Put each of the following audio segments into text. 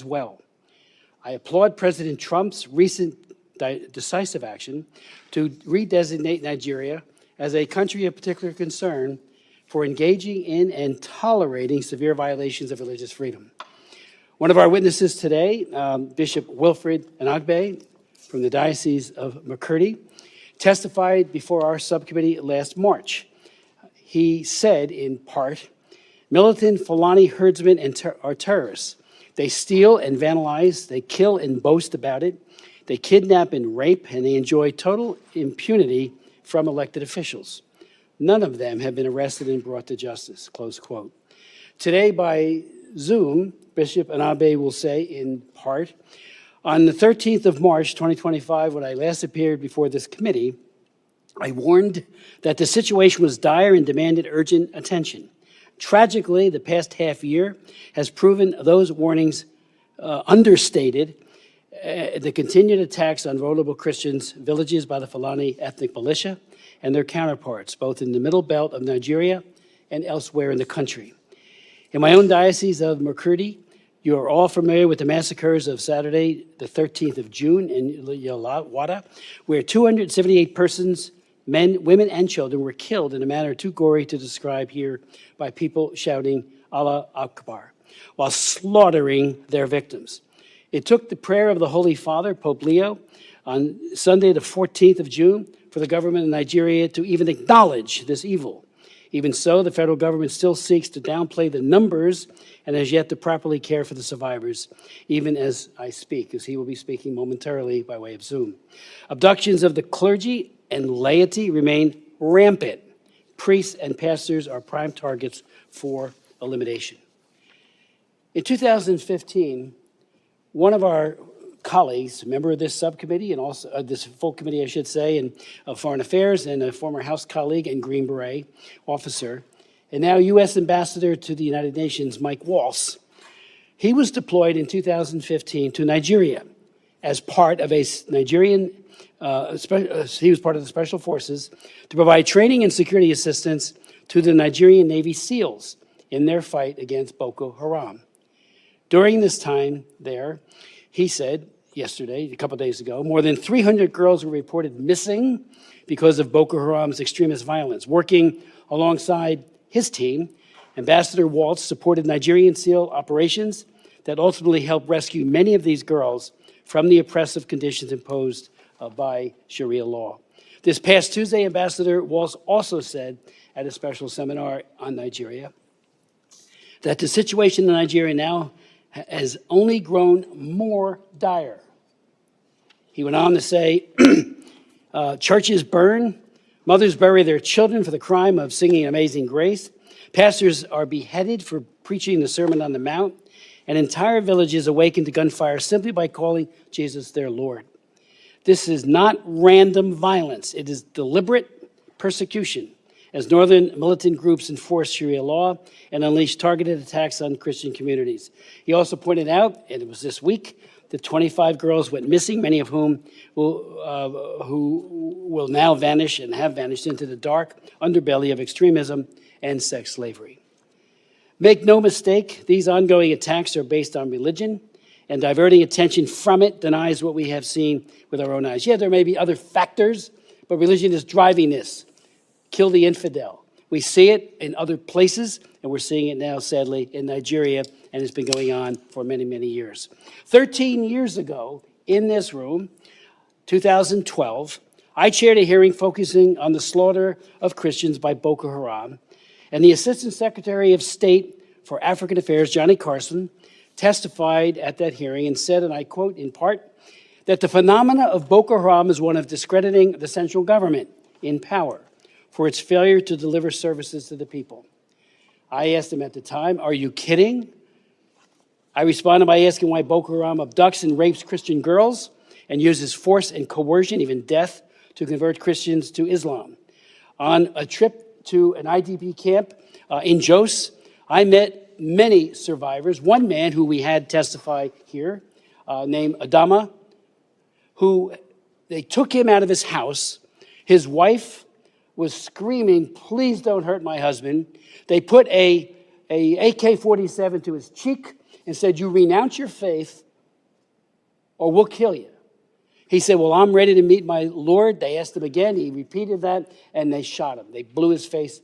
as well. I applaud President Trump's recent decisive action to redesignate Nigeria as a country of particular concern for engaging in and tolerating severe violations of religious freedom. One of our witnesses today, Bishop Wilfred Anagbe from the Diocese of Makurdi, testified before our subcommittee last March. He said, in part, militant Fulani herdsmen are terrorists. They steal and vandalize, they kill and boast about it, they kidnap and rape, and they enjoy total impunity from elected officials. None of them have been arrested and brought to justice, close quote. Today, by Zoom, Bishop Anagbe will say, in part, on the 13th of March, 2025, when I last appeared before this committee, I warned that the situation was dire and demanded urgent attention. Tragically, the past half year has proven those warnings understated. The continued attacks on vulnerable Christians, villages by the Fulani ethnic militia, and their counterparts, both in the middle belt of Nigeria and elsewhere in the country. In my own diocese of Makurdi, you are all familiar with the massacres of Saturday, the 13th of June in Yalawada, where 278 persons, men, women, and children were killed in a manner too gory to describe here by people shouting Allah Akbar, while slaughtering their victims. It took the prayer of the Holy Father, Pope Leo, on Sunday, the 14th of June, for the government of Nigeria to even acknowledge this evil. Even so, the federal government still seeks to downplay the numbers and has yet to properly care for the survivors, even as I speak, as he will be speaking momentarily by way of Zoom. Abductions of the clergy and laity remain rampant. Priests and pastors are prime targets for elimination. In 2015, one of our colleagues, a member of this subcommittee and also this full committee, I should say, and of Foreign Affairs, and a former House colleague and Green Beret officer, and now U.S. Ambassador to the United Nations, Mike Waltz, he was deployed in 2015 to Nigeria as part of a Nigerian, he was part of the Special Forces to provide training and security assistance to the Nigerian Navy SEALs in their fight against Boko Haram. During this time there, he said yesterday, a couple days ago, more than 300 girls were reported missing because of Boko Haram's extremist violence. Working alongside his team, Ambassador Waltz supported Nigerian SEAL operations that ultimately helped rescue many of these girls from the oppressive conditions imposed by Sharia law. This past Tuesday, Ambassador Waltz also said at a special seminar on Nigeria that the situation in Nigeria now has only grown more dire. He went on to say, churches burn, mothers bury their children for the crime of singing Amazing Grace, pastors are beheaded for preaching the Sermon on the Mount, and entire villages awaken to gunfire simply by calling Jesus their Lord. This is not random violence. It is deliberate persecution, as northern militant groups enforce Sharia law and unleash targeted attacks on Christian communities. He also pointed out, and it was this week, that 25 girls went missing, many of whom who will now vanish and have vanished into the dark underbelly of extremism and sex slavery. Make no mistake, these ongoing attacks are based on religion, and diverting attention from it denies what we have seen with our own eyes. Yeah, there may be other factors, but religion is driving this. Kill the infidel. We see it in other places, and we're seeing it now, sadly, in Nigeria, and it's been going on for many, many years. 13 years ago, in this room, 2012, I chaired a hearing focusing on the slaughter of Christians by Boko Haram, and the Assistant Secretary of State for African Affairs, Johnny Carson, testified at that hearing and said, and I quote in part, that the phenomena of Boko Haram is one of discrediting the central government in power for its failure to deliver services to the people. I asked him at the time, are you kidding? I responded by asking why Boko Haram abducts and rapes Christian girls and uses force and coercion, even death, to convert Christians to Islam. On a trip to an IDP camp in Jos, I met many survivors. One man who we had testify here, named Adama, who they took him out of his house. His wife was screaming, please don't hurt my husband. They put a AK-47 to his cheek and said, you renounce your faith or we'll kill you. He said, well, I'm ready to meet my Lord. They asked him again. He repeated that, and they shot him. They blew his face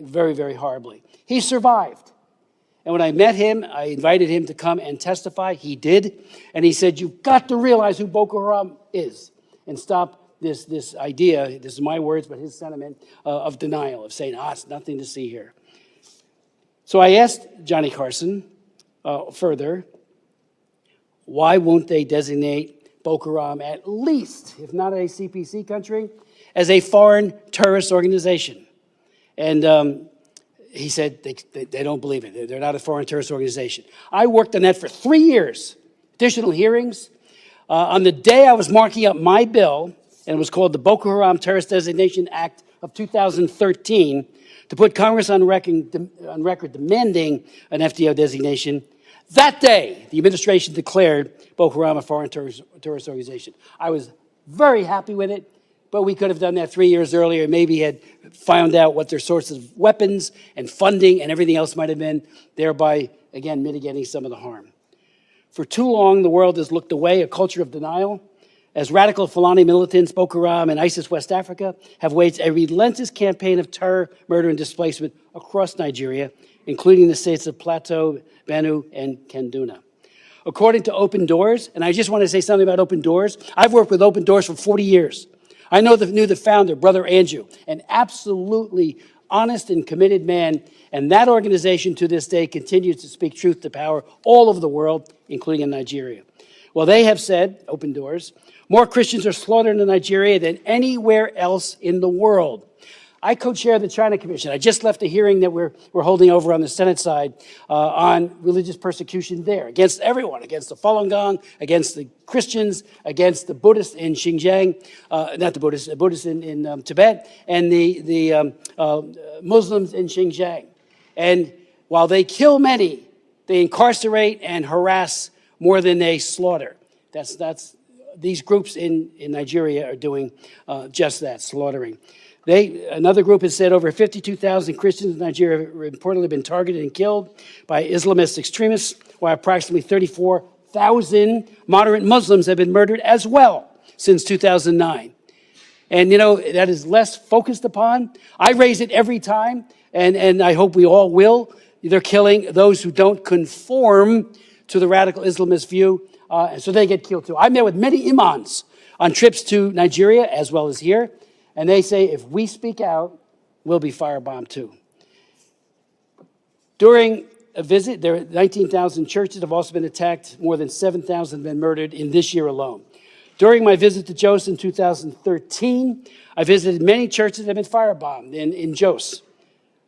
very, very horribly. He survived. And when I met him, I invited him to come and testify. He did. And he said, you've got to realize who Boko Haram is and stop this idea, this is my words, but his sentiment of denial, of saying, it's nothing to see here. So I asked Johnny Carson further, why won't they designate Boko Haram, at least, if not a CPC country, as a foreign terrorist organization? And he said they don't believe it. They're not a foreign terrorist organization. I worked on that for 3 years, additional hearings. On the day I was marking up my bill, and it was called the Boko Haram Terrorist Designation Act of 2013, to put Congress on record demanding an FDO designation, that day, the administration declared Boko Haram a foreign terrorist organization. I was very happy with it, but we could have done that 3 years earlier, maybe had found out what their sources of weapons and funding and everything else might have been, thereby, again, mitigating some of the harm. For too long, the world has looked away, a culture of denial, as radical Fulani militants, Boko Haram and ISIS West Africa have waged a relentless campaign of terror, murder, and displacement across Nigeria, including the states of Plateau, Benue, and Kaduna. According to Open Doors, and I just want to say something about Open Doors. I've worked with Open Doors for 40 years. I knew the founder, Brother Andrew, an absolutely honest and committed man, and that organization to this day continues to speak truth to power all over the world, including in Nigeria. Well, they have said, Open Doors, more Christians are slaughtered in Nigeria than anywhere else in the world. I co-chair the China Commission. I just left a hearing that we're holding over on the Senate side on religious persecution there, against everyone, against the Falun Gong, against the Christians, against the Buddhists in Xinjiang, not the Buddhists, Buddhists in Tibet, and the Muslims in Xinjiang. And while they kill many, they incarcerate and harass more than they slaughter. These groups in Nigeria are doing just that, slaughtering. Another group has said over 52,000 Christians in Nigeria have reportedly been targeted and killed by Islamist extremists, while approximately 34,000 moderate Muslims have been murdered as well since 2009. And, that is less focused upon. I raise it every time, and I hope we all will. They're killing those who don't conform to the radical Islamist view, and so they get killed too. I met with many imams on trips to Nigeria as well as here, and they say if we speak out, we'll be firebombed too. During a visit, 19,000 churches have also been attacked. More than 7,000 have been murdered in this year alone. During my visit to Jos in 2013, I visited many churches that have been firebombed in Jos.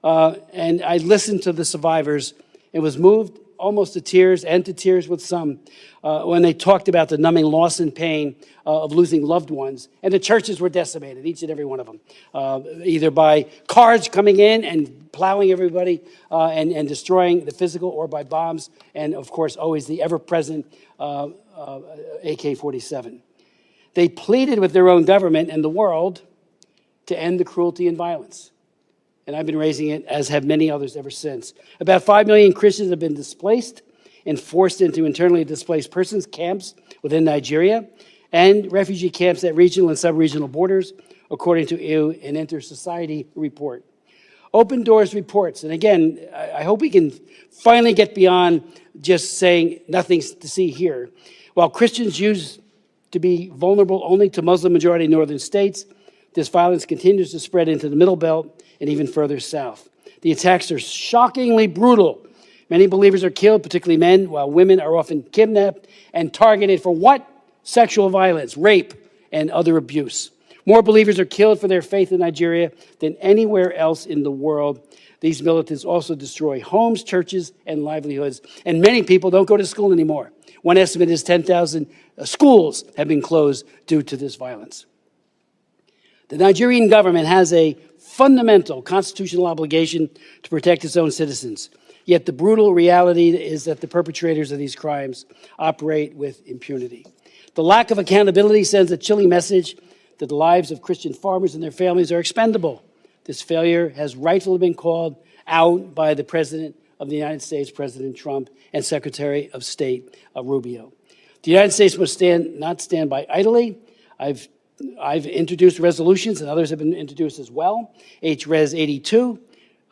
And I listened to the survivors and was moved almost to tears, and to tears with some, when they talked about the numbing loss and pain of losing loved ones. And the churches were decimated, each and every one of them, either by cars coming in and plowing everybody and destroying the physical, or by bombs, and of course always the ever-present AK-47. They pleaded with their own government and the world to end the cruelty and violence. And I've been raising it, as have many others ever since. About 5 million Christians have been displaced and forced into internally displaced persons camps within Nigeria and refugee camps at regional and sub-regional borders, according to an Inter-Society report. Open Doors reports, and again, I hope we can finally get beyond just saying nothing's to see here. While Christians used to be vulnerable only to Muslim-majority northern states, this violence continues to spread into the Middle Belt and even further south. The attacks are shockingly brutal. Many believers are killed, particularly men, while women are often kidnapped and targeted for what? Sexual violence, rape, and other abuse. More believers are killed for their faith in Nigeria than anywhere else in the world. These militants also destroy homes, churches, and livelihoods. And many people don't go to school anymore. One estimate is 10,000 schools have been closed due to this violence. The Nigerian government has a fundamental constitutional obligation to protect its own citizens. Yet the brutal reality is that the perpetrators of these crimes operate with impunity. The lack of accountability sends a chilling message that the lives of Christian farmers and their families are expendable. This failure has rightfully been called out by the President of the United States, President Trump, and Secretary of State Rubio. The United States must not stand by idly. I've introduced resolutions, and others have been introduced as well. Res 82.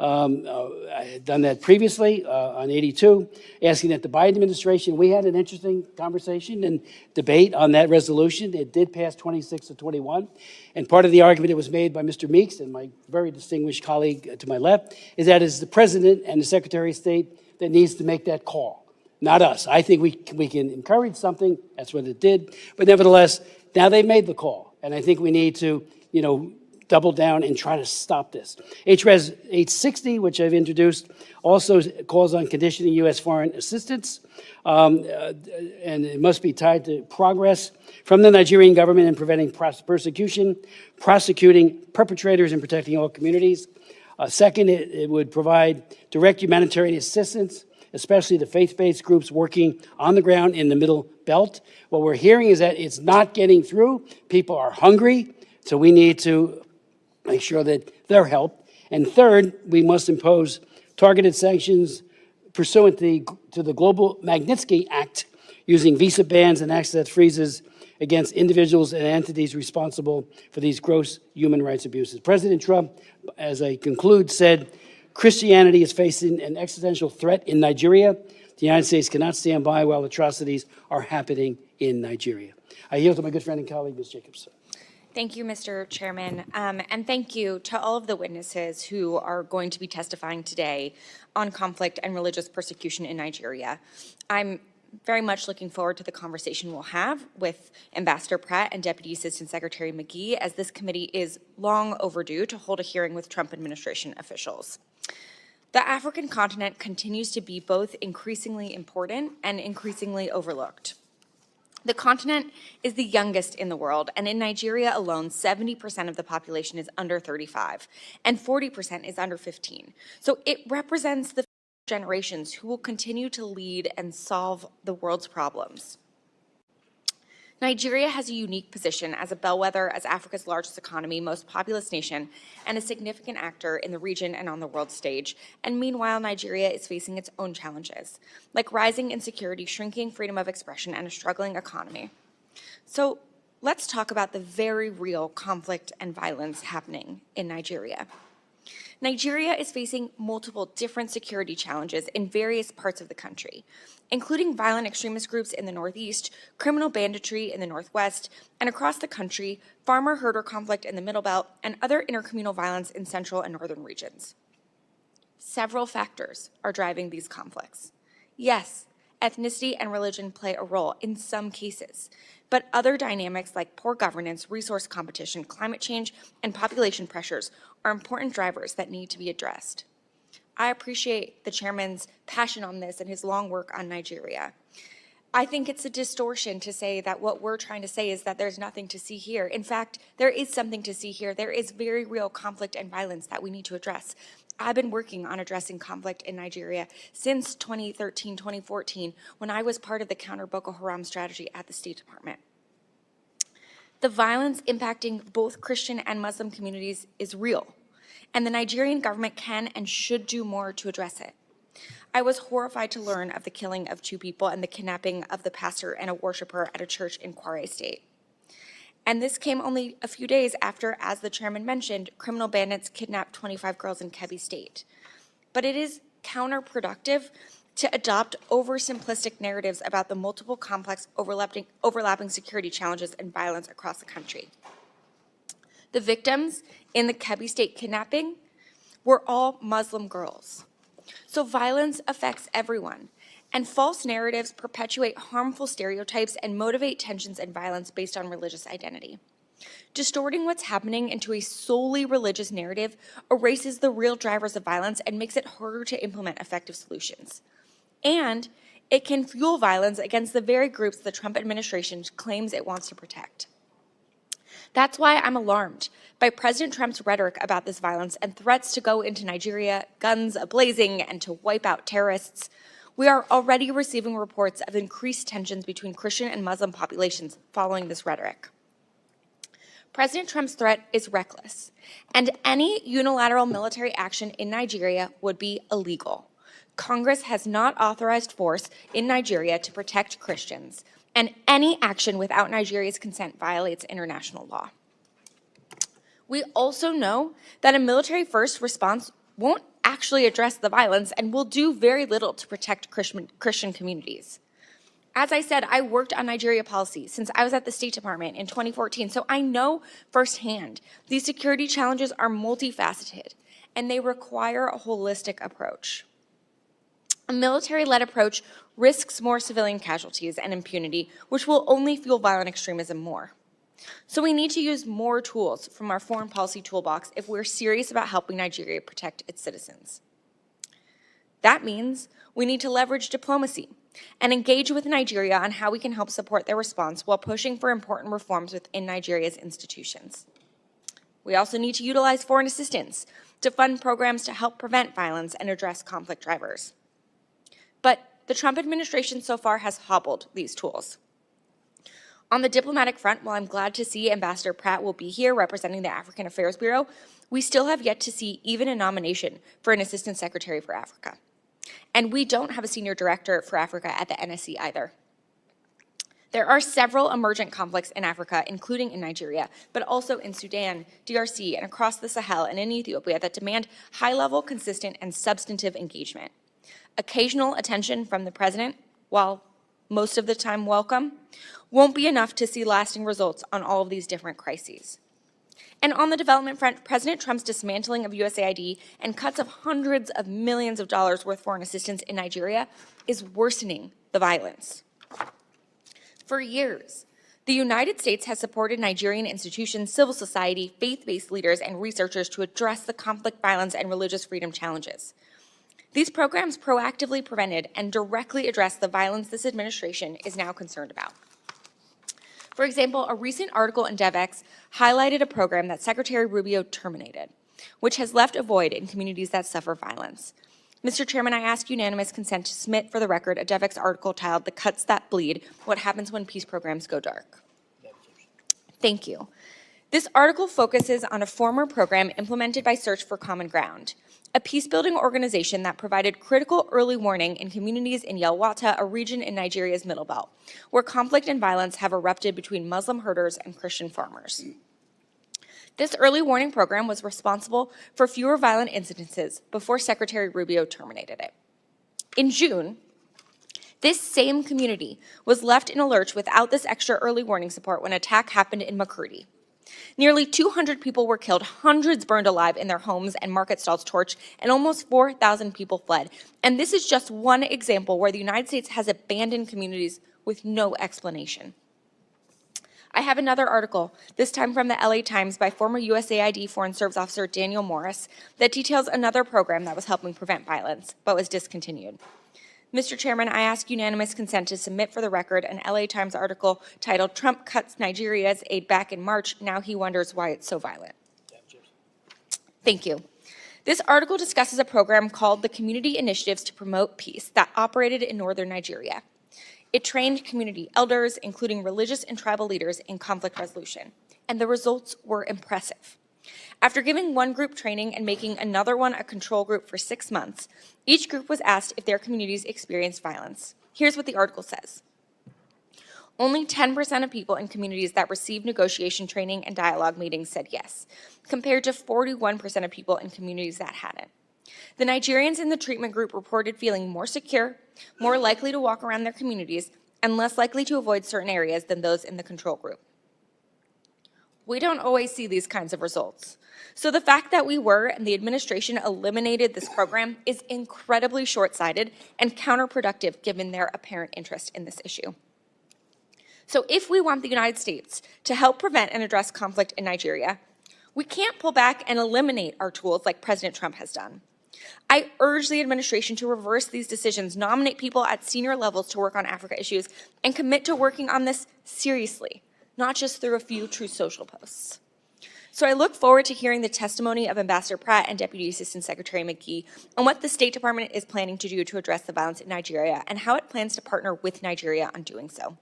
I had done that previously on 82, asking that the Biden administration, we had an interesting conversation and debate on that resolution. It did pass 26 to 21. And part of the argument that was made by Mr. Meeks and my very distinguished colleague to my left is that it's the President and the Secretary of State that needs to make that call, not us. I think we can encourage something. That's what it did. But nevertheless, now they've made the call. And I think we need to, double down and try to stop this. Res 860, which I've introduced, also calls on conditioning U.S. foreign assistance, and it must be tied to progress from the Nigerian government in preventing persecution, prosecuting perpetrators, and protecting all communities. Second, it would provide direct humanitarian assistance, especially to faith-based groups working on the ground in the Middle Belt. What we're hearing is that it's not getting through. People are hungry, so we need to make sure that they're helped. And third, we must impose targeted sanctions pursuant to the Global Magnitsky Act, using visa bans and access freezes against individuals and entities responsible for these gross human rights abuses. President Trump, as I conclude, said, Christianity is facing an existential threat in Nigeria. The United States cannot stand by while atrocities are happening in Nigeria. I yield to my good friend and colleague, Ms. Jacobs. Thank you, Mr. Chairman, and thank you to all of the witnesses who are going to be testifying today on conflict and religious persecution in Nigeria. I'm very much looking forward to the conversation we'll have with Ambassador Pratt and Deputy Assistant Secretary McGee, as this committee is long overdue to hold a hearing with Trump administration officials. The African continent continues to be both increasingly important and increasingly overlooked. The continent is the youngest in the world, and in Nigeria alone, 70% of the population is under 35, and 40% is under 15. So it represents the generations who will continue to lead and solve the world's problems. Nigeria has a unique position as a bellwether, as Africa's largest economy, most populous nation, and a significant actor in the region and on the world stage. And meanwhile, Nigeria is facing its own challenges, like rising insecurity, shrinking freedom of expression, and a struggling economy. So let's talk about the very real conflict and violence happening in Nigeria. Nigeria is facing multiple different security challenges in various parts of the country, including violent extremist groups in the northeast, criminal banditry in the northwest, and across the country, farmer-herder conflict in the Middle Belt, and other intercommunal violence in central and northern regions. Several factors are driving these conflicts. Yes, ethnicity and religion play a role in some cases, but other dynamics like poor governance, resource competition, climate change, and population pressures are important drivers that need to be addressed. I appreciate the chairman's passion on this and his long work on Nigeria. I think it's a distortion to say that what we're trying to say is that there's nothing to see here. In fact, there is something to see here. There is very real conflict and violence that we need to address. I've been working on addressing conflict in Nigeria since 2013, 2014, when I was part of the counter Boko Haram strategy at the State Department. The violence impacting both Christian and Muslim communities is real, and the Nigerian government can and should do more to address it. I was horrified to learn of the killing of 2 people and the kidnapping of the pastor and a worshiper at a church in Kwara State. And this came only a few days after, as the chairman mentioned, criminal bandits kidnapped 25 girls in Kebbi State. But it is counterproductive to adopt oversimplistic narratives about the multiple complex overlapping security challenges and violence across the country. The victims in the Kebbi State kidnapping were all Muslim girls. So violence affects everyone, and false narratives perpetuate harmful stereotypes and motivate tensions and violence based on religious identity. Distorting what's happening into a solely religious narrative erases the real drivers of violence and makes it harder to implement effective solutions. And it can fuel violence against the very groups the Trump administration claims it wants to protect. That's why I'm alarmed by President Trump's rhetoric about this violence and threats to go into Nigeria, guns a-blazing, and to wipe out terrorists. We are already receiving reports of increased tensions between Christian and Muslim populations following this rhetoric. President Trump's threat is reckless, and any unilateral military action in Nigeria would be illegal. Congress has not authorized force in Nigeria to protect Christians, and any action without Nigeria's consent violates international law. We also know that a military-first response won't actually address the violence and will do very little to protect Christian communities. As I said, I worked on Nigeria policy since I was at the State Department in 2014, so I know firsthand these security challenges are multifaceted, and they require a holistic approach. A military-led approach risks more civilian casualties and impunity, which will only fuel violent extremism more. So we need to use more tools from our foreign policy toolbox if we're serious about helping Nigeria protect its citizens. That means we need to leverage diplomacy and engage with Nigeria on how we can help support their response while pushing for important reforms within Nigeria's institutions. We also need to utilize foreign assistance to fund programs to help prevent violence and address conflict drivers. But the Trump administration so far has hobbled these tools. On the diplomatic front, while I'm glad to see Ambassador Pratt will be here representing the African Affairs Bureau, we still have yet to see even a nomination for an Assistant Secretary for Africa. And we don't have a Senior Director for Africa at the NSC either. There are several emergent conflicts in Africa, including in Nigeria, but also in Sudan, DRC, and across the Sahel and in Ethiopia that demand high-level, consistent, and substantive engagement. Occasional attention from the president, while most of the time welcome, won't be enough to see lasting results on all of these different crises. And on the development front, President Trump's dismantling of USAID and cuts of hundreds of millions of dollars worth foreign assistance in Nigeria is worsening the violence. For years, the United States has supported Nigerian institutions, civil society, faith-based leaders, and researchers to address the conflict, violence, and religious freedom challenges. These programs proactively prevented and directly addressed the violence this administration is now concerned about. For example, a recent article in DevEx highlighted a program that Secretary Rubio terminated, which has left a void in communities that suffer violence. Mr. Chairman, I ask unanimous consent to submit for the record a DevEx article titled "The Cuts That Bleed: What Happens When Peace Programs Go Dark." Thank you. This article focuses on a former program implemented by Search for Common Ground, a peace-building organization that provided critical early warning in communities in Yelwata, a region in Nigeria's Middle Belt, where conflict and violence have erupted between Muslim herders and Christian farmers. This early warning program was responsible for fewer violent incidences before Secretary Rubio terminated it. In June, this same community was left in a lurch without this extra early warning support when an attack happened in Makurdi. Nearly 200 people were killed, hundreds burned alive in their homes and market stalls torched, and almost 4,000 people fled. And this is just one example where the United States has abandoned communities with no explanation. I have another article, this time from the LA Times by former USAID Foreign Service Officer Daniel Morris, that details another program that was helping prevent violence, but was discontinued. Mr. Chairman, I ask unanimous consent to submit for the record an LA Times article titled "Trump Cuts Nigeria's Aid Back in March, Now He Wonders Why It's So Violent." Thank you. This article discusses a program called the Community Initiatives to Promote Peace that operated in northern Nigeria. It trained community elders, including religious and tribal leaders, in conflict resolution, and the results were impressive. After giving one group training and making another one a control group for 6 months, each group was asked if their communities experienced violence. Here's what the article says. Only 10% of people in communities that received negotiation training and dialogue meetings said yes, compared to 41% of people in communities that hadn't. The Nigerians in the treatment group reported feeling more secure, more likely to walk around their communities, and less likely to avoid certain areas than those in the control group. We don't always see these kinds of results. So the fact that we were and the administration eliminated this program is incredibly short-sighted and counterproductive given their apparent interest in this issue. So if we want the United States to help prevent and address conflict in Nigeria, we can't pull back and eliminate our tools like President Trump has done. I urge the administration to reverse these decisions, nominate people at senior levels to work on Africa issues, and commit to working on this seriously, not just through a few Truth Social posts. So I look forward to hearing the testimony of Ambassador Pratt and Deputy Assistant Secretary McGee on what the State Department is planning to do to address the violence in Nigeria and how it plans to partner with Nigeria on doing so.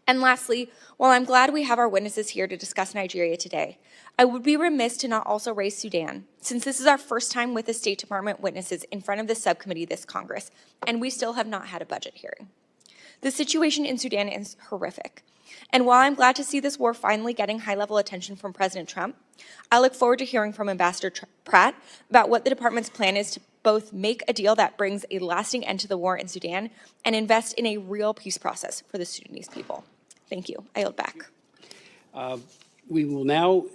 And lastly, while I'm glad we have our witnesses here to discuss Nigeria today, I would be remiss to not also raise Sudan, since this is our first time with the State Department witnesses in front of this subcommittee this Congress, and we still have not had a budget hearing. The situation in Sudan is horrific. And while I'm glad to see this war finally getting high-level attention from President Trump, I look forward to hearing from Ambassador Pratt about what the department's plan is to both make a deal that brings a lasting end to the war in Sudan and invest in a real peace process for the Sudanese people. Thank you. I yield back. We will now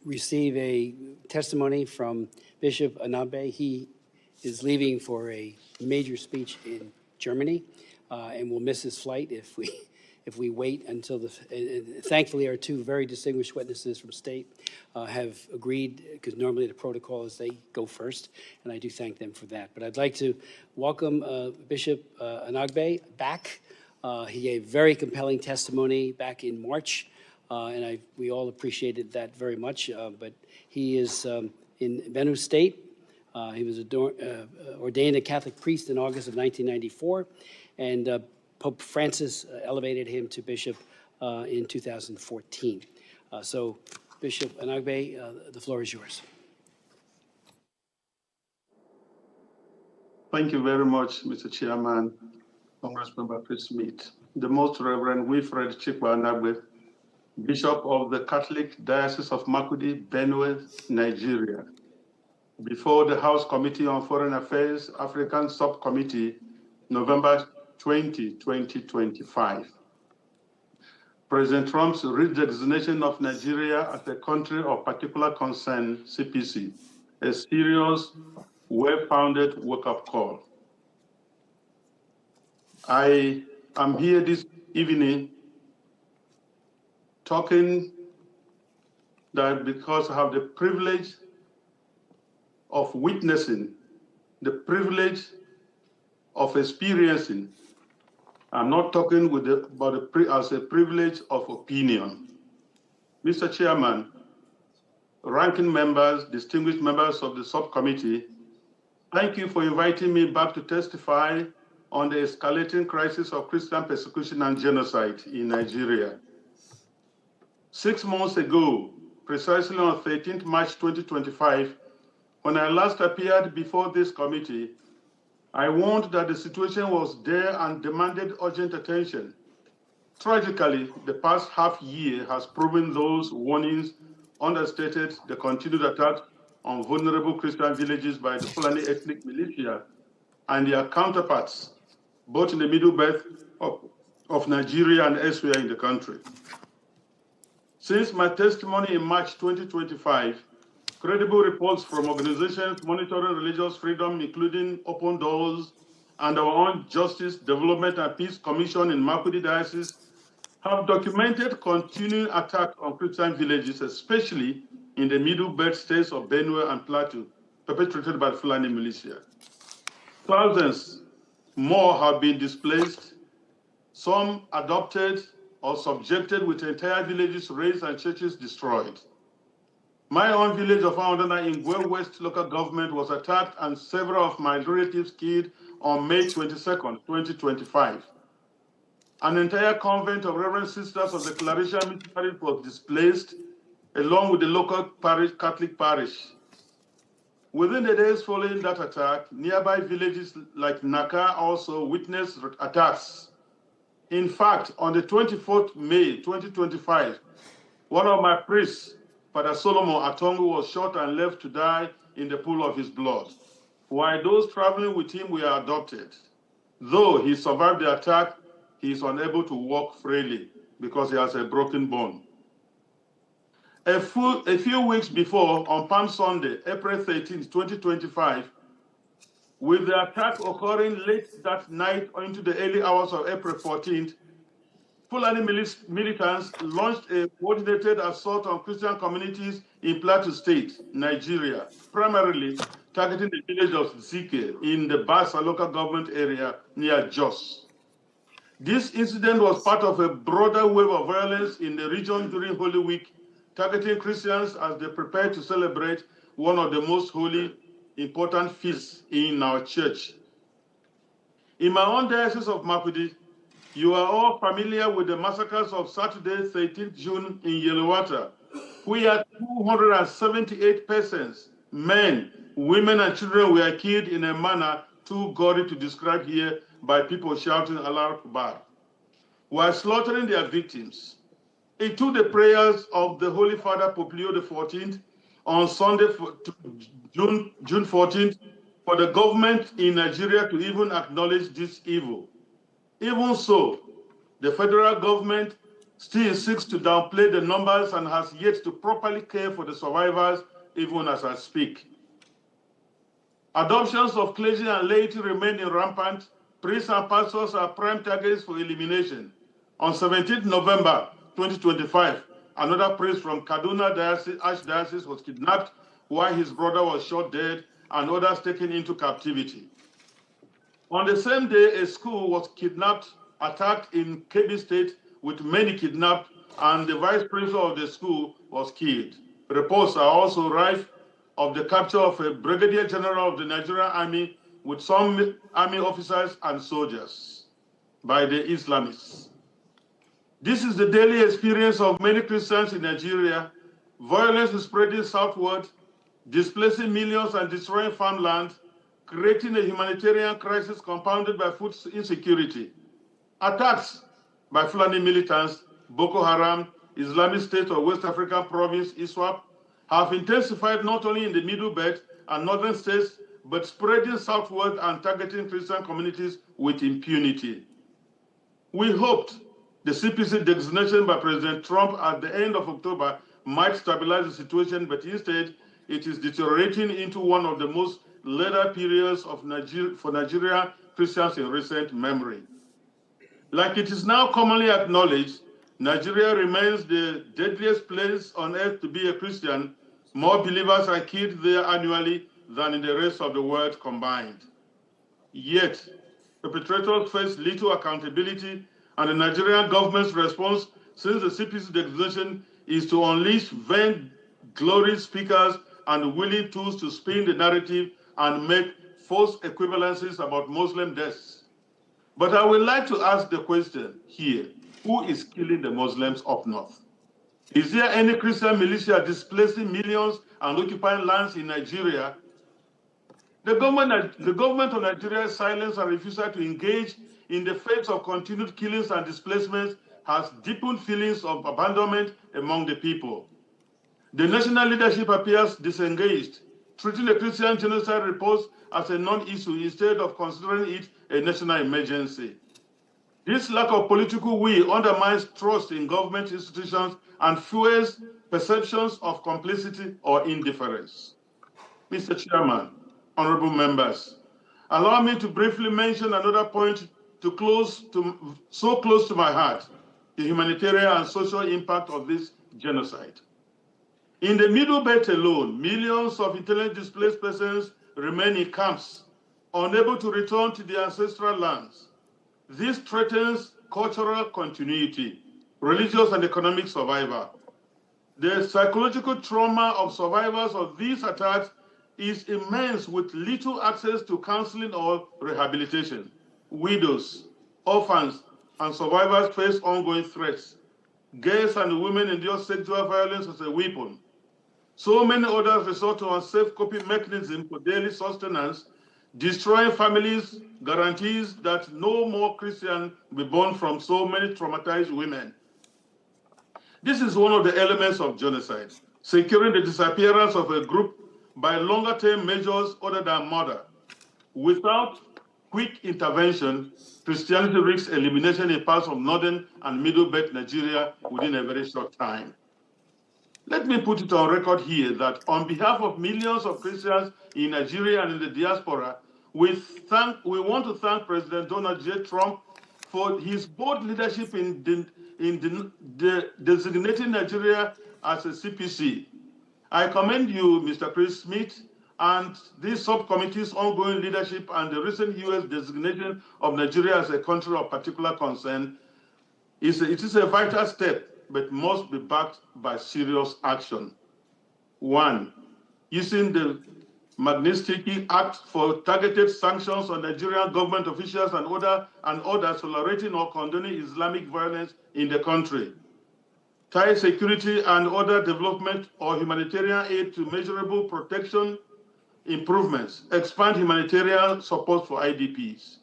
receive a testimony from Bishop Anagbe. He is leaving for a major speech in Germany, and will miss his flight if we wait until thankfully our two very distinguished witnesses from state have agreed, because normally the protocol is they go first, and I do thank them for that. But I'd like to welcome Bishop Anagbe back. He gave very compelling testimony back in March, and we all appreciated that very much. But he is in Benue State. He was ordained a Catholic priest in August of 1994, and Pope Francis elevated him to bishop in 2014. So, Bishop Anagbe, the floor is yours. Thank you very much, Mr. Chairman, Congressmember Chris Smith. The Most Reverend Wilfred Chikwa Anagbe, Bishop of the Catholic Diocese of Makurdi, Benue, Nigeria. Before the House Committee on Foreign Affairs, African Subcommittee, November 20, 2025. President Trump's redesignation of Nigeria as a country of particular concern, CPC, a serious, well-founded wake-up call. I am here this evening talking that because I have the privilege of witnessing, the privilege of experiencing. I'm not talking as a privilege of opinion. Mr. Chairman, ranking members, distinguished members of the subcommittee, thank you for inviting me back to testify on the escalating crisis of Christian persecution and genocide in Nigeria. 6 months ago, precisely on 13th March 2025, when I last appeared before this committee, I warned that the situation was there and demanded urgent attention. Tragically, the past half year has proven those warnings understated the continued attack on vulnerable Christian villages by the Fulani ethnic militia and their counterparts, both in the Middle Belt of Nigeria and elsewhere in the country. Since my testimony in March 2025, credible reports from organizations monitoring religious freedom, including Open Doors and our own Justice, Development and Peace Commission in Makurdi Diocese, have documented continuing attacks on Christian villages, especially in the Middle Belt states of Benue and Plateau, perpetrated by the Fulani militia. Thousands more have been displaced, some adopted or subjected, with entire villages razed and churches destroyed. My own village of Aondana in Gwe West local government was attacked and several of my relatives killed on May 22nd, 2025. An entire convent of Reverend Sisters of the Clarisha Missionaries was displaced, along with the local Catholic parish. Within the days following that attack, nearby villages like Naka also witnessed attacks. In fact, on the 24th May 2025, one of my priests, Father Solomon Atongu, was shot and left to die in the pool of his blood, while those traveling with him were adopted. Though he survived the attack, he is unable to walk freely because he has a broken bone. A few weeks before, on Palm Sunday, April 13, 2025, with the attack occurring late that night into the early hours of April 14th, Fulani militants launched a coordinated assault on Christian communities in Plateau State, Nigeria, primarily targeting the village of Zike in the Basa local government area near Jos. This incident was part of a broader wave of violence in the region during Holy Week, targeting Christians as they prepare to celebrate one of the most holy, important feasts in our church. In my own diocese of Makurdi, You are all familiar with the massacres of Saturday, 13th June in Yellowater, where 278 persons, men, women, and children were killed in a manner too gory to describe here by people shouting Allah Akbar, while slaughtering their victims. It took the prayers of the Holy Father Pope Leo XIV on Sunday, June 14th, for the government in Nigeria to even acknowledge this evil. Even so, the federal government still seeks to downplay the numbers and has yet to properly care for the survivors, even as I speak. Adoptions of clergy and laity remain rampant. Priests and pastors are prime targets for elimination. On 17th November 2025, another priest from Kaduna Archdiocese was kidnapped while his brother was shot dead and others taken into captivity. On the same day, a school was attacked in Kebbi State with many kidnapped, and the vice principal of the school was killed. Reports are also rife of the capture of a brigadier general of the Nigerian army with some army officers and soldiers by the Islamists. This is the daily experience of many Christians in Nigeria. Violence is spreading southward, displacing millions and destroying farmland, creating a humanitarian crisis compounded by food insecurity. Attacks by Fulani militants, Boko Haram, Islamic State of West African province, ISWAP, have intensified not only in the Middle Belt and northern states, but spreading southward and targeting Christian communities with impunity. We hoped the CPC designation by President Trump at the end of October might stabilize the situation, but instead it is deteriorating into one of the most lethal periods for Nigerian Christians in recent memory. Like it is now commonly acknowledged, Nigeria remains the deadliest place on earth to be a Christian. More believers are killed there annually than in the rest of the world combined. Yet, perpetrators face little accountability, and the Nigerian government's response since the CPC designation is to unleash vain-glory speakers and willing tools to spin the narrative and make false equivalencies about Muslim deaths. But I would like to ask the question here, who is killing the Muslims up north? Is there any Christian militia displacing millions and occupying lands in Nigeria? The government of Nigeria's silence and refusal to engage in the face of continued killings and displacements has deepened feelings of abandonment among the people. The national leadership appears disengaged, treating the Christian genocide report as a non-issue instead of considering it a national emergency. This lack of political will undermines trust in government institutions and fuels perceptions of complicity or indifference. Mr. Chairman, honorable members, allow me to briefly mention another point so close to my heart, the humanitarian and social impact of this genocide. In the Middle Belt alone, millions of internally displaced persons remain in camps, unable to return to their ancestral lands. This threatens cultural continuity, religious and economic survival. The psychological trauma of survivors of these attacks is immense, with little access to counseling or rehabilitation. Widows, orphans, and survivors face ongoing threats. Girls and women endure sexual violence as a weapon. So many others resort to unsafe coping mechanisms for daily sustenance, destroying families, guarantees that no more Christian will be born from so many traumatized women. This is one of the elements of genocide, securing the disappearance of a group by longer-term measures other than murder. Without quick intervention, Christianity risks elimination in parts of northern and middle belt Nigeria within a very short time. Let me put it on record here that on behalf of millions of Christians in Nigeria and in the diaspora, we want to thank President Donald J. Trump for his bold leadership in designating Nigeria as a CPC. I commend you, Mr. Chris Smith, and this subcommittee's ongoing leadership and the recent U.S. designation of Nigeria as a country of particular concern. It is a vital step, but must be backed by serious action. One, using the Magnitsky Act for targeted sanctions on Nigerian government officials and others tolerating or condoning Islamic violence in the country. Tie security and other development or humanitarian aid to measurable protection improvements. Expand humanitarian support for IDPs.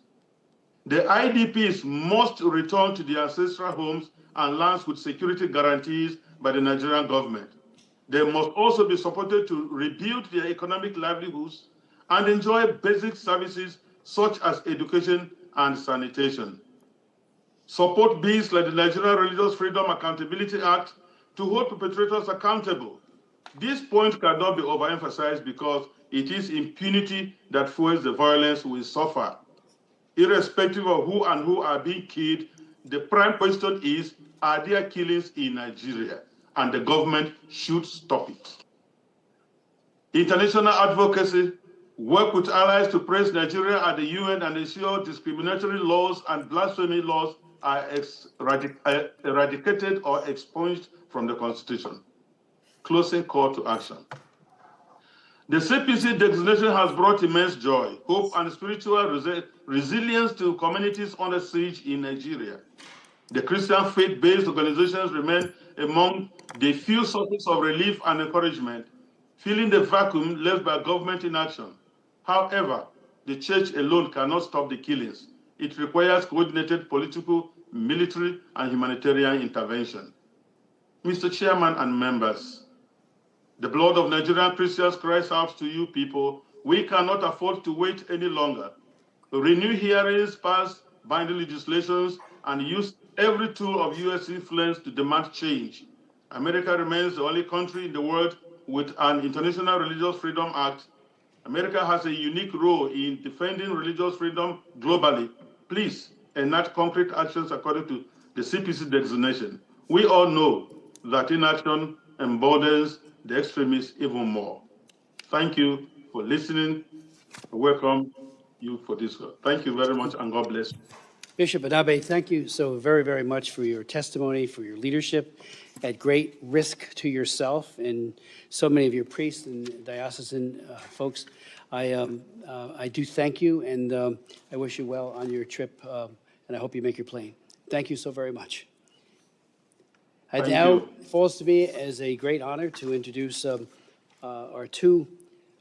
The IDPs must return to their ancestral homes and lands with security guarantees by the Nigerian government. They must also be supported to rebuild their economic livelihoods and enjoy basic services such as education and sanitation. Support bills like the Nigerian Religious Freedom Accountability Act to hold perpetrators accountable. This point cannot be overemphasized because it is impunity that fuels the violence we suffer. Irrespective of who are being killed, the prime question is, are there killings in Nigeria? And the government should stop it. International advocacy, work with allies to praise Nigeria at the UN and ensure discriminatory laws and blasphemy laws are eradicated or expunged from the Constitution. Closing call to action. The CPC designation has brought immense joy, hope, and spiritual resilience to communities under siege in Nigeria. The Christian faith-based organizations remain among the few sources of relief and encouragement, filling the vacuum left by government inaction. However, the church alone cannot stop the killings. It requires coordinated political, military, and humanitarian intervention. Mr. Chairman and members, the blood of Nigerian Christians cries out to you people. We cannot afford to wait any longer. Renew hearings, pass binding legislations, and use every tool of U.S. influence to demand change. America remains the only country in the world with an International Religious Freedom Act. America has a unique role in defending religious freedom globally. Please enact concrete actions according to the CPC designation. We all know that inaction emboldens the extremists even more. Thank you for listening. I welcome you for this. Thank you very much, and God bless you. Bishop Anagbe, thank you so very, very much for your testimony, for your leadership at great risk to yourself and so many of your priests and diocesan folks. I do thank you, and I wish you well on your trip, and I hope you make your plane. Thank you so very much. It now falls to me as a great honor to introduce our two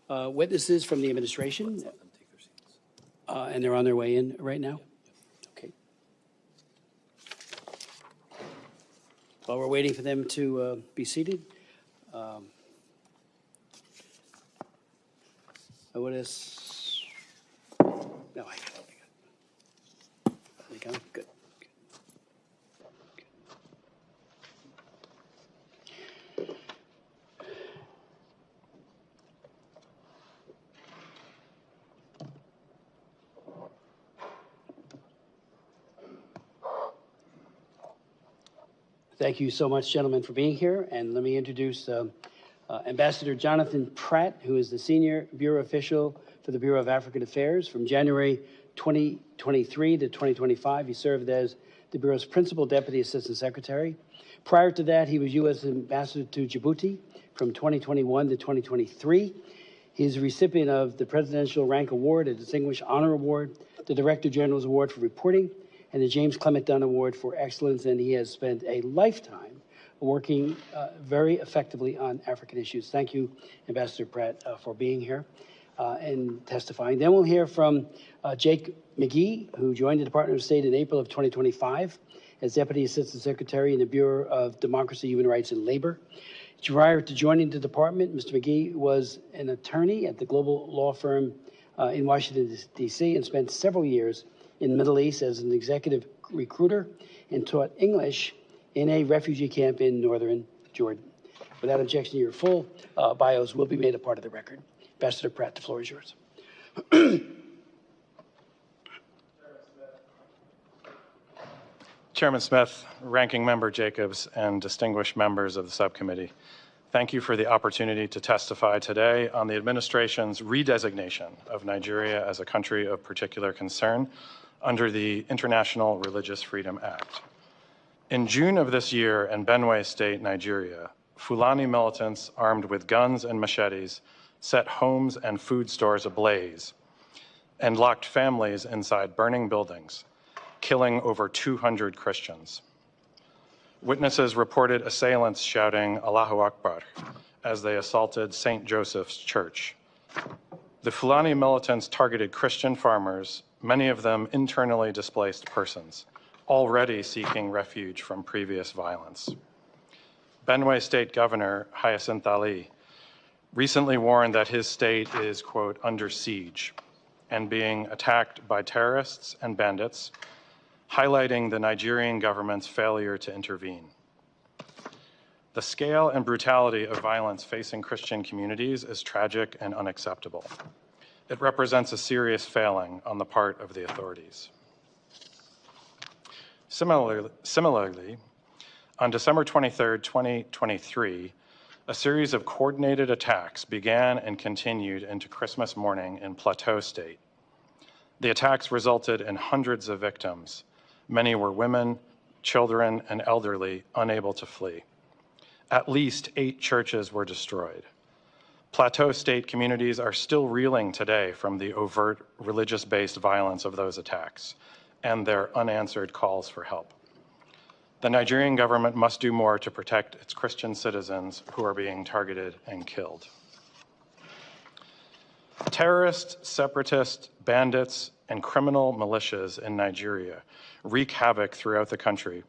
witnesses from the administration, and they're on their way in right now. Okay. While we're waiting for them to be seated, I would ask. No, I got it. There you go. Good. Thank you so much, gentlemen, for being here. And let me introduce Ambassador Jonathan Pratt, who is the Senior Bureau Official for the Bureau of African Affairs. From January 2023 to 2025, he served as the Bureau's Principal Deputy Assistant Secretary. Prior to that, he was U.S. Ambassador to Djibouti from 2021 to 2023. He is a recipient of the Presidential Rank Award, a Distinguished Honor Award, the Director General's Award for Reporting, and the James Clement Dunn Award for Excellence, and he has spent a lifetime working very effectively on African issues. Thank you, Ambassador Pratt, for being here and testifying. Then we'll hear from Jake McGee, who joined the Department of State in April of 2025 as Deputy Assistant Secretary in the Bureau of Democracy, Human Rights, and Labor. Prior to joining the department, Mr. McGee was an attorney at the global law firm in Washington, D.C., and spent several years in the Middle East as an executive recruiter and taught English in a refugee camp in northern Jordan. Without objection, your full bios will be made a part of the record. Ambassador Pratt, the floor is yours. Chairman Smith, Ranking Member Jacobs, and distinguished members of the subcommittee, thank you for the opportunity to testify today on the administration's redesignation of Nigeria as a country of particular concern under the International Religious Freedom Act. In June of this year in Benue State, Nigeria, Fulani militants armed with guns and machetes set homes and food stores ablaze, and locked families inside burning buildings, killing over 200 Christians. Witnesses reported assailants shouting Allahu Akbar as they assaulted St. Joseph's Church. The Fulani militants targeted Christian farmers, many of them internally displaced persons, already seeking refuge from previous violence. Benue State Governor Hyacinth Ali recently warned that his state is, quote, under siege and being attacked by terrorists and bandits, highlighting the Nigerian government's failure to intervene. The scale and brutality of violence facing Christian communities is tragic and unacceptable. It represents a serious failing on the part of the authorities. Similarly, on December 23, 2023, a series of coordinated attacks began and continued into Christmas morning in Plateau State. The attacks resulted in hundreds of victims. Many were women, children, and elderly unable to flee. At least 8 churches were destroyed. Plateau State communities are still reeling today from the overt religious-based violence of those attacks and their unanswered calls for help. The Nigerian government must do more to protect its Christian citizens who are being targeted and killed. Terrorists, separatists, bandits, and criminal militias in Nigeria wreak havoc throughout the country,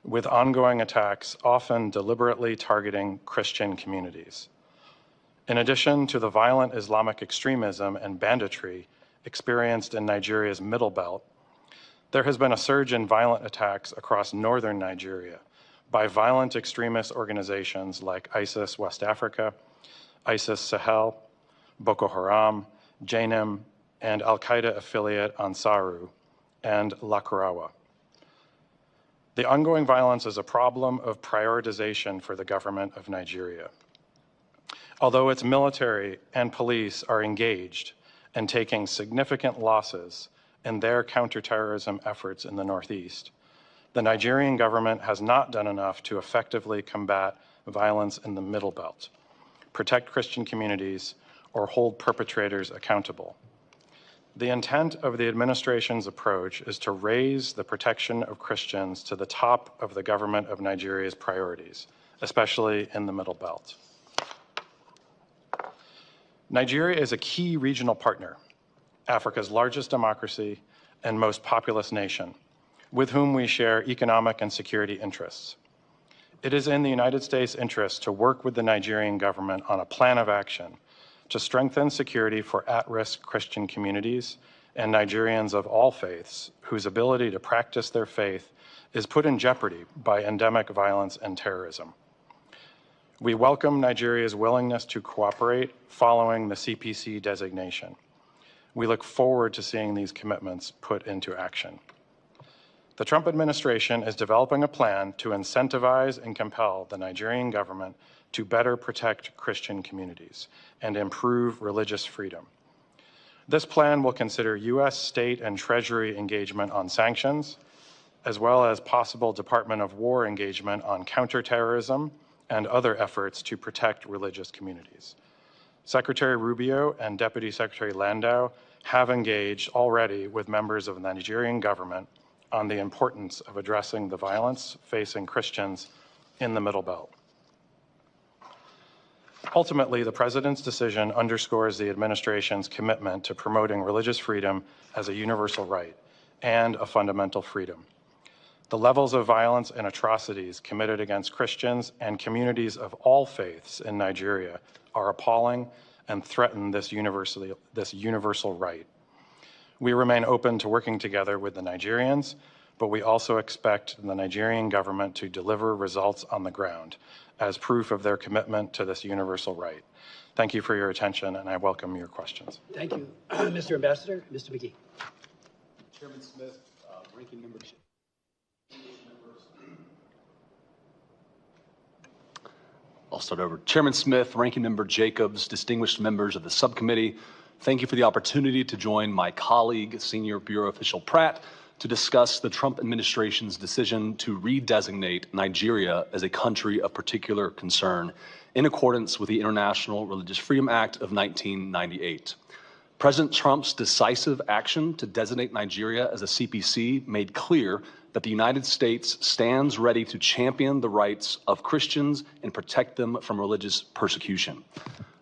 with ongoing attacks often deliberately targeting Christian communities. In addition to the violent Islamic extremism and banditry experienced in Nigeria's Middle Belt, there has been a surge in violent attacks across northern Nigeria by violent extremist organizations like ISIS West Africa, ISIS Sahel, Boko Haram, Jainim, and Al-Qaeda affiliate Ansaru, and Lakurawa. The ongoing violence is a problem of prioritization for the government of Nigeria. Although its military and police are engaged and taking significant losses in their counterterrorism efforts in the Northeast, the Nigerian government has not done enough to effectively combat violence in the Middle Belt, protect Christian communities, or hold perpetrators accountable. The intent of the administration's approach is to raise the protection of Christians to the top of the government of Nigeria's priorities, especially in the Middle Belt. Nigeria is a key regional partner, Africa's largest democracy and most populous nation, with whom we share economic and security interests. It is in the United States' interest to work with the Nigerian government on a plan of action to strengthen security for at-risk Christian communities and Nigerians of all faiths whose ability to practice their faith is put in jeopardy by endemic violence and terrorism. We welcome Nigeria's willingness to cooperate following the CPC designation. We look forward to seeing these commitments put into action. The Trump administration is developing a plan to incentivize and compel the Nigerian government to better protect Christian communities and improve religious freedom. This plan will consider U.S. state and Treasury engagement on sanctions, as well as possible Department of War engagement on counterterrorism and other efforts to protect religious communities. Secretary Rubio and Deputy Secretary Landau have engaged already with members of the Nigerian government on the importance of addressing the violence facing Christians in the Middle Belt. Ultimately, the President's decision underscores the administration's commitment to promoting religious freedom as a universal right and a fundamental freedom. The levels of violence and atrocities committed against Christians and communities of all faiths in Nigeria are appalling and threaten this universal right. We remain open to working together with the Nigerians, but we also expect the Nigerian government to deliver results on the ground as proof of their commitment to this universal right. Thank you for your attention, and I welcome your questions. Thank you, Mr. Ambassador. Mr. McGee. Chairman Smith, Ranking Member. I'll start over. Chairman Smith, Ranking Member Jacobs, distinguished members of the subcommittee, thank you for the opportunity to join my colleague, Senior Bureau Official Pratt, to discuss the Trump administration's decision to redesignate Nigeria as a country of particular concern in accordance with the International Religious Freedom Act of 1998. President Trump's decisive action to designate Nigeria as a CPC made clear that the United States stands ready to champion the rights of Christians and protect them from religious persecution.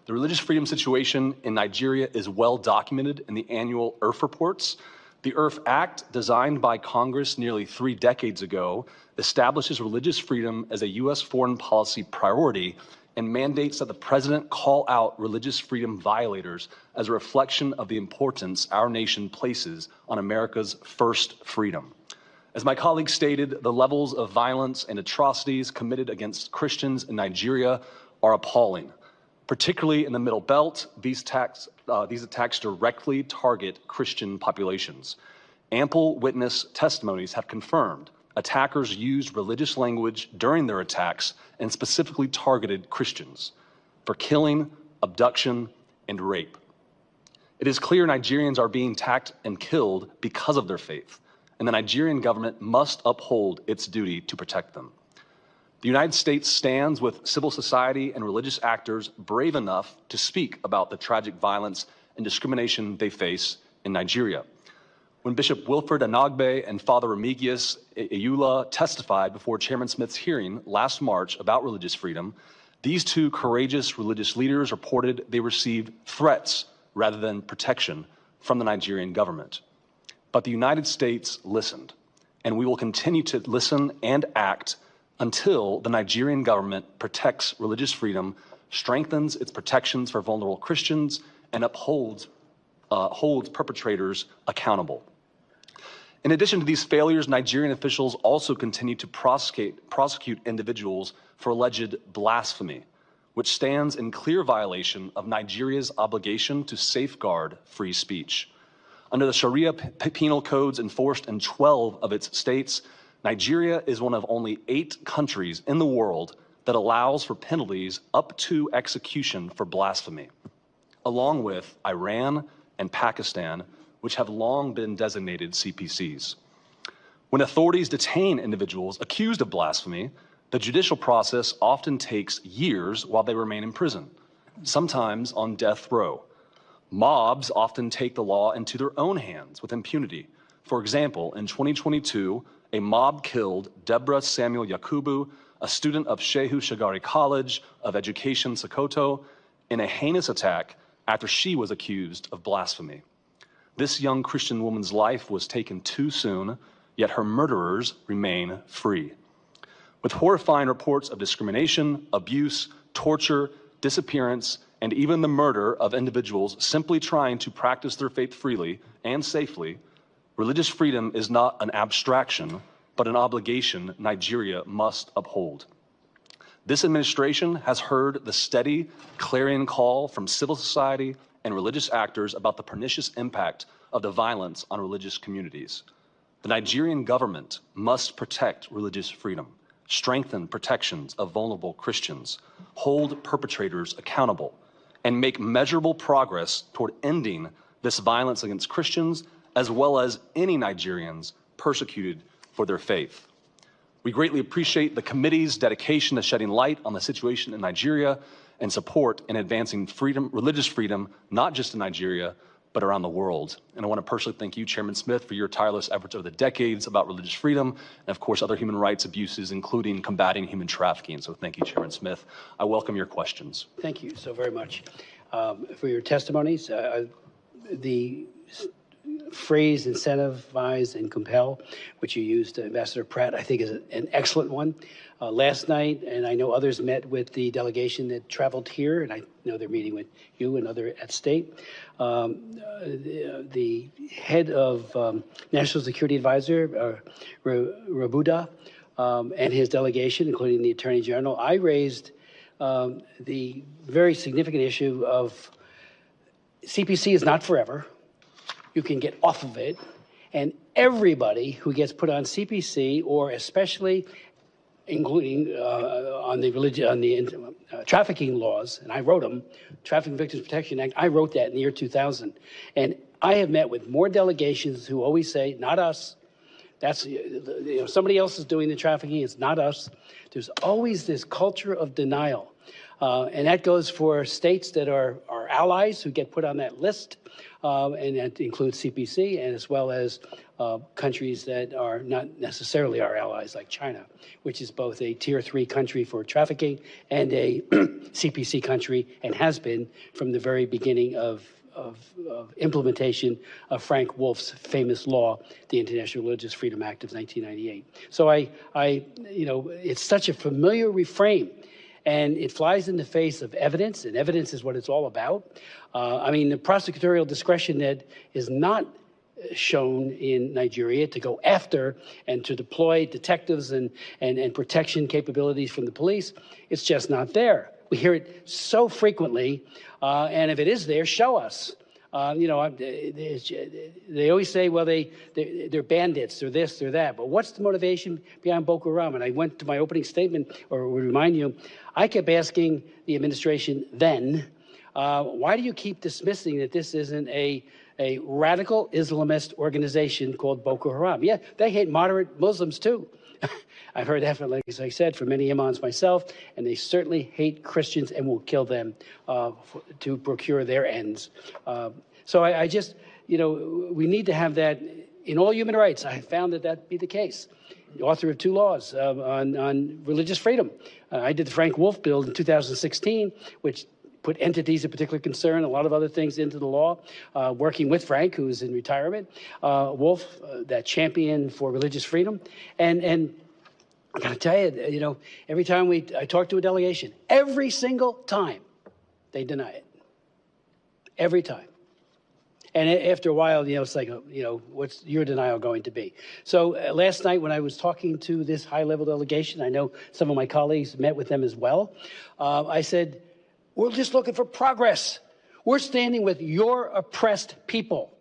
The religious freedom situation in Nigeria is well documented in the annual IRF reports. The IRF Act, designed by Congress nearly 3 decades ago, establishes religious freedom as a U.S. foreign policy priority and mandates that the president call out religious freedom violators as a reflection of the importance our nation places on America's first freedom. As my colleague stated, the levels of violence and atrocities committed against Christians in Nigeria are appalling. Particularly in the Middle Belt, these attacks directly target Christian populations. Ample witness testimonies have confirmed attackers used religious language during their attacks and specifically targeted Christians for killing, abduction, and rape. It is clear Nigerians are being attacked and killed because of their faith, and the Nigerian government must uphold its duty to protect them. The United States stands with civil society and religious actors brave enough to speak about the tragic violence and discrimination they face in Nigeria. When Bishop Wilfred Anagbe and Father Remigius Eyula testified before Chairman Smith's hearing last March about religious freedom, these 2 courageous religious leaders reported they received threats rather than protection from the Nigerian government. But the United States listened, and we will continue to listen and act until the Nigerian government protects religious freedom, strengthens its protections for vulnerable Christians, and holds perpetrators accountable. In addition to these failures, Nigerian officials also continue to prosecute individuals for alleged blasphemy, which stands in clear violation of Nigeria's obligation to safeguard free speech. Under the Sharia penal codes enforced in 12 of its states, Nigeria is one of only 8 countries in the world that allows for penalties up to execution for blasphemy, along with Iran and Pakistan, which have long been designated CPCs. When authorities detain individuals accused of blasphemy, the judicial process often takes years while they remain in prison, sometimes on death row. Mobs often take the law into their own hands with impunity. For example, in 2022, a mob killed Deborah Samuel Yakubu, a student of Shehu Shagari College of Education, Sokoto, in a heinous attack after she was accused of blasphemy. This young Christian woman's life was taken too soon, yet her murderers remain free. With horrifying reports of discrimination, abuse, torture, disappearance, and even the murder of individuals simply trying to practice their faith freely and safely, religious freedom is not an abstraction, but an obligation Nigeria must uphold. This administration has heard the steady, clarion call from civil society and religious actors about the pernicious impact of the violence on religious communities. The Nigerian government must protect religious freedom, strengthen protections of vulnerable Christians, hold perpetrators accountable, and make measurable progress toward ending this violence against Christians as well as any Nigerians persecuted for their faith. We greatly appreciate the committee's dedication to shedding light on the situation in Nigeria and support in advancing freedom, religious freedom, not just in Nigeria, but around the world. And I want to personally thank you, Chairman Smith, for your tireless efforts over the decades about religious freedom and, of course, other human rights abuses, including combating human trafficking. So thank you, Chairman Smith. I welcome your questions. Thank you so very much for your testimonies. The phrase incentivize and compel, which you used, Ambassador Pratt, I think is an excellent one. Last night, and I know others met with the delegation that traveled here, and I know they're meeting with you and other at state. The head of National Security Advisor, Rabuda, and his delegation, including the Attorney General, I raised the very significant issue of CPC is not forever. You can get off of it, and everybody who gets put on CPC, or especially including on the trafficking laws, and I wrote them, Trafficking Victims Protection Act, I wrote that in the year 2000. And I have met with more delegations who always say, not us. That's, somebody else is doing the trafficking, it's not us. There's always this culture of denial. And that goes for states that are our allies who get put on that list, and that includes CPC, and as well as countries that are not necessarily our allies, like China, which is both a Tier 3 country for trafficking and a CPC country, and has been from the very beginning of implementation of Frank Wolf's famous law, the International Religious Freedom Act of 1998. So it's such a familiar refrain, and it flies in the face of evidence, and evidence is what it's all about. The prosecutorial discretion that is not shown in Nigeria to go after and to deploy detectives and protection capabilities from the police, it's just not there. We hear it so frequently, and if it is there, show us. They always say, well, they're bandits, they're this, they're that. But what's the motivation behind Boko Haram? And I went to my opening statement, or would remind you, I kept asking the administration then, why do you keep dismissing that this isn't a radical Islamist organization called Boko Haram? Yeah, they hate moderate Muslims too. I've heard that, like as I said, from many imams myself, and they certainly hate Christians and will kill them to procure their ends. So I just, we need to have that in all human rights. I found that be the case. The author of 2 laws on religious freedom. I did the Frank Wolf bill in 2016, which put entities of particular concern, a lot of other things into the law, working with Frank, who's in retirement, Wolf, that champion for religious freedom. And I got to tell you, every time I talk to a delegation, every single time they deny it. Every time. And after a while, it's like, what's your denial going to be? So last night when I was talking to this high-level delegation, I know some of my colleagues met with them as well, I said, we're just looking for progress. We're standing with your oppressed people.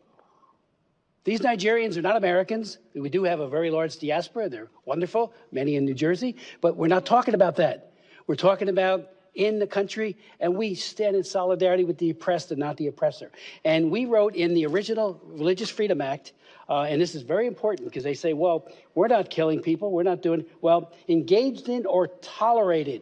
These Nigerians are not Americans. We do have a very large diaspora. They're wonderful, many in New Jersey. But we're not talking about that. We're talking about in the country, and we stand in solidarity with the oppressed and not the oppressor. And we wrote in the original Religious Freedom Act, and this is very important because they say, well, we're not killing people. We're not doing, well, engaged in or tolerated.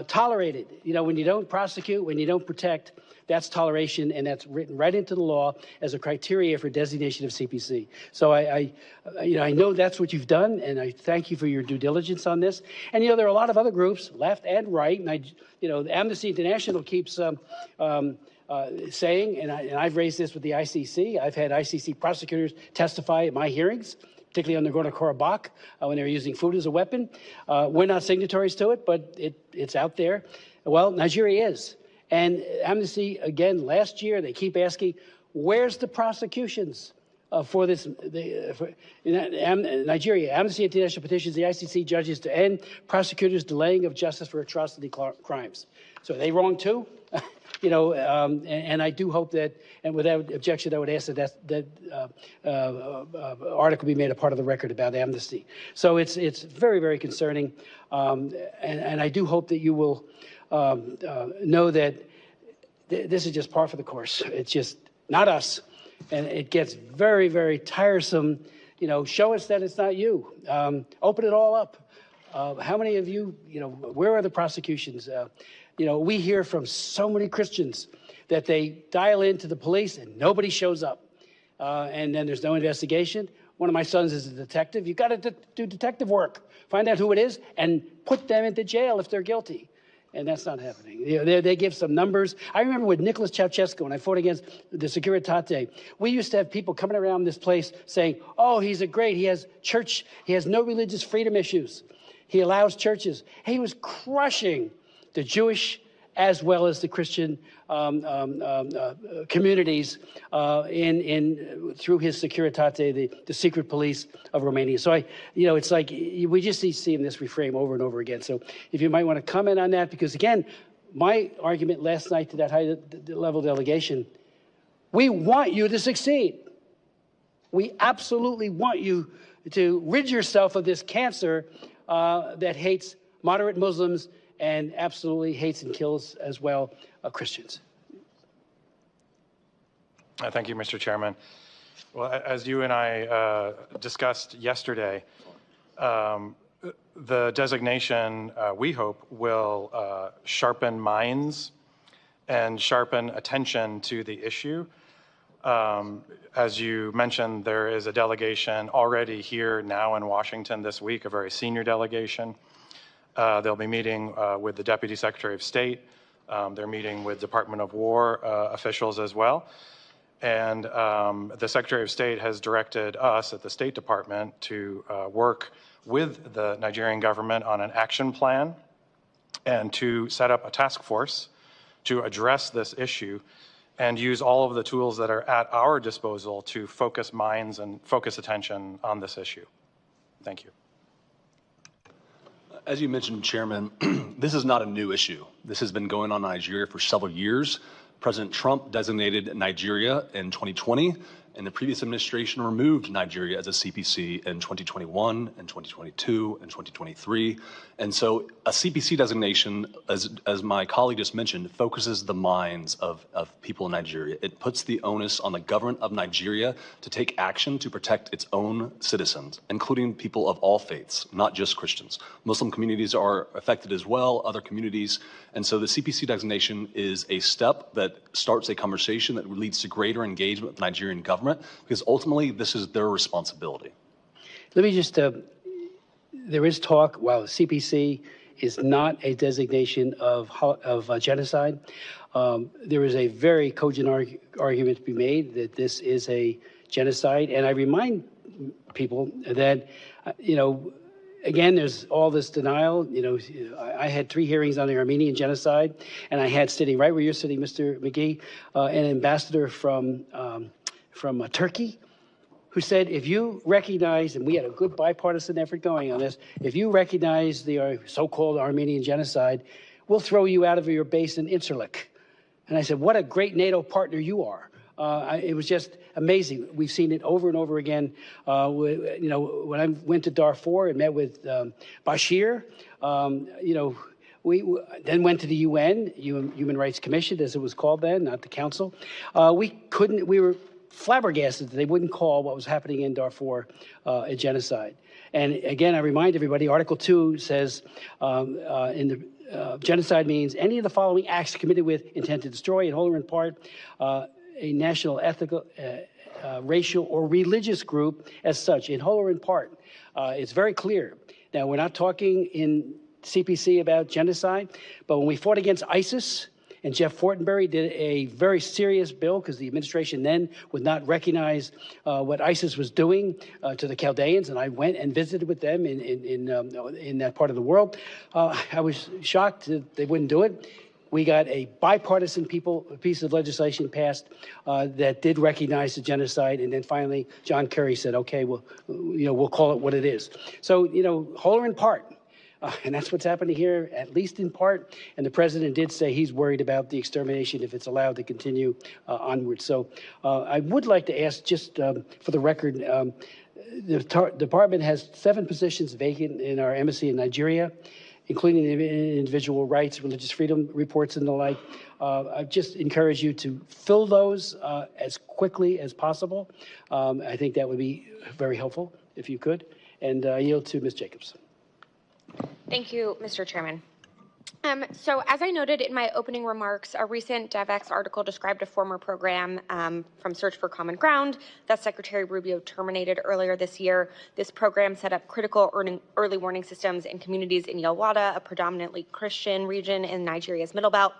Tolerated, when you don't prosecute, when you don't protect, that's toleration, and that's written right into the law as a criteria for designation of CPC. So I know that's what you've done, and I thank you for your due diligence on this. And there are a lot of other groups, left and right, and Amnesty International keeps saying, and I've raised this with the ICC. I've had ICC prosecutors testify at my hearings, particularly on Nagorno-Karabakh, when they were using food as a weapon. We're not signatories to it, but it's out there. Well, Nigeria is. And Amnesty, again, last year, they keep asking, where's the prosecutions for this? Nigeria, Amnesty International petitions the ICC judges to end prosecutors' delaying of justice for atrocity crimes. So are they wrong too? And I do hope that, and without objection, I would ask that article be made a part of the record about Amnesty. So it's very, very concerning, and I do hope that you will know that this is just par for the course. It's just not us, and it gets very, very tiresome. Show us that it's not you. Open it all up. How many of you, where are the prosecutions? We hear from so many Christians that they dial into the police and nobody shows up. And then there's no investigation. One of my sons is a detective. You've got to do detective work. Find out who it is and put them into jail if they're guilty. And that's not happening. They give some numbers. I remember with Nicholas Ceausescu, when I fought against the Securitate, we used to have people coming around this place saying, oh, he has church, he has no religious freedom issues. He allows churches. He was crushing the Jewish as well as the Christian communities through his Securitate, the secret police of Romania. So it's like we just see this reframe over and over again. So if you might want to comment on that, because again, my argument last night to that high-level delegation, we want you to succeed. We absolutely want you to rid yourself of this cancer that hates moderate Muslims and absolutely hates and kills as well Christians. Thank you, Mr. Chairman. Well, as you and I discussed yesterday, The designation, we hope, will sharpen minds and sharpen attention to the issue. As you mentioned, there is a delegation already here now in Washington this week, a very senior delegation. They'll be meeting with the Deputy Secretary of State. They're meeting with Department of War officials as well. And the Secretary of State has directed us at the State Department to work with the Nigerian government on an action plan and to set up a task force to address this issue and use all of the tools that are at our disposal to focus minds and focus attention on this issue. Thank you. As you mentioned, Chairman, this is not a new issue. This has been going on in Nigeria for several years. President Trump designated Nigeria in 2020, and the previous administration removed Nigeria as a CPC in 2021 and 2022 and 2023. And so a CPC designation, as my colleague just mentioned, focuses the minds of people in Nigeria. It puts the onus on the government of Nigeria to take action to protect its own citizens, including people of all faiths, not just Christians. Muslim communities are affected as well, other communities. And so the CPC designation is a step that starts a conversation that leads to greater engagement with the Nigerian government, because ultimately this is their responsibility. Let me just, there is talk, while the CPC is not a designation of genocide, there is a very cogent argument to be made that this is a genocide. And I remind people that, again, there's all this denial. I had 3 hearings on the Armenian genocide, and I had, sitting right where you're sitting, Mr. McGee, an ambassador from Turkey, who said, if you recognize, and we had a good bipartisan effort going on this, if you recognize the so-called Armenian genocide, we'll throw you out of your base in Incirlik. And I said, what a great NATO partner you are. It was just amazing. We've seen it over and over again. When I went to Darfur and met with Bashir, we then went to the UN, Human Rights Commission, as it was called then, not the Council. We were flabbergasted that they wouldn't call what was happening in Darfur a genocide. And again, I remind everybody, Article 2 says genocide means any of the following acts committed with intent to destroy, in whole or in part, a national, ethnical, racial, or religious group as such, in whole or in part. It's very clear. Now, we're not talking in CPC about genocide, but when we fought against ISIS, and Jeff Fortenberry did a very serious bill because the administration then would not recognize what ISIS was doing to the Chaldeans, and I went and visited with them in that part of the world. I was shocked that they wouldn't do it. We got a bipartisan piece of legislation passed that did recognize the genocide, and then finally John Kerry said, "Okay, we'll call it what it is." So, whole or in part. And that's what's happening here, at least in part. And the president did say he's worried about the extermination if it's allowed to continue onward. So I would like to ask, just for the record, the department has 7 positions vacant in our embassy in Nigeria, including individual rights, religious freedom reports, and the like. I just encourage you to fill those as quickly as possible. I think that would be very helpful if you could. And I yield to Ms. Jacobs. Thank you, Mr. Chairman. So as I noted in my opening remarks, a recent DevX article described a former program from Search for Common Ground that Secretary Rubio terminated earlier this year. This program set up critical early warning systems in communities in Yelwada, a predominantly Christian region in Nigeria's Middle Belt,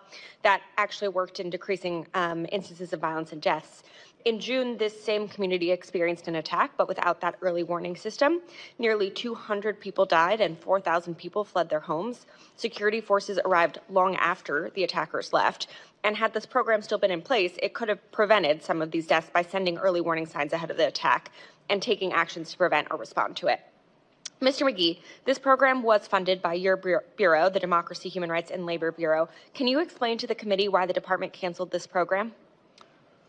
that actually worked in decreasing instances of violence and deaths. In June, this same community experienced an attack, but without that early warning system. Nearly 200 people died and 4,000 people fled their homes. Security forces arrived long after the attackers left. And had this program still been in place, it could have prevented some of these deaths by sending early warning signs ahead of the attack and taking actions to prevent or respond to it. Mr. McGee, this program was funded by your bureau, the Democracy, Human Rights, and Labor Bureau. Can you explain to the committee why the department canceled this program?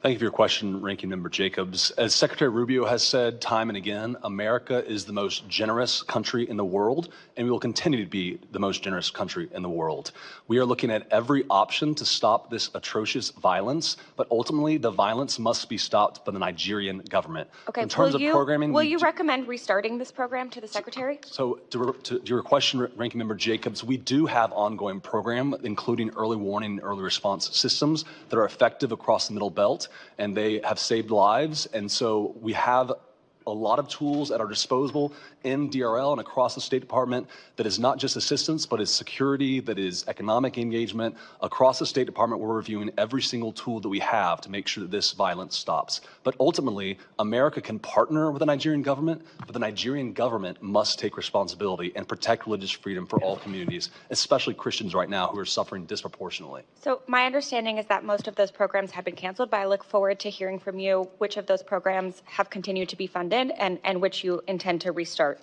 Thank you for your question, Ranking Member Jacobs. As Secretary Rubio has said time and again, America is the most generous country in the world, and we will continue to be the most generous country in the world. We are looking at every option to stop this atrocious violence, but ultimately the violence must be stopped by the Nigerian government. Okay, In terms of programming, will you recommend restarting this program to the Secretary? So to your question, Ranking Member Jacobs, we do have ongoing program, including early warning and early response systems that are effective across the Middle Belt, and they have saved lives. And so we have a lot of tools at our disposal in DRL and across the State Department that is not just assistance, but is security, that is economic engagement. Across the State Department, we're reviewing every single tool that we have to make sure that this violence stops. But ultimately, America can partner with the Nigerian government, but the Nigerian government must take responsibility and protect religious freedom for all communities, especially Christians right now who are suffering disproportionately. So my understanding is that most of those programs have been canceled, but I look forward to hearing from you which of those programs have continued to be funded and which you intend to restart.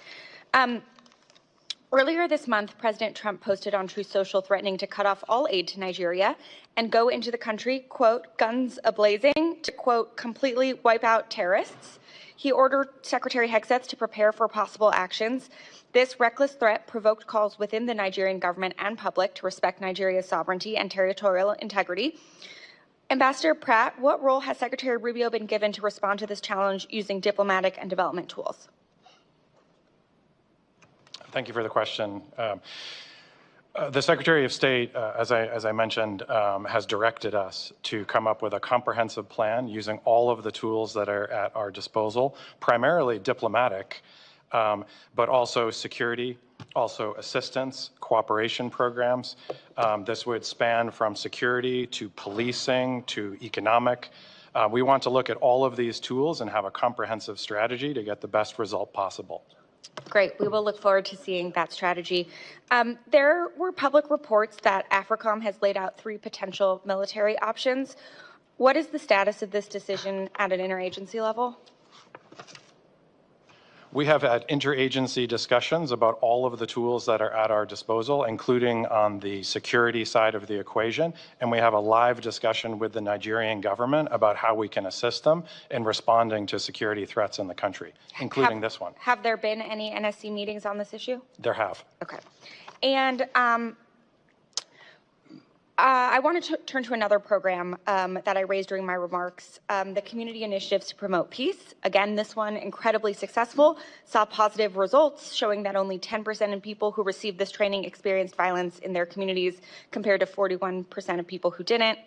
Earlier this month, President Trump posted on Truth Social threatening to cut off all aid to Nigeria and go into the country, quote, guns a-blazing, to, quote, completely wipe out terrorists. He ordered Secretary Hegseth to prepare for possible actions. This reckless threat provoked calls within the Nigerian government and public to respect Nigeria's sovereignty and territorial integrity. Ambassador Pratt, what role has Secretary Rubio been given to respond to this challenge using diplomatic and development tools? Thank you for the question. The Secretary of State, as I mentioned, has directed us to come up with a comprehensive plan using all of the tools that are at our disposal, primarily diplomatic, but also security, also assistance, cooperation programs. This would span from security to policing to economic. We want to look at all of these tools and have a comprehensive strategy to get the best result possible. Great. We will look forward to seeing that strategy. There were public reports that AFRICOM has laid out 3 potential military options. What is the status of this decision at an interagency level? We have had interagency discussions about all of the tools that are at our disposal, including on the security side of the equation, and we have a live discussion with the Nigerian government about how we can assist them in responding to security threats in the country, including this one. Have there been any NSC meetings on this issue? There have. Okay. And I want to turn to another program that I raised during my remarks, the Community Initiatives to Promote Peace. Again, this one incredibly successful, saw positive results showing that only 10% of people who received this training experienced violence in their communities compared to 41% of people who didn't.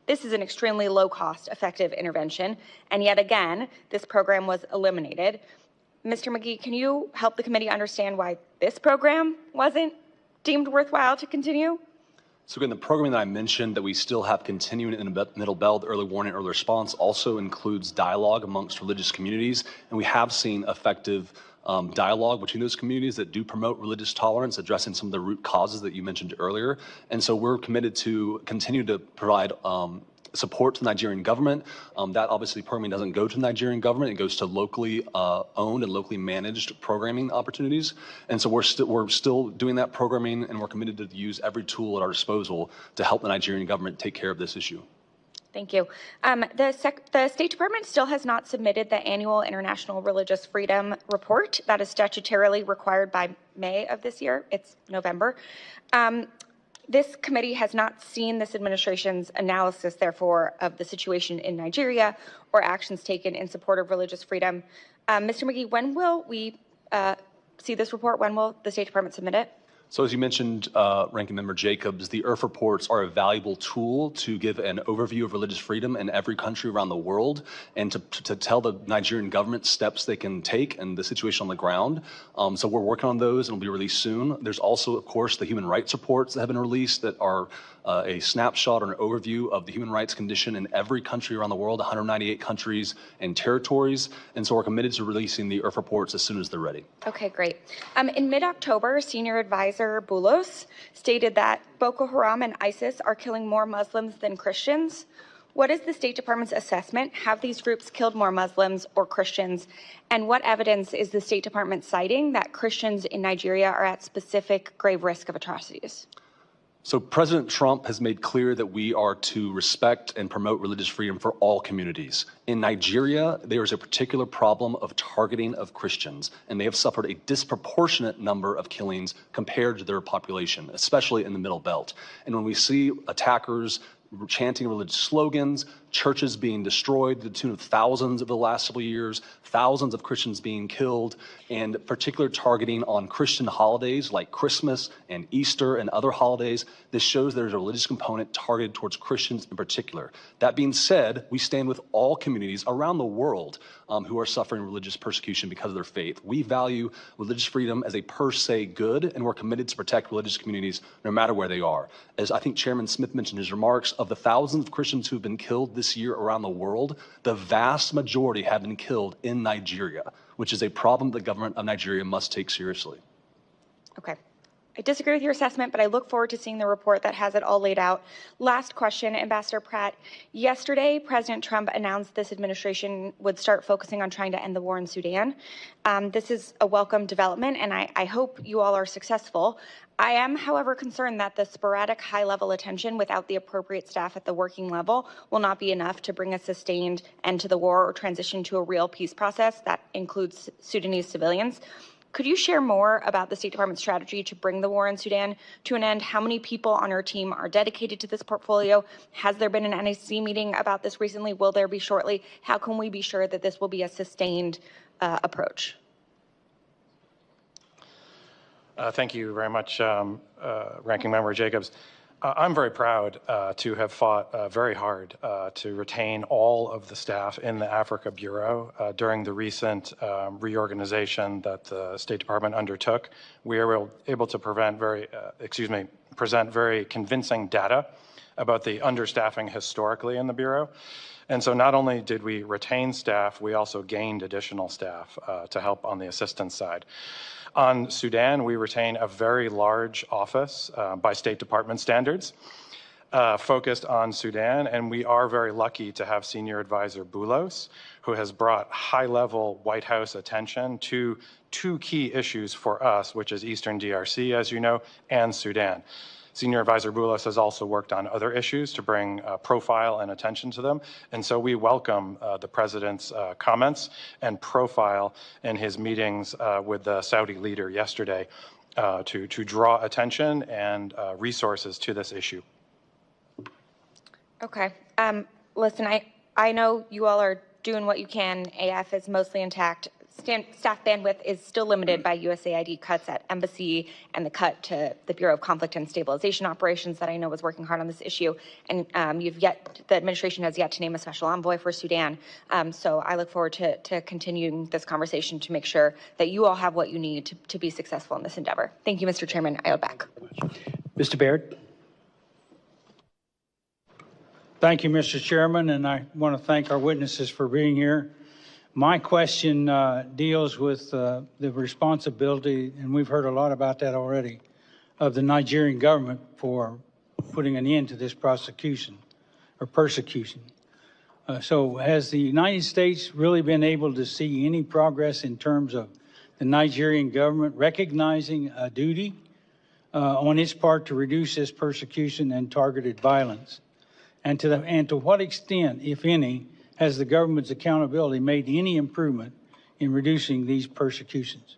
This is an extremely low-cost, effective intervention, and yet again, this program was eliminated. Mr. McGee, can you help the committee understand why this program wasn't deemed worthwhile to continue? So again, the programming that I mentioned that we still have continuing in the Middle Belt, early warning, early response, also includes dialogue amongst religious communities. And we have seen effective dialogue between those communities that do promote religious tolerance, addressing some of the root causes that you mentioned earlier. And so we're committed to continue to provide support to the Nigerian government. That obviously programming doesn't go to the Nigerian government, it goes to locally owned and locally managed programming opportunities. And so we're still doing that programming, and we're committed to use every tool at our disposal to help the Nigerian government take care of this issue. Thank you. The State Department still has not submitted the annual International Religious Freedom Report that is statutorily required by May of this year. It's November. This committee has not seen this administration's analysis, therefore, of the situation in Nigeria or actions taken in support of religious freedom. Mr. McGee, when will we see this report? When will the State Department submit it? So as you mentioned, Ranking Member Jacobs, the IRF reports are a valuable tool to give an overview of religious freedom in every country around the world, and to tell the Nigerian government steps they can take and the situation on the ground. So we're working on those and will be released soon. There's also, of course, the human rights reports that have been released that are a snapshot or an overview of the human rights condition in every country around the world, 198 countries and territories. And so we're committed to releasing the IRF reports as soon as they're ready. Okay, great. In mid-October, Senior Advisor Boulos stated that Boko Haram and ISIS are killing more Muslims than Christians. What is the State Department's assessment? Have these groups killed more Muslims or Christians? And what evidence is the State Department citing that Christians in Nigeria are at specific grave risk of atrocities? So President Trump has made clear that we are to respect and promote religious freedom for all communities. In Nigeria, there is a particular problem of targeting of Christians, and they have suffered a disproportionate number of killings compared to their population, especially in the Middle Belt. And when we see attackers chanting religious slogans, churches being destroyed to the tune of thousands over the last several years, thousands of Christians being killed, and particular targeting on Christian holidays like Christmas and Easter and other holidays. This shows there's a religious component targeted towards Christians in particular. That being said, we stand with all communities around the world who are suffering religious persecution because of their faith. We value religious freedom as a per se good, and we're committed to protect religious communities no matter where they are. As I think Chairman Smith mentioned in his remarks, of the thousands of Christians who've been killed this year around the world, the vast majority have been killed in Nigeria, which is a problem the government of Nigeria must take seriously. Okay. I disagree with your assessment, but I look forward to seeing the report that has it all laid out. Last question, Ambassador Pratt. Yesterday, President Trump announced this administration would start focusing on trying to end the war in Sudan. This is a welcome development, and I hope you all are successful. I am, however, concerned that the sporadic high-level attention without the appropriate staff at the working level will not be enough to bring a sustained end to the war or transition to a real peace process that includes Sudanese civilians. Could you share more about the State Department's strategy to bring the war in Sudan to an end? How many people on your team are dedicated to this portfolio? Has there been an NAC meeting about this recently? Will there be shortly? How can we be sure that this will be a sustained approach? Thank you very much, Ranking Member Jacobs. I'm very proud to have fought very hard to retain all of the staff in the Africa Bureau during the recent reorganization that the State Department undertook. We were able to present very convincing data about the understaffing historically in the Bureau. And so not only did we retain staff, we also gained additional staff to help on the assistance side. On Sudan, we retain a very large office by State Department standards focused on Sudan, and we are very lucky to have Senior Advisor Boulos, who has brought high-level White House attention to two key issues for us, which is Eastern DRC, as you know, and Sudan. Senior Advisor Boulos has also worked on other issues to bring profile and attention to them. And so we welcome the President's comments and profile in his meetings with the Saudi leader yesterday to draw attention and resources to this issue. Okay. Listen, I know you all are doing what you can. AF is mostly intact. Staff bandwidth is still limited by USAID cuts at embassy and the cut to the Bureau of Conflict and Stabilization Operations that I know was working hard on this issue. And the administration has yet to name a special envoy for Sudan. So I look forward to continuing this conversation to make sure that you all have what you need to be successful in this endeavor. Thank you, Mr. Chairman. I yield back. Mr. Baird. Thank you, Mr. Chairman, and I want to thank our witnesses for being here. My question deals with the responsibility, and we've heard a lot about that already, of the Nigerian government for putting an end to this prosecution or persecution. So has the United States really been able to see any progress in terms of the Nigerian government recognizing a duty on its part to reduce this persecution and targeted violence? And to what extent, if any, has the government's accountability made any improvement in reducing these persecutions?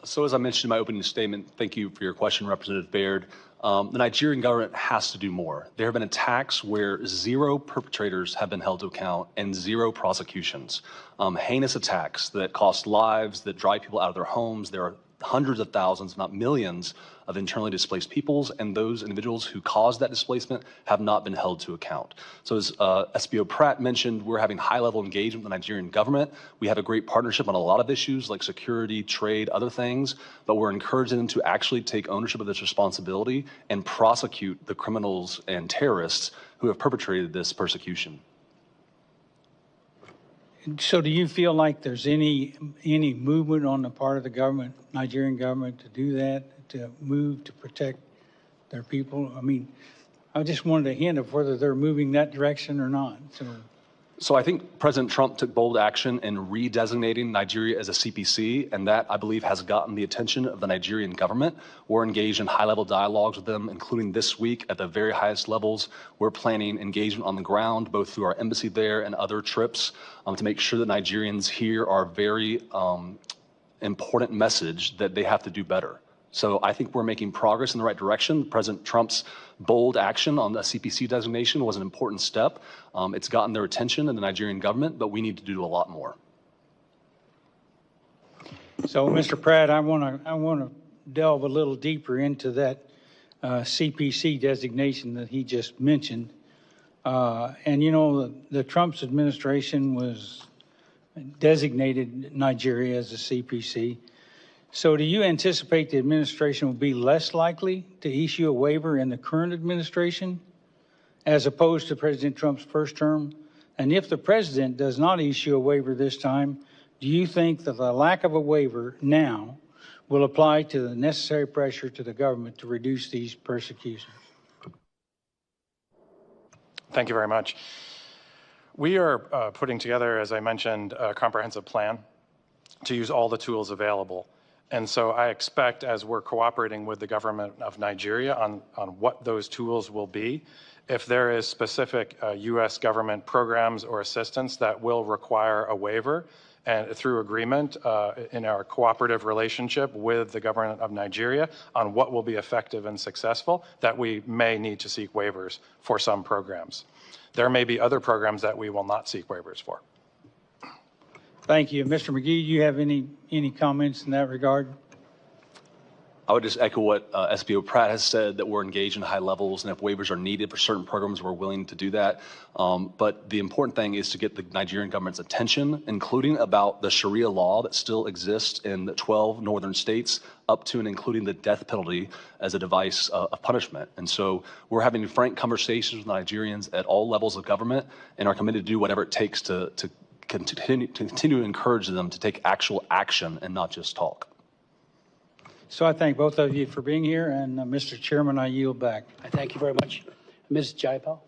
So as I mentioned in my opening statement, thank you for your question, Representative Baird. The Nigerian government has to do more. There have been attacks where 0 perpetrators have been held to account and 0 prosecutions. Heinous attacks that cost lives, that drive people out of their homes. There are hundreds of thousands, if not millions, of internally displaced peoples, and those individuals who caused that displacement have not been held to account. So as SBO Pratt mentioned, we're having high-level engagement with the Nigerian government. We have a great partnership on a lot of issues like security, trade, other things, but we're encouraging them to actually take ownership of this responsibility and prosecute the criminals and terrorists who have perpetrated this persecution. So do you feel like there's any movement on the part of the government, Nigerian government, to do that, to move to protect their people? I mean, I just wanted a hint of whether they're moving that direction or not. So So I think President Trump took bold action in redesignating Nigeria as a CPC, and that, I believe, has gotten the attention of the Nigerian government. We're engaged in high-level dialogues with them, including this week at the very highest levels. We're planning engagement on the ground, both through our embassy there and other trips, to make sure that Nigerians hear our very important message that they have to do better. So I think we're making progress in the right direction. President Trump's bold action on the CPC designation was an important step. It's gotten their attention in the Nigerian government, but we need to do a lot more. So, Mr. Pratt, I want to delve a little deeper into that CPC designation that he just mentioned. And you know, the Trump's administration was designated Nigeria as a CPC. So do you anticipate the administration will be less likely to issue a waiver in the current administration as opposed to President Trump's first term? And if the president does not issue a waiver this time, do you think that the lack of a waiver now will apply to the necessary pressure to the government to reduce these persecutions? Thank you very much. We are putting together, as I mentioned, a comprehensive plan to use all the tools available. And so I expect, as we're cooperating with the government of Nigeria on what those tools will be, if there is specific U.S. government programs or assistance that will require a waiver, and through agreement in our cooperative relationship with the government of Nigeria on what will be effective and successful, that we may need to seek waivers for some programs. There may be other programs that we will not seek waivers for. Thank you. Mr. McGee, do you have any comments in that regard? I would just echo what SPO Pratt has said, that we're engaged in high levels, and if waivers are needed for certain programs, we're willing to do that. But the important thing is to get the Nigerian government's attention, including about the Sharia law that still exists in the 12 northern states, up to and including the death penalty as a device of punishment. And so we're having frank conversations with Nigerians at all levels of government and are committed to do whatever it takes to continue to encourage them to take actual action and not just talk. So I thank both of you for being here, and Mr. Chairman, I yield back. I thank you very much. Ms. Jayapal?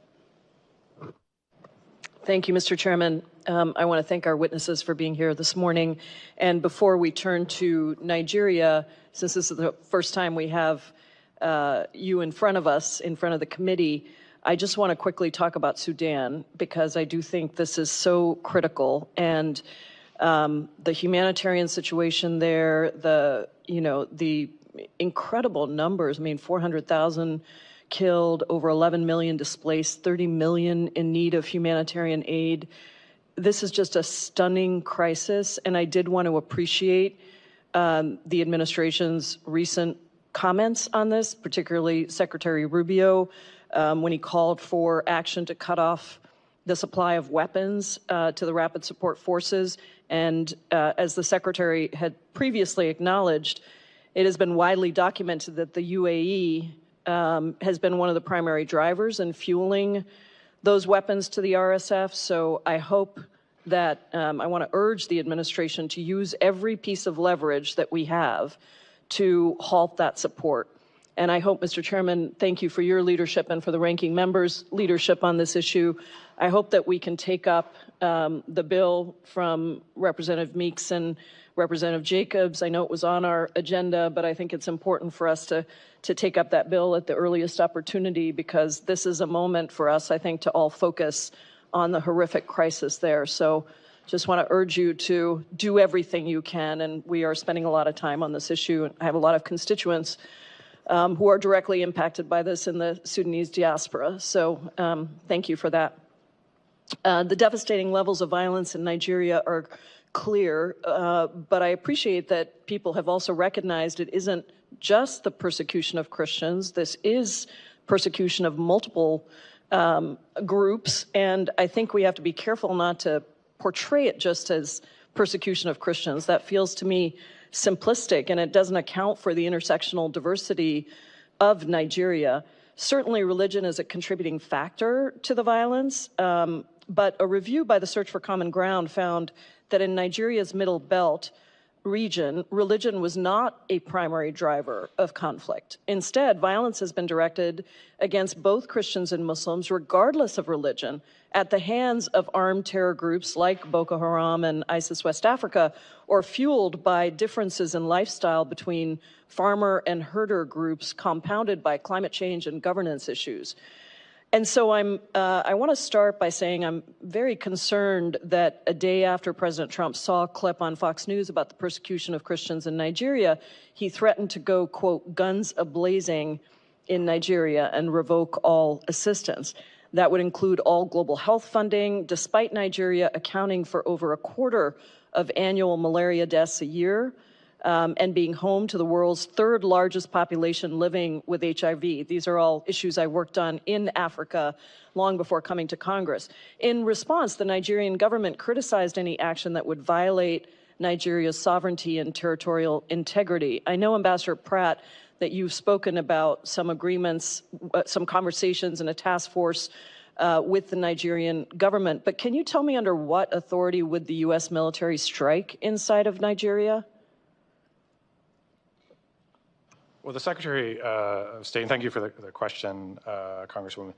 Thank you, Mr. Chairman. I want to thank our witnesses for being here this morning. And before we turn to Nigeria, since this is the first time we have you in front of us, in front of the committee, I just want to quickly talk about Sudan, because I do think this is so critical. And the humanitarian situation there, the incredible numbers, I mean, 400,000 killed, over 11 million displaced, 30 million in need of humanitarian aid. This is just a stunning crisis, and I did want to appreciate the administration's recent comments on this, particularly Secretary Rubio, when he called for action to cut off the supply of weapons to the Rapid Support Forces. And as the Secretary had previously acknowledged, it has been widely documented that the UAE has been one of the primary drivers in fueling those weapons to the RSF. So I hope that I want to urge the administration to use every piece of leverage that we have to halt that support. And I hope, Mr. Chairman, thank you for your leadership and for the ranking member's leadership on this issue. I hope that we can take up the bill from Representative Meeks and Representative Jacobs. I know it was on our agenda, but I think it's important for us to take up that bill at the earliest opportunity, because this is a moment for us, I think, to all focus on the horrific crisis there. So just want to urge you to do everything you can, and we are spending a lot of time on this issue. I have a lot of constituents who are directly impacted by this in the Sudanese diaspora. So thank you for that. The devastating levels of violence in Nigeria are clear, but I appreciate that people have also recognized it isn't just the persecution of Christians. This is persecution of multiple groups, and I think we have to be careful not to portray it just as persecution of Christians. That feels to me simplistic, and it doesn't account for the intersectional diversity of Nigeria. Certainly religion is a contributing factor to the violence, but a review by the Search for Common Ground found that in Nigeria's Middle Belt, region, religion was not a primary driver of conflict. Instead, violence has been directed against both Christians and Muslims, regardless of religion, at the hands of armed terror groups like Boko Haram and ISIS West Africa, or fueled by differences in lifestyle between farmer and herder groups compounded by climate change and governance issues. And so I want to start by saying I'm very concerned that a day after President Trump saw a clip on Fox News about the persecution of Christians in Nigeria, he threatened to go, quote, guns a-blazing in Nigeria and revoke all assistance. That would include all global health funding, despite Nigeria accounting for over a quarter of annual malaria deaths a year. And being home to the world's third largest population living with HIV. These are all issues I worked on in Africa long before coming to Congress. In response, the Nigerian government criticized any action that would violate Nigeria's sovereignty and territorial integrity. I know, Ambassador Pratt, that you've spoken about some agreements, some conversations and a task force with the Nigerian government, but can you tell me under what authority would the U.S. military strike inside of Nigeria? Well, the Secretary of State, and thank you for the question, Congresswoman.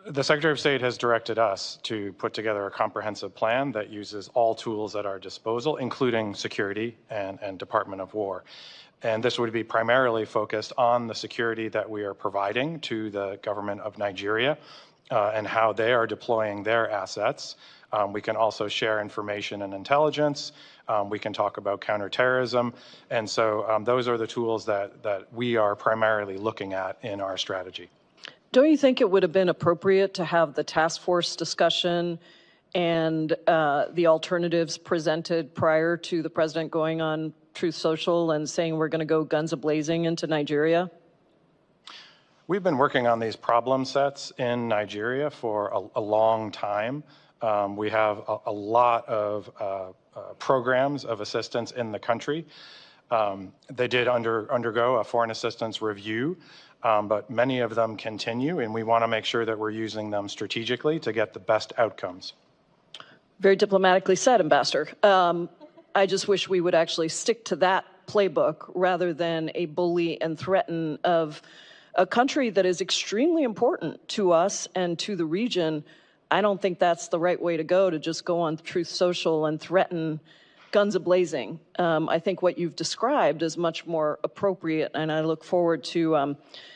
The Secretary of State has directed us to put together a comprehensive plan that uses all tools at our disposal, including security and Department of War. And this would be primarily focused on the security that we are providing to the government of Nigeria and how they are deploying their assets. We can also share information and intelligence. We can talk about counterterrorism. And so those are the tools that we are primarily looking at in our strategy. Don't you think it would have been appropriate to have the task force discussion and the alternatives presented prior to the president going on Truth Social and saying we're going to go guns a-blazing into Nigeria? We've been working on these problem sets in Nigeria for a long time. We have a lot of programs of assistance in the country. They did undergo a foreign assistance review, but many of them continue, and we want to make sure that we're using them strategically to get the best outcomes. Very diplomatically said, Ambassador. I just wish we would actually stick to that playbook rather than a bully and threaten of a country that is extremely important to us and to the region. I don't think that's the right way to go, to just go on Truth Social and threaten guns a-blazing. I think what you've described is much more appropriate, and I look forward to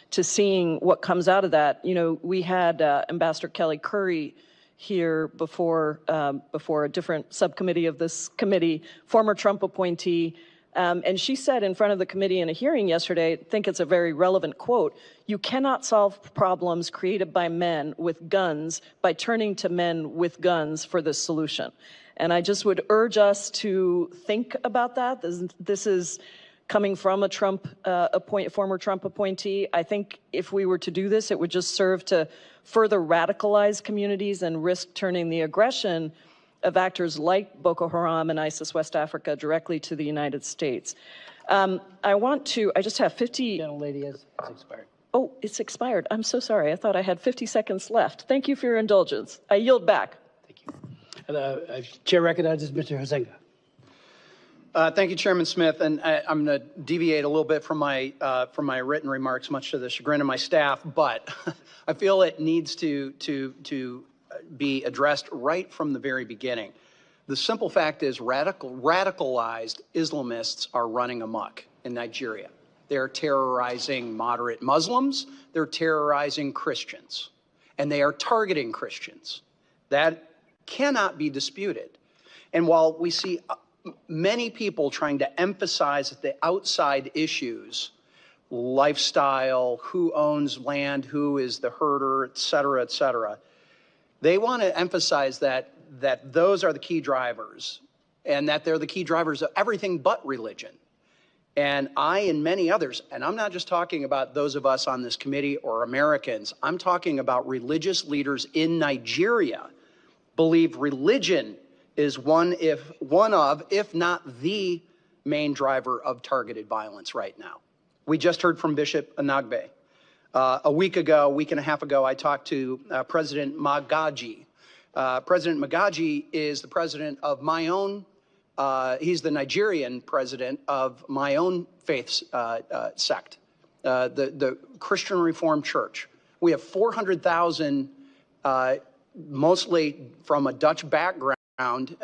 seeing what comes out of that. You know, we had Ambassador Kelly Curry here before a different subcommittee of this committee, former Trump appointee, and she said in front of the committee in a hearing yesterday, I think it's a very relevant quote, "You cannot solve problems created by men with guns by turning to men with guns for this solution." And I just would urge us to think about that. This is coming from a former Trump appointee. I think if we were to do this, it would just serve to further radicalize communities and risk turning the aggression of actors like Boko Haram and ISIS West Africa directly to the United States. I just have 50. Gentlelady, it's expired. Oh, it's expired. I'm so sorry. I thought I had 50 seconds left. Thank you for your indulgence. I yield back. Thank you. Chair recognizes Mr. Huizenga. Thank you, Chairman Smith. And I'm going to deviate a little bit from my written remarks, much to the chagrin of my staff, but I feel it needs to be addressed right from the very beginning. The simple fact is radicalized Islamists are running amok in Nigeria. They're terrorizing moderate Muslims. They're terrorizing Christians. And they are targeting Christians. That cannot be disputed. And while we see many people trying to emphasize the outside issues, lifestyle, who owns land, who is the herder, et cetera, they want to emphasize that those are the key drivers and that they're the key drivers of everything but religion. And I and many others, and I'm not just talking about those of us on this committee or Americans, I'm talking about religious leaders in Nigeria, believe religion is one of, if not the main driver of targeted violence right now. We just heard from Bishop Anagbe. A week and a half ago, I talked to President Magaji. President Magaji is the president of my own He's the Nigerian president of my own faith sect, the Christian Reformed Church. We have 400,000, mostly from a Dutch background,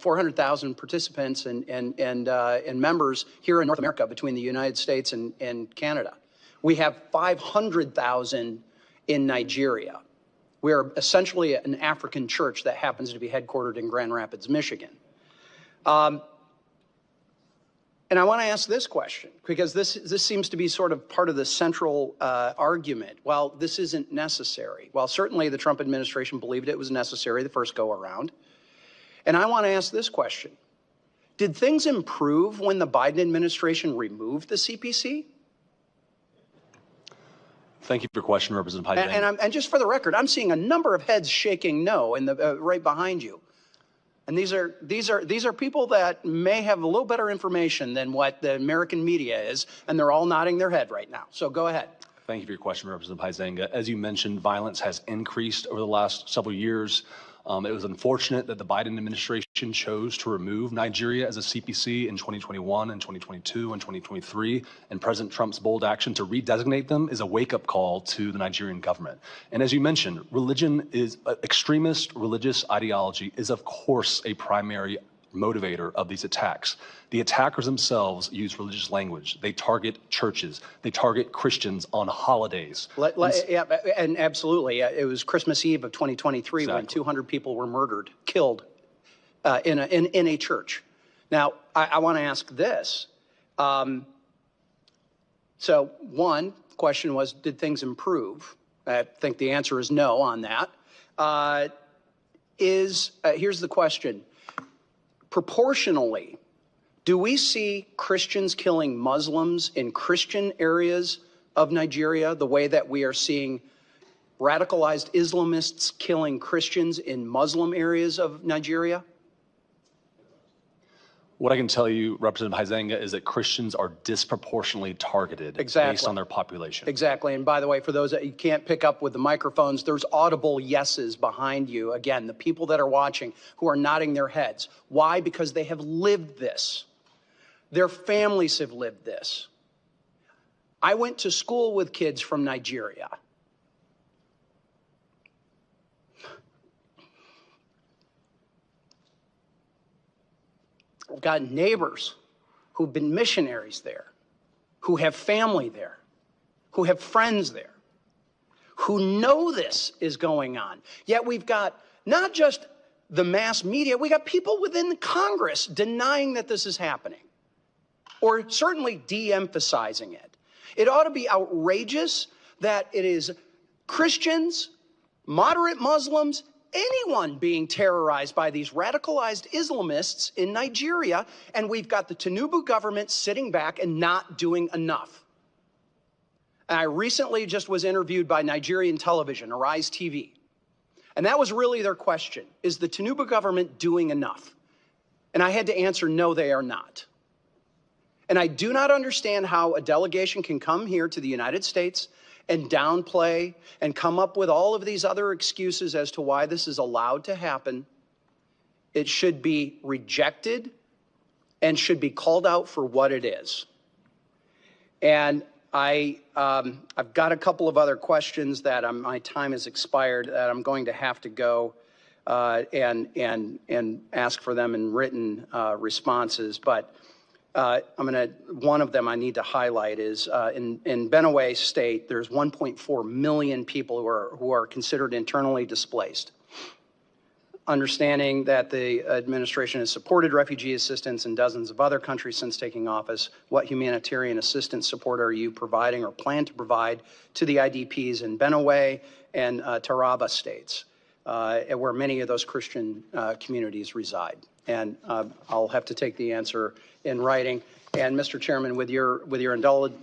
400,000 participants and members here in North America between the United States and Canada. We have 500,000 in Nigeria. We are essentially an African church that happens to be headquartered in Grand Rapids, Michigan. And I want to ask this question, because this seems to be sort of part of the central argument. Well, this isn't necessary. Well, certainly the Trump administration believed it was necessary the first go around. And I want to ask this question. Did things improve when the Biden administration removed the CPC? Thank you for your question, Representative Huizenga. And just for the record, I'm seeing a number of heads shaking no in the right behind you. And these are people that may have a little better information than what the American media is, and they're all nodding their head right now. So go ahead. Thank you for your question, Representative Huizenga. As you mentioned, violence has increased over the last several years. It was unfortunate that the Biden administration chose to remove Nigeria as a CPC in 2021 and 2022 and 2023, and President Trump's bold action to redesignate them is a wake-up call to the Nigerian government. And as you mentioned, religion is extremist religious ideology is of course a primary motivator of these attacks. The attackers themselves use religious language. They target churches. They target Christians on holidays. Yeah, and absolutely. It was Christmas Eve of 2023 when 200 people were murdered, killed in a church. Now, I want to ask this. So one question was, did things improve? I think the answer is no on that. Here's the question. Proportionally, do we see Christians killing Muslims in Christian areas of Nigeria the way that we are seeing radicalized Islamists killing Christians in Muslim areas of Nigeria? What I can tell you, Representative Huizenga, is that Christians are disproportionately targeted based on their population. Exactly. And by the way, for those that you can't pick up with the microphones, there's audible yeses behind you. Again, the people that are watching who are nodding their heads. Why? Because they have lived this. Their families have lived this. I went to school with kids from Nigeria. I've got neighbors who've been missionaries there, who have family there, who have friends there, who know this is going on. Yet we've got not just the mass media, we got people within Congress denying that this is happening, or certainly de-emphasizing it. It ought to be outrageous that it is Christians, moderate Muslims, anyone being terrorized by these radicalized Islamists in Nigeria, and we've got the Tinubu government sitting back and not doing enough. And I recently just was interviewed by Nigerian television, Arise TV, and that was really their question. Is the Tinubu government doing enough? And I had to answer, no, they are not. And I do not understand how a delegation can come here to the United States and downplay and come up with all of these other excuses as to why this is allowed to happen. It should be rejected and should be called out for what it is. And I've got a couple of other questions that my time has expired that I'm going to have to go and ask for them in written responses. But one of them I need to highlight is in Benue State, there's 1.4 million people who are considered internally displaced. Understanding that the administration has supported refugee assistance in dozens of other countries since taking office, what humanitarian assistance support are you providing or plan to provide to the IDPs in Benue and Taraba states, where many of those Christian communities reside? And I'll have to take the answer in writing. And Mr. Chairman, with your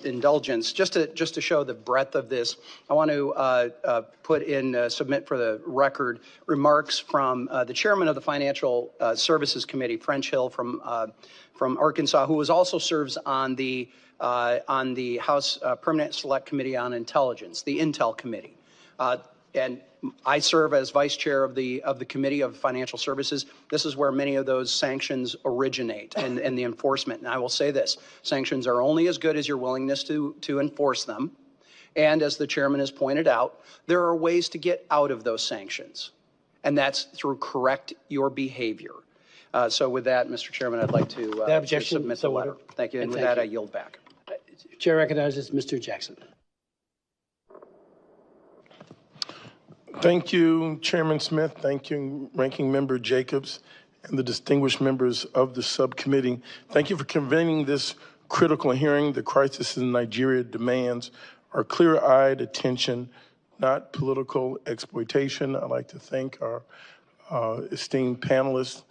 indulgence, just to show the breadth of this, I want to submit for the record remarks from the chairman of the Financial Services Committee, French Hill from Arkansas, who also serves on the House Permanent Select Committee on Intelligence, the Intel Committee. and I serve as vice chair of the Committee of Financial Services. This is where many of those sanctions originate and the enforcement. And I will say this, sanctions are only as good as your willingness to enforce them. And as the chairman has pointed out, there are ways to get out of those sanctions, and that's through correct your behavior. So with that, Mr. Chairman, I'd like to submit the letter. Thank you. And with that, I yield back. Chair recognizes Mr. Jackson. Thank you, Chairman Smith. Thank you, Ranking Member Jacobs, and the distinguished members of the subcommittee. Thank you for convening this critical hearing. The crisis in Nigeria demands our clear-eyed attention, not political exploitation. I'd like to thank our esteemed panelists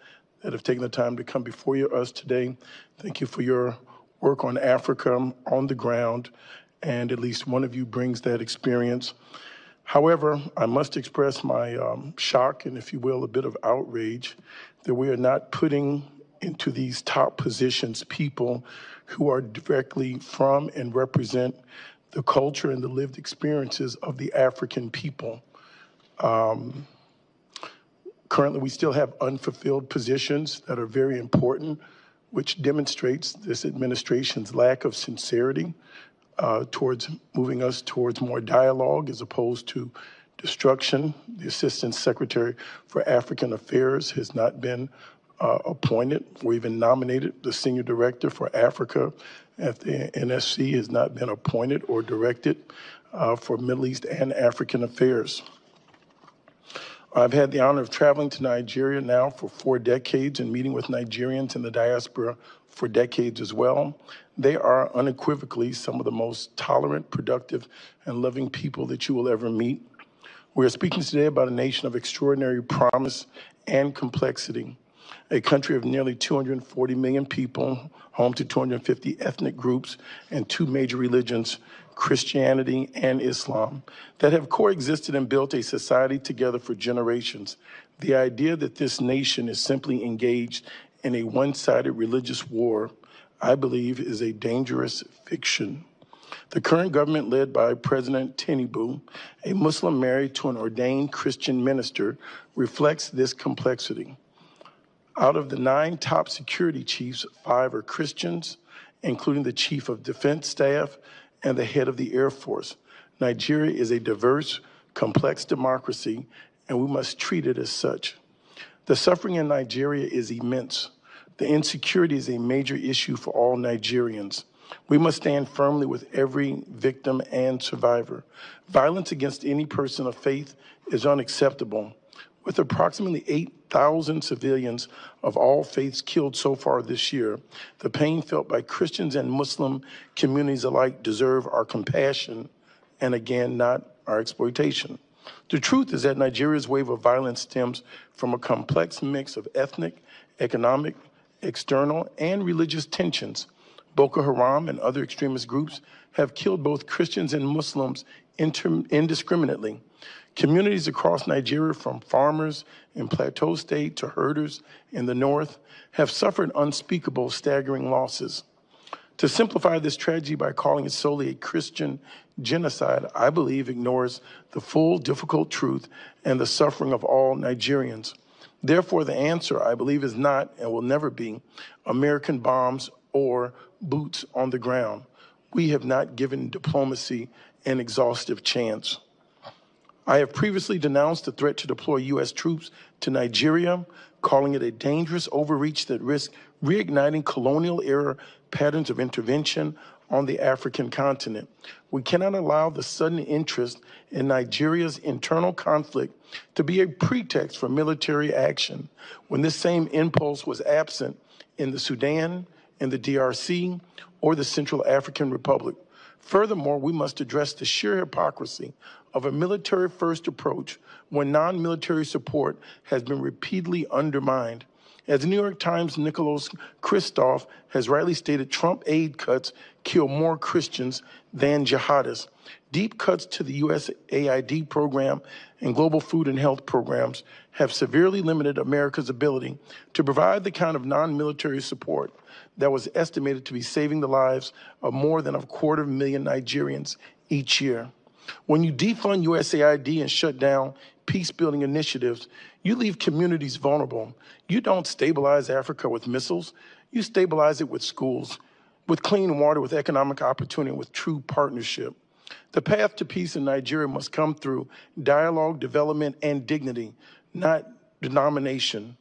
that have taken the time to come before us today. Thank you for your work on Africa on the ground, and at least one of you brings that experience. However, I must express my shock and, if you will, a bit of outrage that we are not putting into these top positions people who are directly from and represent the culture and the lived experiences of the African people. Currently, we still have unfulfilled positions that are very important, which demonstrates this administration's lack of sincerity towards moving us towards more dialogue as opposed to destruction. The Assistant Secretary for African Affairs has not been appointed or even nominated. The Senior Director for Africa at the NSC has not been appointed or directed for Middle East and African affairs. I've had the honor of traveling to Nigeria now for 4 decades and meeting with Nigerians in the diaspora for decades as well. They are unequivocally some of the most tolerant, productive, and loving people that you will ever meet. We are speaking today about a nation of extraordinary promise and complexity, a country of nearly 240 million people, home to 250 ethnic groups and 2 major religions, Christianity and Islam, that have coexisted and built a society together for generations. The idea that this nation is simply engaged in a one-sided religious war, I believe, is a dangerous fiction. The current government, led by President Tinubu, a Muslim married to an ordained Christian minister, reflects this complexity. Out of the 9 top security chiefs, 5 are Christians, including the Chief of Defense Staff and the head of the Air Force. Nigeria is a diverse, complex democracy, and we must treat it as such. The suffering in Nigeria is immense. The insecurity is a major issue for all Nigerians. We must stand firmly with every victim and survivor. Violence against any person of faith is unacceptable. With approximately 8,000 civilians of all faiths killed so far this year, the pain felt by Christians and Muslim communities alike deserve our compassion and, again, not our exploitation. The truth is that Nigeria's wave of violence stems from a complex mix of ethnic, economic, external, and religious tensions. Boko Haram and other extremist groups have killed both Christians and Muslims indiscriminately. Communities across Nigeria, from farmers in Plateau State to herders in the north, have suffered unspeakable, staggering losses. To simplify this tragedy by calling it solely a Christian genocide, I believe ignores the full, difficult truth and the suffering of all Nigerians. Therefore, the answer, I believe, is not and will never be American bombs or boots on the ground. We have not given diplomacy an exhaustive chance. I have previously denounced the threat to deploy U.S. troops to Nigeria, calling it a dangerous overreach that risks reigniting colonial-era patterns of intervention on the African continent. We cannot allow the sudden interest in Nigeria's internal conflict to be a pretext for military action when this same impulse was absent in the Sudan, in the DRC, or the Central African Republic. Furthermore, we must address the sheer hypocrisy of a military-first approach when non-military support has been repeatedly undermined. As the New York Times' Nicholas Kristof has rightly stated, Trump aid cuts kill more Christians than jihadists. Deep cuts to the USAID program and global food and health programs have severely limited America's ability to provide the kind of non-military support that was estimated to be saving the lives of more than 250,000 Nigerians each year. When you defund USAID and shut down peace-building initiatives, you leave communities vulnerable. You don't stabilize Africa with missiles. You stabilize it with schools, with clean water, with economic opportunity, with true partnership. The path to peace in Nigeria must come through dialogue, development, and dignity, not denomination.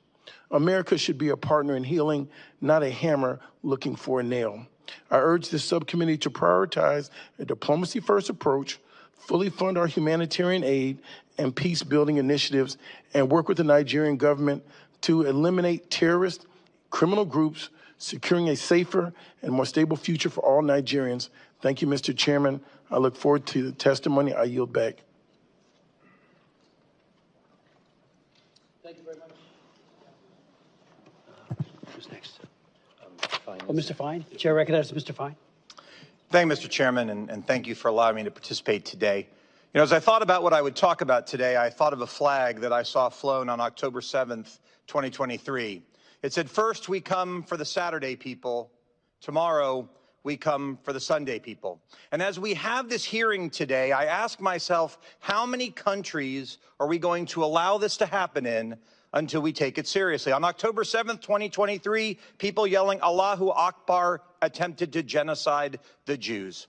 America should be a partner in healing, not a hammer looking for a nail. I urge this subcommittee to prioritize a diplomacy-first approach, fully fund our humanitarian aid and peace-building initiatives, and work with the Nigerian government to eliminate terrorist, criminal groups, securing a safer and more stable future for all Nigerians. Thank you, Mr. Chairman. I look forward to the testimony. I yield back. Thank you very much. Who's next? Oh, Mr. Fine. The chair recognizes Mr. Fine. Thank you, Mr. Chairman, and thank you for allowing me to participate today. You know, as I thought about what I would talk about today, I thought of a flag that I saw flown on October 7th, 2023. It said, "First we come for the Saturday people, tomorrow we come for the Sunday people." And as we have this hearing today, I ask myself, how many countries are we going to allow this to happen in until we take it seriously? On October 7th, 2023, people yelling Allahu Akbar attempted to genocide the Jews.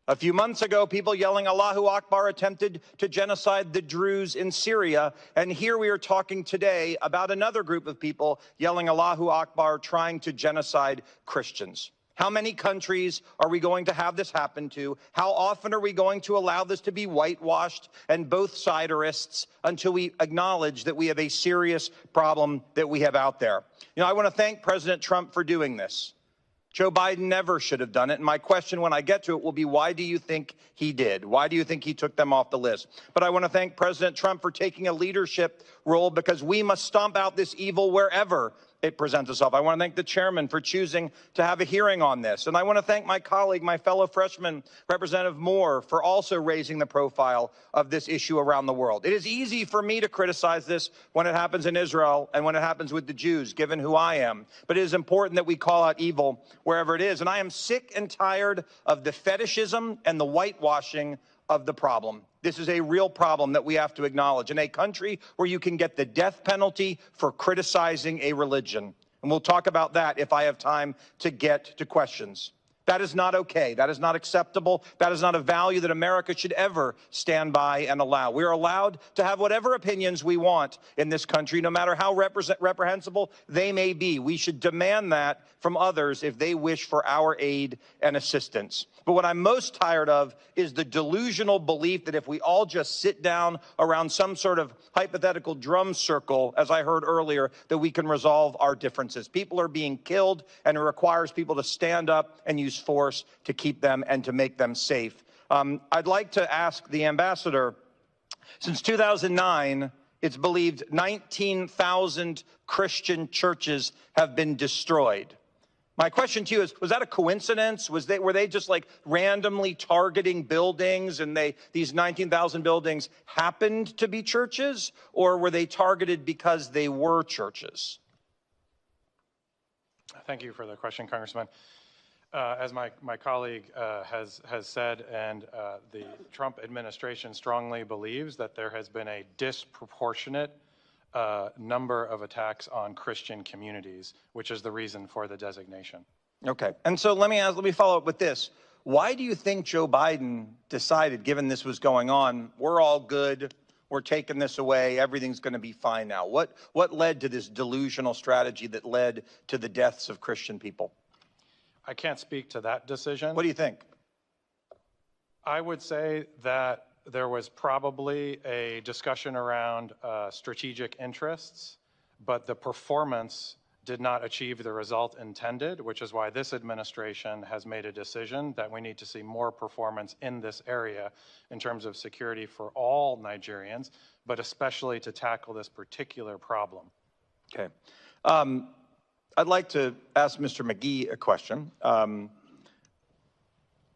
A few months ago, people yelling Allahu Akbar attempted to genocide the Druze in Syria. And here we are talking today about another group of people yelling Allahu Akbar trying to genocide Christians. How many countries are we going to have this happen to? How often are we going to allow this to be whitewashed and both siderists until we acknowledge that we have a serious problem that we have out there? You know, I want to thank President Trump for doing this. Joe Biden never should have done it. And my question when I get to it will be, why do you think he did? Why do you think he took them off the list? But I want to thank President Trump for taking a leadership role, because we must stomp out this evil wherever it presents itself. I want to thank the chairman for choosing to have a hearing on this. And I want to thank my colleague, my fellow freshman, Representative Moore, for also raising the profile of this issue around the world. It is easy for me to criticize this when it happens in Israel and when it happens with the Jews, given who I am. But it is important that we call out evil wherever it is. And I am sick and tired of the fetishism and the whitewashing of the problem. This is a real problem that we have to acknowledge. In a country where you can get the death penalty for criticizing a religion, and we'll talk about that if I have time to get to questions. That is not okay. That is not acceptable. That is not a value that America should ever stand by and allow. We are allowed to have whatever opinions we want in this country, no matter how reprehensible they may be. We should demand that from others if they wish for our aid and assistance. But what I'm most tired of is the delusional belief that if we all just sit down around some sort of hypothetical drum circle, as I heard earlier, that we can resolve our differences. People are being killed, and it requires people to stand up and use force to keep them and to make them safe. I'd like to ask the ambassador, since 2009, it's believed 19,000 Christian churches have been destroyed. My question to you is, was that a coincidence? Were they just like randomly targeting buildings, and these 19,000 buildings happened to be churches, or were they targeted because they were churches? Thank you for the question, Congressman. As my colleague has said, and the Trump administration strongly believes that there has been a disproportionate number of attacks on Christian communities, which is the reason for the designation. Okay, and so let me follow up with this. Why do you think Joe Biden decided, given this was going on, we're all good, we're taking this away, everything's going to be fine now? What led to this delusional strategy that led to the deaths of Christian people? I can't speak to that decision. What do you think? I would say that there was probably a discussion around strategic interests, but the performance did not achieve the result intended, which is why this administration has made a decision that we need to see more performance in this area in terms of security for all Nigerians, but especially to tackle this particular problem. Okay. I'd like to ask Mr. McGee a question.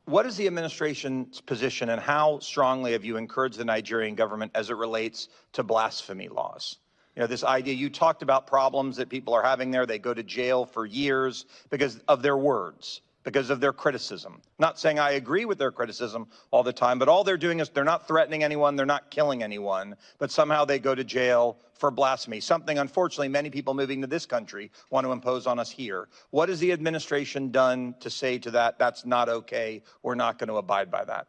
What is the administration's position, and how strongly have you encouraged the Nigerian government as it relates to blasphemy laws? You know, this idea, you talked about problems that people are having there. They go to jail for years because of their words. because of their criticism. Not saying I agree with their criticism all the time, but all they're doing is they're not threatening anyone, they're not killing anyone, but somehow they go to jail for blasphemy, something unfortunately many people moving to this country want to impose on us here. What has the administration done to say to that, that's not okay, we're not going to abide by that?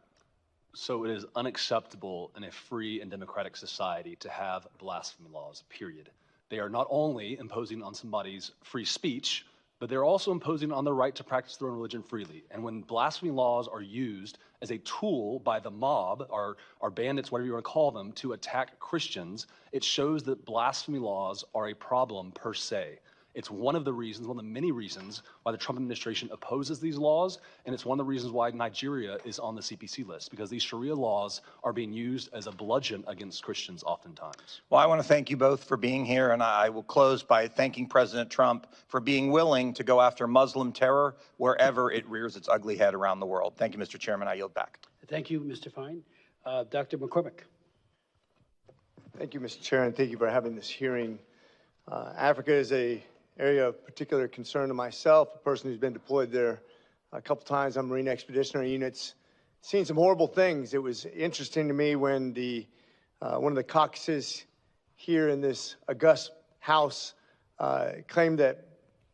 So it is unacceptable in a free and democratic society to have blasphemy laws, period. They are not only imposing on somebody's free speech, but they're also imposing on their right to practice their own religion freely. And when blasphemy laws are used as a tool by the mob, or bandits, whatever you want to call them, to attack Christians, it shows that blasphemy laws are a problem per se. It's one of the reasons, one of the many reasons why the Trump administration opposes these laws, and it's one of the reasons why Nigeria is on the CPC list, because these Sharia laws are being used as a bludgeon against Christians oftentimes. Well, I want to thank you both for being here, and I will close by thanking President Trump for being willing to go after Muslim terror wherever it rears its ugly head around the world. Thank you, Mr. Chairman. I yield back. Thank you, Mr. Fine. Dr. McCormick. Thank you, Mr. Chair, and thank you for having this hearing. Africa is an area of particular concern to myself, a person who's been deployed there a couple times on Marine Expeditionary Units, seen some horrible things. It was interesting to me when one of the caucuses here in this august House claimed that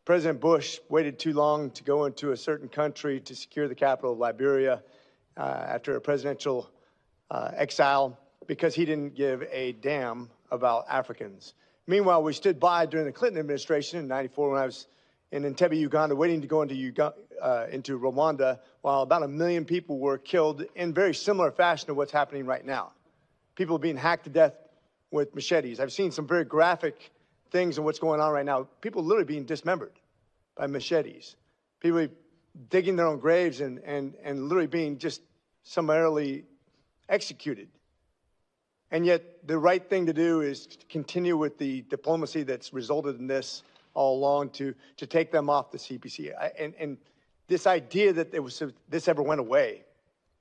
President Bush waited too long to go into a certain country to secure the capital of Liberia after a presidential exile because he didn't give a damn about Africans. Meanwhile, we stood by during the Clinton administration in '94 when I was in Entebbe, Uganda, waiting to go into Rwanda, while about 1 million people were killed in very similar fashion to what's happening right now. People being hacked to death with machetes. I've seen some very graphic things of what's going on right now. People literally being dismembered by machetes. People digging their own graves and literally being just summarily executed. And yet the right thing to do is to continue with the diplomacy that's resulted in this all along to take them off the CPC. And this idea that this ever went away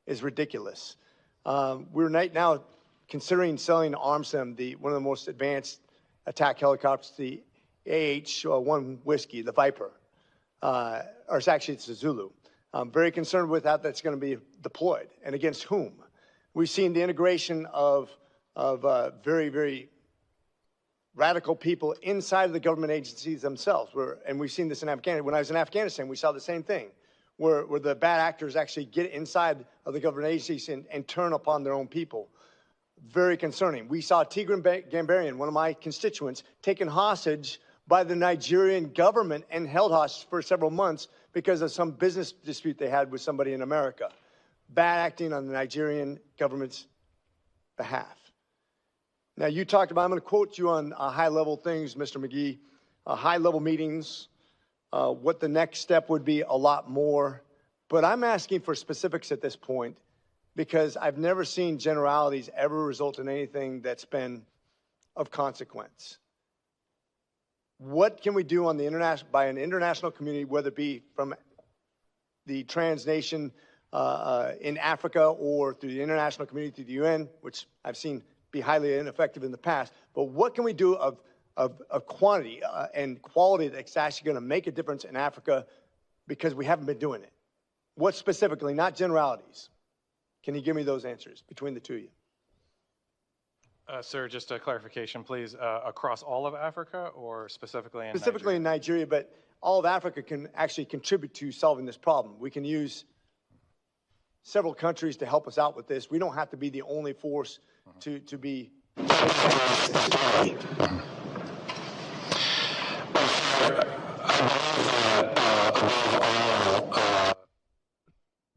is ridiculous. We're right now considering selling arms to them, one of the most advanced attack helicopters, the AH-1 Whiskey, the Viper, or actually it's a Zulu. I'm very concerned with how that's going to be deployed and against whom. We've seen the integration of very, very radical people inside of the government agencies themselves. And we've seen this in Afghanistan. When I was in Afghanistan, we saw the same thing, where the bad actors actually get inside of the government agencies and turn upon their own people. Very concerning. We saw Tigran Gambarian, one of my constituents, taken hostage by the Nigerian government and held hostage for several months because of some business dispute they had with somebody in America. Bad acting on the Nigerian government's behalf. Now, you talked about, I'm going to quote you on high-level things, Mr. McGee, high-level meetings, what the next step would be, a lot more. But I'm asking for specifics at this point because I've never seen generalities ever result in anything that's been of consequence. What can we do on the by an international community, whether it be from the transnation in Africa or through the international community, through the UN, which I've seen be highly ineffective in the past, but what can we do of quantity and quality that's actually going to make a difference in Africa because we haven't been doing it? What specifically, not generalities? Can you give me those answers between the two of you? Sir, just a clarification, please. Across all of Africa or specifically in Specifically in Nigeria, but all of Africa can actually contribute to solving this problem. We can use several countries to help us out with this. We don't have to be the only force to be.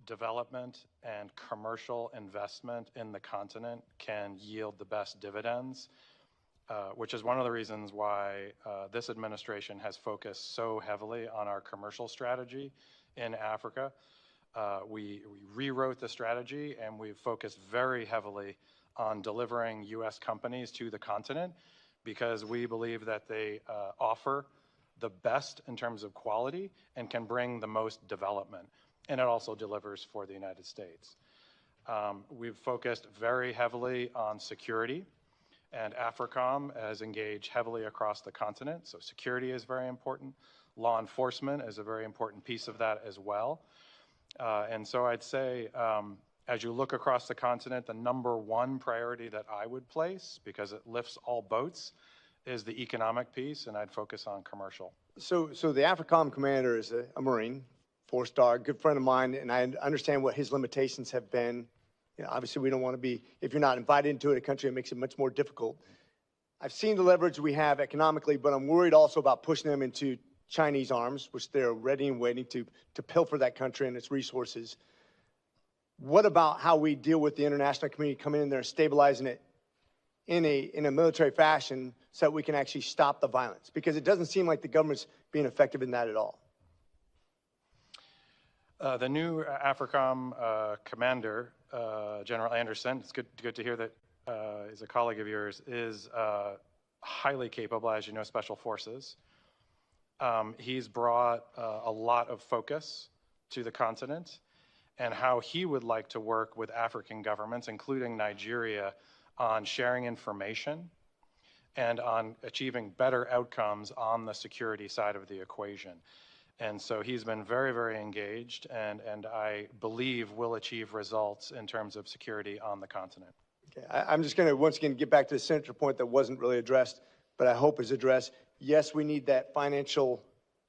Development and commercial investment in the continent can yield the best dividends, which is one of the reasons why this administration has focused so heavily on our commercial strategy in Africa. We rewrote the strategy and we've focused very heavily on delivering U.S. companies to the continent because we believe that they offer the best in terms of quality and can bring the most development. And it also delivers for the United States. We've focused very heavily on security, and AFRICOM has engaged heavily across the continent, so security is very important. Law enforcement is a very important piece of that as well. And so I'd say, as you look across the continent, the number one priority that I would place, because it lifts all boats, is the economic piece, and I'd focus on commercial. So the AFRICOM commander is a Marine, 4-star, good friend of mine, and I understand what his limitations have been. You know, obviously, we don't want to be, if you're not invited into a country, it makes it much more difficult. I've seen the leverage we have economically, but I'm worried also about pushing them into Chinese arms, which they're ready and waiting to pilfer that country and its resources. What about how we deal with the international community coming in there and stabilizing it in a military fashion so that we can actually stop the violence? Because it doesn't seem like the government's being effective in that at all. The new AFRICOM commander, General Anderson, it's good to hear that is a colleague of yours, is highly capable, as you know, Special Forces. He's brought a lot of focus to the continent and how he would like to work with African governments, including Nigeria, on sharing information and on achieving better outcomes on the security side of the equation. And so he's been very, very engaged, and I believe will achieve results in terms of security on the continent. Okay. I'm just going to once again get back to the senator point that wasn't really addressed, but I hope is addressed. Yes, we need that financial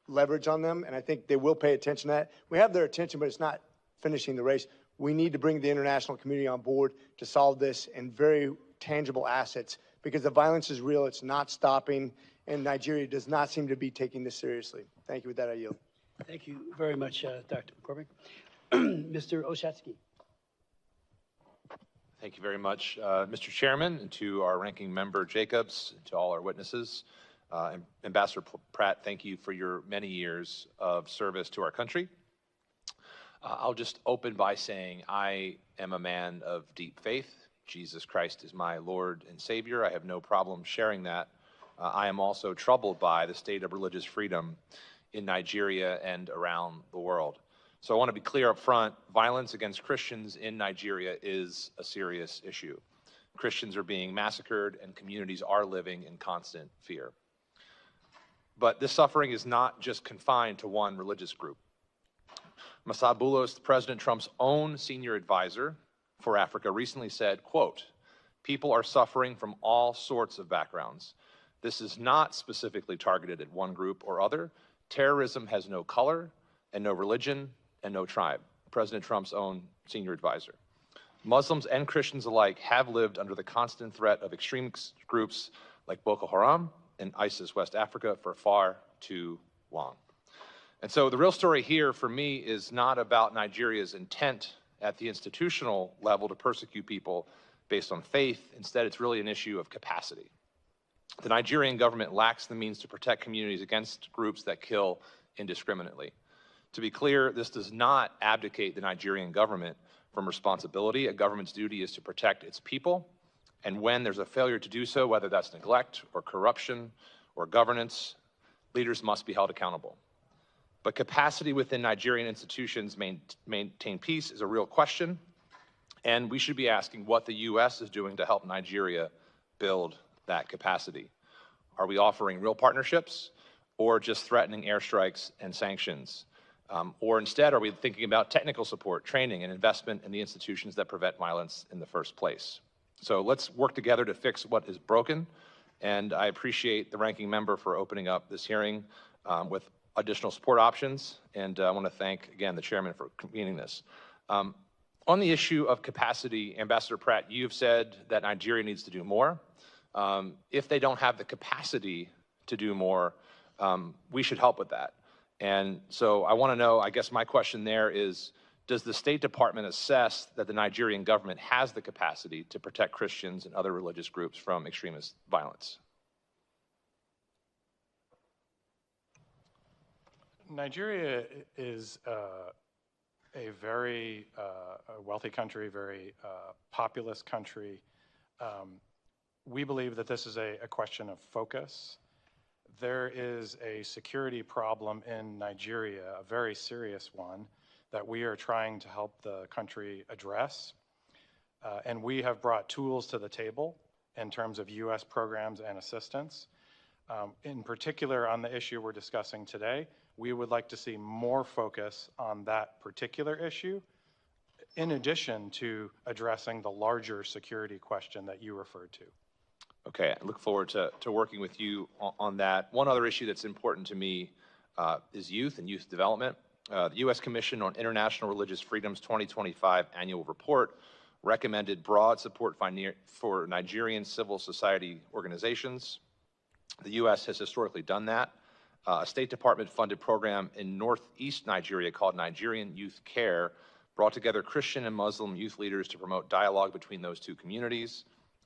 leverage on them, and I think they will pay attention to that. We have their attention, but it's not finishing the race. We need to bring the international community on board to solve this in very tangible assets, because the violence is real, it's not stopping, and Nigeria does not seem to be taking this seriously. Thank you. With that, I yield. Thank you very much, Dr. McCormick. Mr. Oshatsky. Thank you very much, Mr. Chairman, and to our ranking member Jacobs, and to all our witnesses. Ambassador Pratt, thank you for your many years of service to our country. I'll just open by saying I am a man of deep faith. Jesus Christ is my Lord and Savior. I have no problem sharing that. I am also troubled by the state of religious freedom in Nigeria and around the world. So I want to be clear up front, violence against Christians in Nigeria is a serious issue. Christians are being massacred and communities are living in constant fear. But this suffering is not just confined to one religious group. Masad Boulos, President Trump's own senior advisor for Africa, recently said, quote, "People are suffering from all sorts of backgrounds. This is not specifically targeted at one group or other. Terrorism has no color and no religion and no tribe." President Trump's own senior advisor. Muslims and Christians alike have lived under the constant threat of extremist groups like Boko Haram and ISIS West Africa for far too long. And so the real story here for me is not about Nigeria's intent at the institutional level to persecute people based on faith. Instead, it's really an issue of capacity. The Nigerian government lacks the means to protect communities against groups that kill indiscriminately. To be clear, this does not abdicate the Nigerian government from responsibility. A government's duty is to protect its people, and when there's a failure to do so, whether that's neglect or corruption or governance, leaders must be held accountable. But capacity within Nigerian institutions maintain peace is a real question, and we should be asking what the U.S. is doing to help Nigeria build that capacity. Are we offering real partnerships or just threatening airstrikes and sanctions? Or instead, are we thinking about technical support, training, and investment in the institutions that prevent violence in the first place? So let's work together to fix what is broken, and I appreciate the ranking member for opening up this hearing with additional support options, and I want to thank, again, the chairman for convening this. On the issue of capacity, Ambassador Pratt, you've said that Nigeria needs to do more. If they don't have the capacity to do more, we should help with that. And so I want to know, I guess my question there is, does the State Department assess that the Nigerian government has the capacity to protect Christians and other religious groups from extremist violence? Nigeria is a very wealthy country, very populous country. We believe that this is a question of focus. There is a security problem in Nigeria, a very serious one, that we are trying to help the country address. And we have brought tools to the table in terms of U.S. programs and assistance. In particular, on the issue we're discussing today, we would like to see more focus on that particular issue, in addition to addressing the larger security question that you referred to. Okay, I look forward to working with you on that. One other issue that's important to me is youth and youth development. The U.S. Commission on International Religious Freedom's 2025 annual report recommended broad support for Nigerian civil society organizations. The U.S. has historically done that. A State Department-funded program in northeast Nigeria called Nigerian Youth Care brought together Christian and Muslim youth leaders to promote dialogue between those two communities.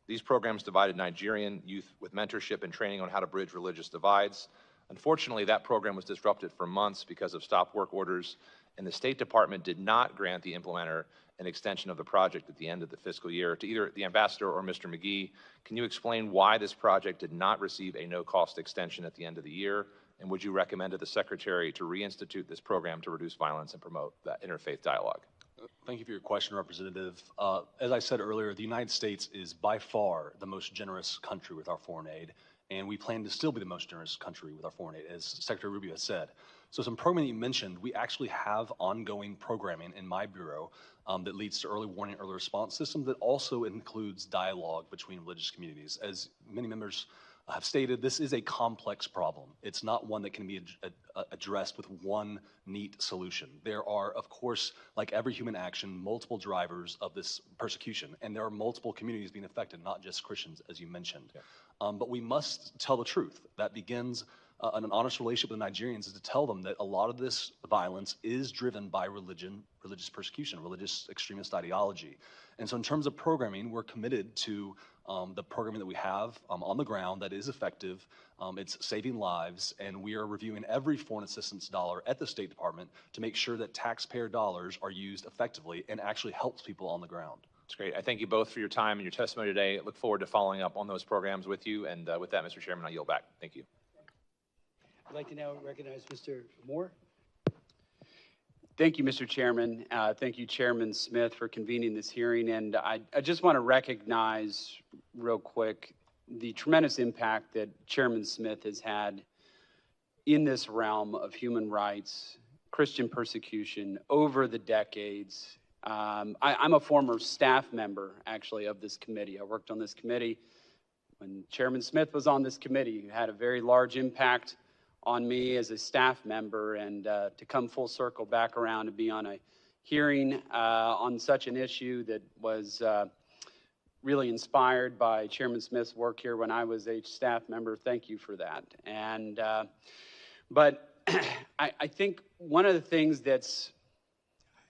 These programs provided Nigerian youth with mentorship and training on how to bridge religious divides. Unfortunately, that program was disrupted for months because of stop work orders, and the State Department did not grant the implementer an extension of the project at the end of the fiscal year. To either the ambassador or Mr. McGee, can you explain why this project did not receive a no-cost extension at the end of the year? And would you recommend to the Secretary to reinstitute this program to reduce violence and promote that interfaith dialogue? Thank you for your question, Representative. As I said earlier, the United States is by far the most generous country with our foreign aid, and we plan to still be the most generous country with our foreign aid, as Secretary Rubio has said. So some programming you mentioned, we actually have ongoing programming in my bureau that leads to early warning, early response systems that also includes dialogue between religious communities. As many members have stated, this is a complex problem. It's not one that can be addressed with one neat solution. There are, of course, like every human action, multiple drivers of this persecution, and there are multiple communities being affected, not just Christians, as you mentioned. Yeah. But we must tell the truth. That begins an honest relationship with Nigerians is to tell them that a lot of this violence is driven by religion, religious persecution, religious extremist ideology. And so in terms of programming, we're committed to the programming that we have on the ground that is effective. It's saving lives, and we are reviewing every foreign assistance dollar at the State Department to make sure that taxpayer dollars are used effectively and actually helps people on the ground. That's great. I thank you both for your time and your testimony today. I look forward to following up on those programs with you. And with that, Mr. Chairman, I yield back. Thank you. I'd like to now recognize Mr. Moore. Thank you, Mr. Chairman. Thank you, Chairman Smith, for convening this hearing. And I just want to recognize real quick the tremendous impact that Chairman Smith has had in this realm of human rights, Christian persecution over the decades. I'm a former staff member, actually, of this committee. I worked on this committee when Chairman Smith was on this committee. He had a very large impact on me as a staff member, and to come full circle back around to be on a hearing on such an issue that was really inspired by Chairman Smith's work here when I was a staff member. Thank you for that. And but I think one of the things that's,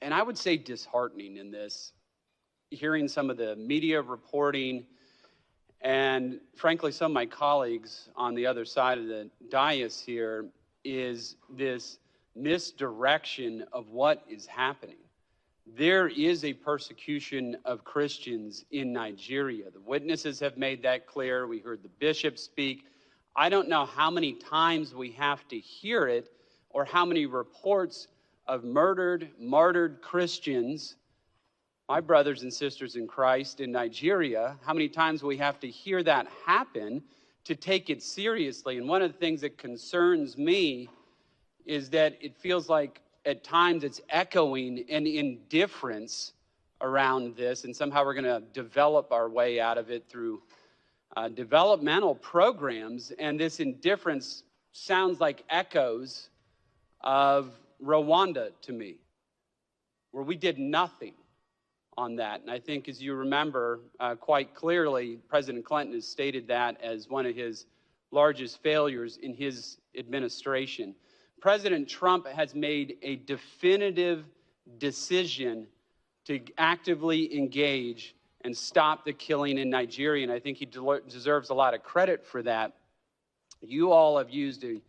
and I would say disheartening in this, hearing some of the media reporting and frankly, some of my colleagues on the other side of the dais here, is this misdirection of what is happening. There is a persecution of Christians in Nigeria. The witnesses have made that clear. We heard the bishop speak. I don't know how many times we have to hear it or how many reports of murdered, martyred Christians, my brothers and sisters in Christ in Nigeria, how many times we have to hear that happen to take it seriously. And one of the things that concerns me is that it feels like at times it's echoing an indifference around this, and somehow we're going to develop our way out of it through developmental programs, and this indifference sounds like echoes of Rwanda to me, where we did nothing on that. And I think, as you remember quite clearly, President Clinton has stated that as one of his largest failures in his administration. President Trump has made a definitive decision to actively engage and stop the killing in Nigeria, and I think he deserves a lot of credit for that. You all have used a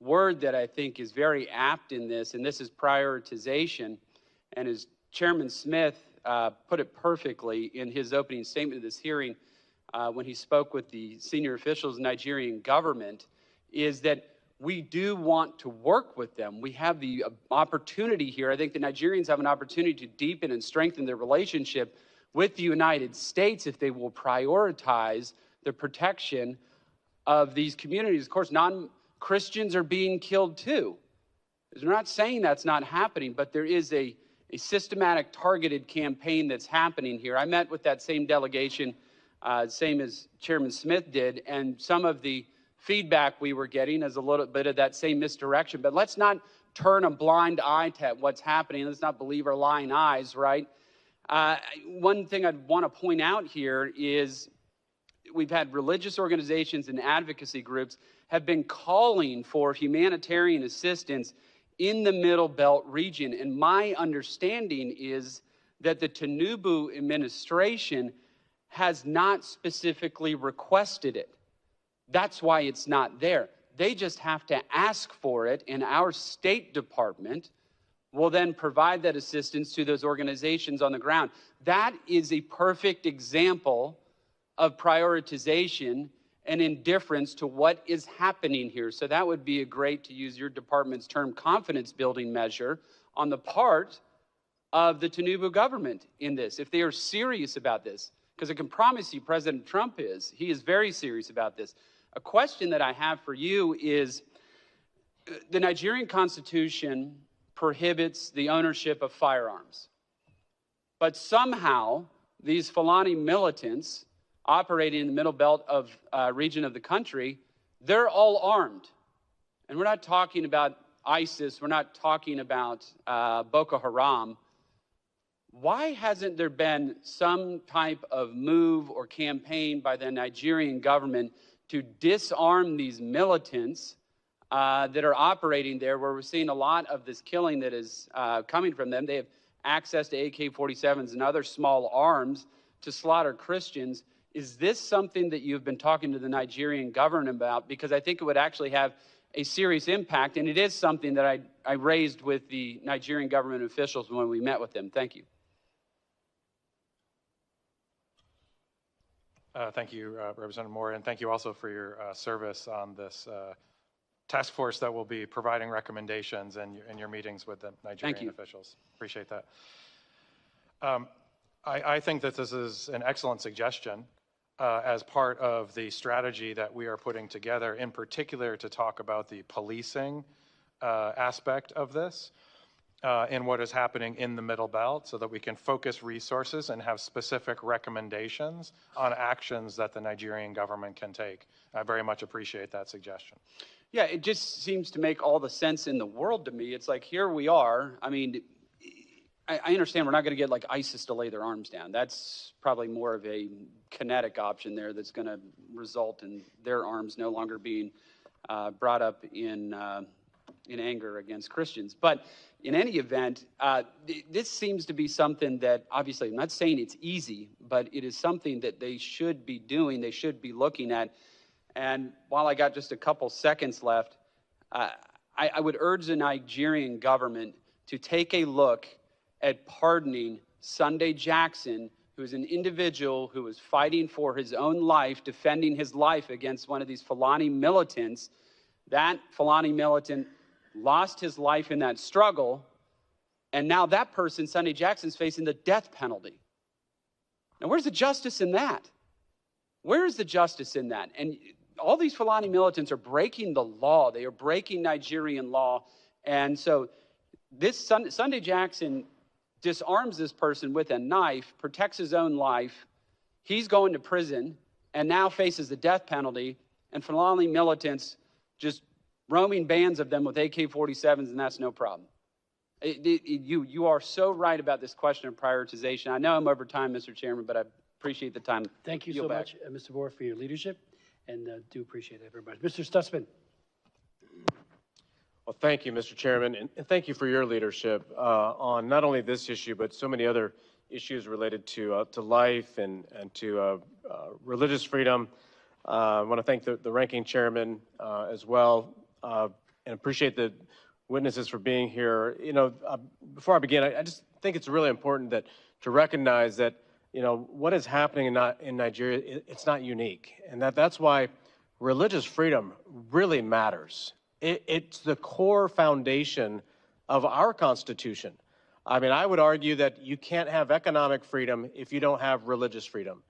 word that I think is very apt in this, and this is prioritization. And as Chairman Smith put it perfectly in his opening statement of this hearing when he spoke with the senior officials in the Nigerian government, is that we do want to work with them. We have the opportunity here. I think the Nigerians have an opportunity to deepen and strengthen their relationship with the United States if they will prioritize the protection of these communities. Of course, non-Christians are being killed too. We're not saying that's not happening, but there is a systematic, targeted campaign that's happening here. I met with that same delegation, same as Chairman Smith did, and some of the feedback we were getting is a little bit of that same misdirection. But let's not turn a blind eye to what's happening. Let's not believe our lying eyes, right? One thing I'd want to point out here is we've had religious organizations and advocacy groups have been calling for humanitarian assistance in the Middle Belt region. And my understanding is that the Tinubu administration has not specifically requested it. That's why it's not there. They just have to ask for it, and our State Department will then provide that assistance to those organizations on the ground. That is a perfect example of prioritization and indifference to what is happening here. So that would be a great, to use your department's term, confidence building measure on the part of the Tinubu government in this, if they are serious about this. Because I can promise you President Trump is. He is very serious about this. A question that I have for you is, the Nigerian Constitution prohibits the ownership of firearms. But somehow, these Fulani militants operating in the Middle Belt of region of the country, they're all armed. And we're not talking about ISIS, we're not talking about Boko Haram. Why hasn't there been some type of move or campaign by the Nigerian government to disarm these militants that are operating there, where we're seeing a lot of this killing that is coming from them? They have access to AK-47s and other small arms to slaughter Christians. Is this something that you've been talking to the Nigerian government about? Because I think it would actually have a serious impact, and it is something that I raised with the Nigerian government officials when we met with them. Thank you. Thank you, Representative Moore, and thank you also for your service on this task force that will be providing recommendations in your meetings with the Nigerian officials. Appreciate that. I think that this is an excellent suggestion as part of the strategy that we are putting together, in particular to talk about the policing aspect of this and what is happening in the Middle Belt, so that we can focus resources and have specific recommendations on actions that the Nigerian government can take. I very much appreciate that suggestion. Yeah, it just seems to make all the sense in the world to me. It's like, here we are. I mean, I understand we're not going to get like ISIS to lay their arms down. That's probably more of a kinetic option there that's going to result in their arms no longer being brought up in anger against Christians. But in any event, this seems to be something that, obviously, I'm not saying it's easy, but it is something that they should be doing, they should be looking at. And while I got just a couple seconds left, I would urge the Nigerian government to take a look at pardoning Sunday Jackson, who is an individual who was fighting for his own life, defending his life against one of these Fulani militants. That Fulani militant lost his life in that struggle, and now that person, Sunday Jackson, is facing the death penalty. Now, where's the justice in that? Where is the justice in that? And all these Fulani militants are breaking the law. They are breaking Nigerian law. And so this Sunday Jackson disarms this person with a knife, protects his own life. He's going to prison and now faces the death penalty. And Fulani militants just roaming bands of them with AK-47s, and that's no problem. You are so right about this question of prioritization. I know I'm over time, Mr. Chairman, but I appreciate the time. Thank you so much, Mr. Moore, for your leadership, and do appreciate everybody. Mr. Stutzman. Well, thank you, Mr. Chairman, and thank you for your leadership on not only this issue, but so many other issues related to life and to religious freedom. I want to thank the ranking chairman as well, and appreciate the witnesses for being here. You know, before I begin, I just think it's really important to recognize that, you know, what is happening in Nigeria, it's not unique, and that's why religious freedom really matters. It's the core foundation of our Constitution. I mean, I would argue that you can't have economic freedom if you don't have religious freedom.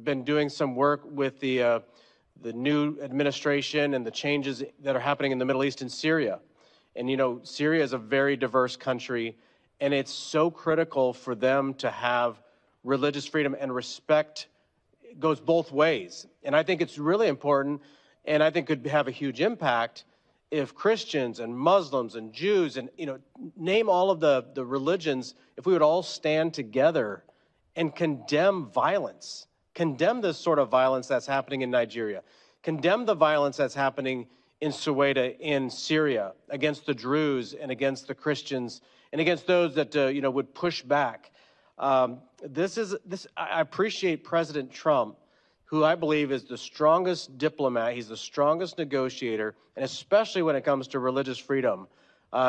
Been doing some work with the new administration and the changes that are happening in the Middle East and Syria. And, you know, Syria is a very diverse country, and it's so critical for them to have religious freedom and respect. It goes both ways. And I think it's really important, and I think could have a huge impact if Christians and Muslims and Jews and, you know, name all of the religions, if we would all stand together and condemn violence, condemn this sort of violence that's happening in Nigeria, condemn the violence that's happening in Soweto in Syria against the Druze and against the Christians and against those that, you know, would push back. I appreciate President Trump, who I believe is the strongest diplomat, he's the strongest negotiator, and especially when it comes to religious freedom.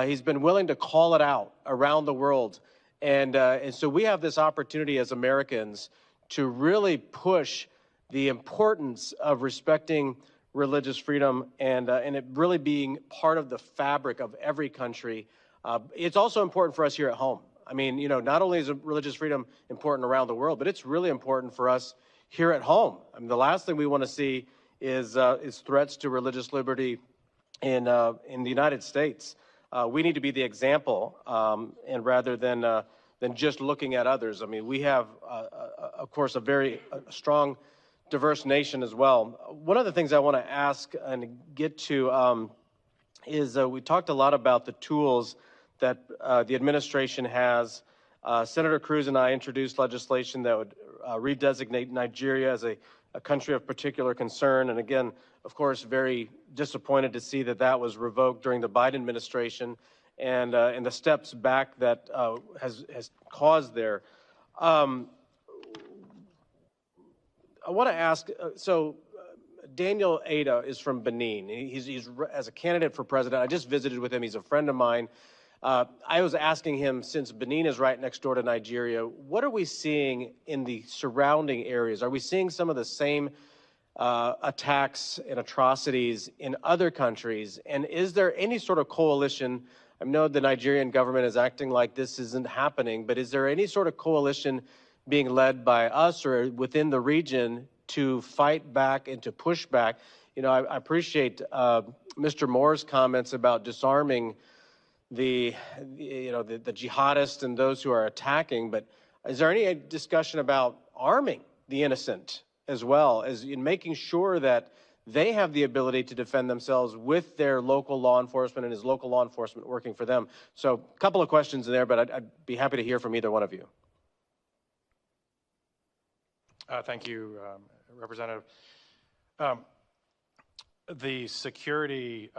He's been willing to call it out around the world. And so we have this opportunity as Americans to really push the importance of respecting religious freedom and it really being part of the fabric of every country. It's also important for us here at home. I mean, you know, not only is religious freedom important around the world, but it's really important for us here at home. I mean, the last thing we want to see is threats to religious liberty in the United States. We need to be the example, and rather than just looking at others. I mean, we have, of course, a very strong, diverse nation as well. One of the things I want to ask and get to is we talked a lot about the tools that the administration has. Senator Cruz and I introduced legislation that would redesignate Nigeria as a country of particular concern. And again, of course, very disappointed to see that that was revoked during the Biden administration and the steps back that has caused there. I want to ask, Daniel Ada is from Benin. He's as a candidate for president. I just visited with him. He's a friend of mine. I was asking him, since Benin is right next door to Nigeria, what are we seeing in the surrounding areas? Are we seeing some of the same attacks and atrocities in other countries? And is there any sort of coalition? I know the Nigerian government is acting like this isn't happening, but is there any sort of coalition being led by us or within the region to fight back and to push back? You know, I appreciate Mr. Moore's comments about disarming the jihadists and those who are attacking, but is there any discussion about arming the innocent as well, as in making sure that they have the ability to defend themselves with their local law enforcement and is local law enforcement working for them? So a couple of questions in there, but I'd be happy to hear from either one of you. Thank you, Representative. The security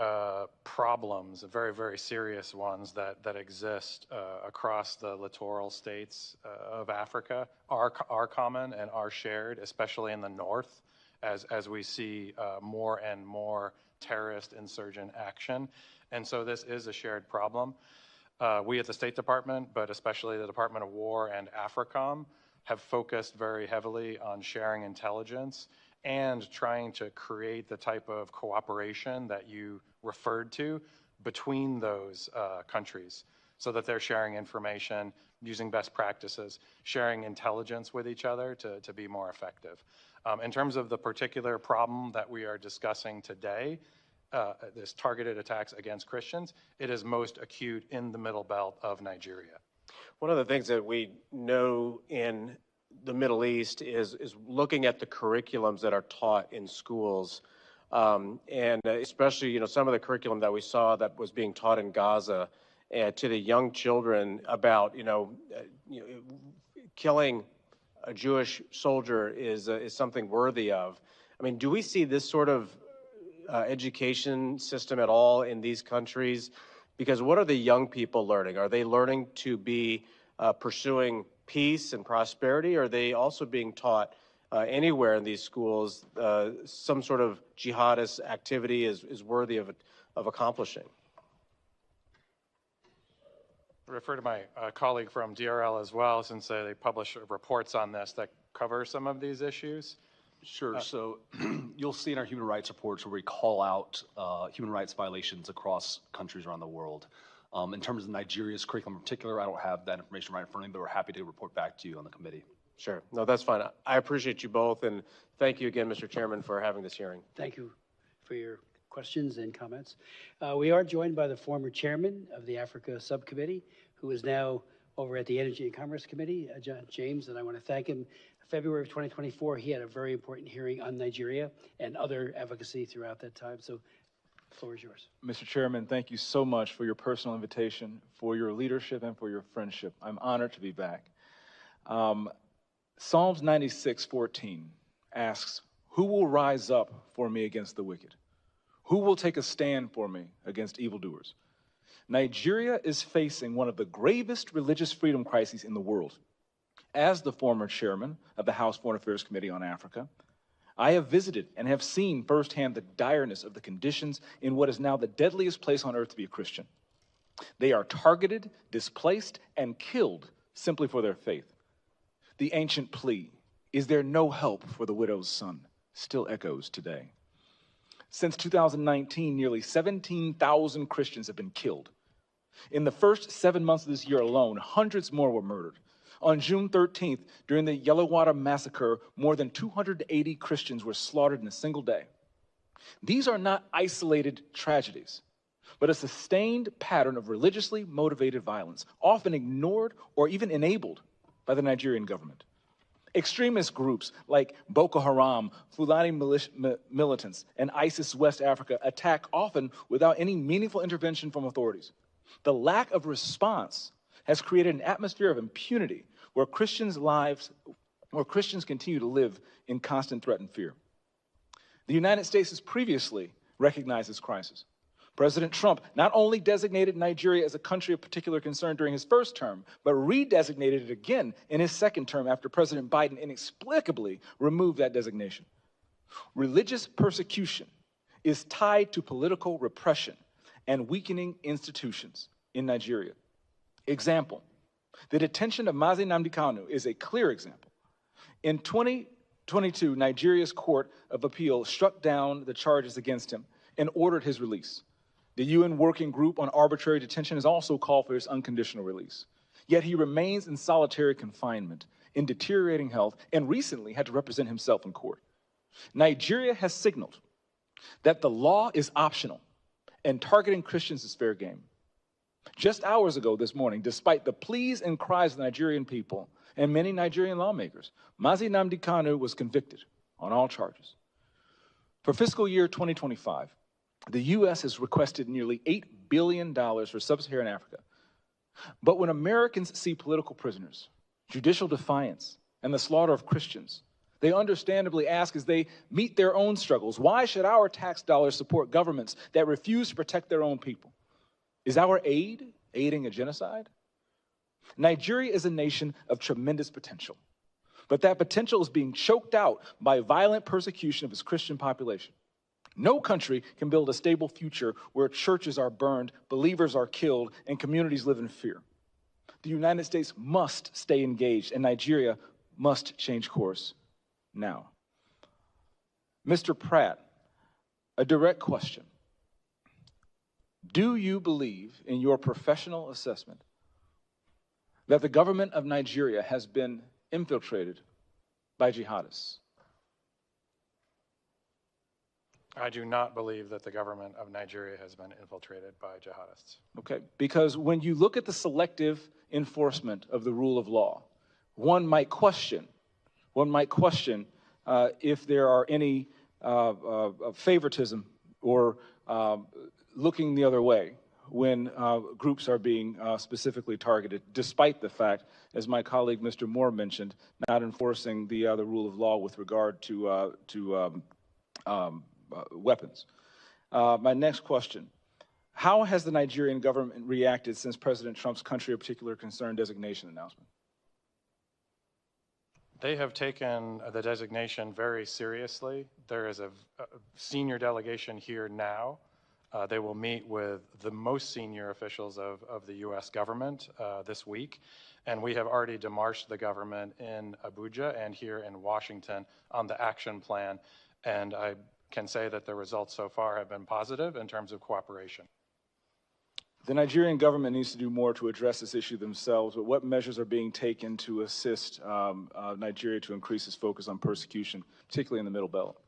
problems, very, very serious ones that exist across the littoral states of Africa are common and are shared, especially in the north, as we see more and more terrorist insurgent action. And so this is a shared problem. We at the State Department, but especially the Department of War and AFRICOM, have focused very heavily on sharing intelligence and trying to create the type of cooperation that you referred to between those countries, so that they're sharing information, using best practices, sharing intelligence with each other to be more effective. In terms of the particular problem that we are discussing today, this targeted attacks against Christians, it is most acute in the middle belt of Nigeria. One of the things that we know in the Middle East is looking at the curriculums that are taught in schools, and especially, you know, some of the curriculum that we saw that was being taught in Gaza to the young children about, killing a Jewish soldier is something worthy of. I mean, do we see this sort of education system at all in these countries? Because what are the young people learning? Are they learning to be pursuing peace and prosperity? Or are they also being taught anywhere in these schools some sort of jihadist activity is worthy of accomplishing? I refer to my colleague from DRL as well, since they publish reports on this that cover some of these issues. Sure. So you'll see in our human rights reports where we call out human rights violations across countries around the world. In terms of Nigeria's curriculum in particular, I don't have that information right in front of me, but we're happy to report back to you on the committee. Sure. No, that's fine. I appreciate you both, and thank you again, Mr. Chairman, for having this hearing. Thank you for your questions and comments. We are joined by the former chairman of the Africa Subcommittee, who is now over at the Energy and Commerce Committee, John James, and I want to thank him. February of 2024, he had a very important hearing on Nigeria and other advocacy throughout that time. So the floor is yours. Mr. Chairman, thank you so much for your personal invitation, for your leadership, and for your friendship. I'm honored to be back. Psalms 96:14 asks, "Who will rise up for me against the wicked? Who will take a stand for me against evildoers?" Nigeria is facing one of the gravest religious freedom crises in the world. As the former chairman of the House Foreign Affairs Committee on Africa, I have visited and have seen firsthand the direness of the conditions in what is now the deadliest place on earth to be a Christian. They are targeted, displaced, and killed simply for their faith. The ancient plea, "Is there no help for the widow's son?" still echoes today. Since 2019, nearly 17,000 Christians have been killed. In the first 7 months of this year alone, hundreds more were murdered. On June 13th, during the Yellowwater massacre, more than 280 Christians were slaughtered in a single day. These are not isolated tragedies, but a sustained pattern of religiously motivated violence, often ignored or even enabled by the Nigerian government. Extremist groups like Boko Haram, Fulani militants, and ISIS West Africa attack often without any meaningful intervention from authorities. The lack of response has created an atmosphere of impunity where Christians continue to live in constant threat and fear. The United States has previously recognized this crisis. President Trump not only designated Nigeria as a country of particular concern during his first term, but redesignated it again in his second term after President Biden inexplicably removed that designation. Religious persecution is tied to political repression and weakening institutions in Nigeria. Example, the detention of Mazi Nnamdi Kanu is a clear example. In 2022, Nigeria's Court of Appeal struck down the charges against him and ordered his release. The UN Working Group on Arbitrary Detention has also called for his unconditional release. Yet he remains in solitary confinement, in deteriorating health, and recently had to represent himself in court. Nigeria has signaled that the law is optional and targeting Christians is fair game. Just hours ago this morning, despite the pleas and cries of the Nigerian people and many Nigerian lawmakers, Mazi Nnamdi Kanu was convicted on all charges. For fiscal year 2025, the U.S. has requested nearly $8 billion for sub-Saharan Africa. But when Americans see political prisoners, judicial defiance, and the slaughter of Christians, they understandably ask as they meet their own struggles, why should our tax dollars support governments that refuse to protect their own people? Is our aid aiding a genocide? Nigeria is a nation of tremendous potential, but that potential is being choked out by violent persecution of its Christian population. No country can build a stable future where churches are burned, believers are killed, and communities live in fear. The United States must stay engaged, and Nigeria must change course now. Mr. Pratt, a direct question. Do you believe, in your professional assessment, that the government of Nigeria has been infiltrated by jihadists? I do not believe that the government of Nigeria has been infiltrated by jihadists. Okay, because when you look at the selective enforcement of the rule of law, one might question if there are any favoritism or looking the other way when groups are being specifically targeted, despite the fact, as my colleague Mr. Moore mentioned, not enforcing the rule of law with regard to weapons. My next question, how has the Nigerian government reacted since President Trump's country of particular concern designation announcement? They have taken the designation very seriously. There is a senior delegation here now. They will meet with the most senior officials of the U.S. government this week, and we have already demarched the government in Abuja and here in Washington on the action plan, and I can say that the results so far have been positive in terms of cooperation. The Nigerian government needs to do more to address this issue themselves, but what measures are being taken to assist Nigeria to increase its focus on persecution, particularly in the Middle Belt?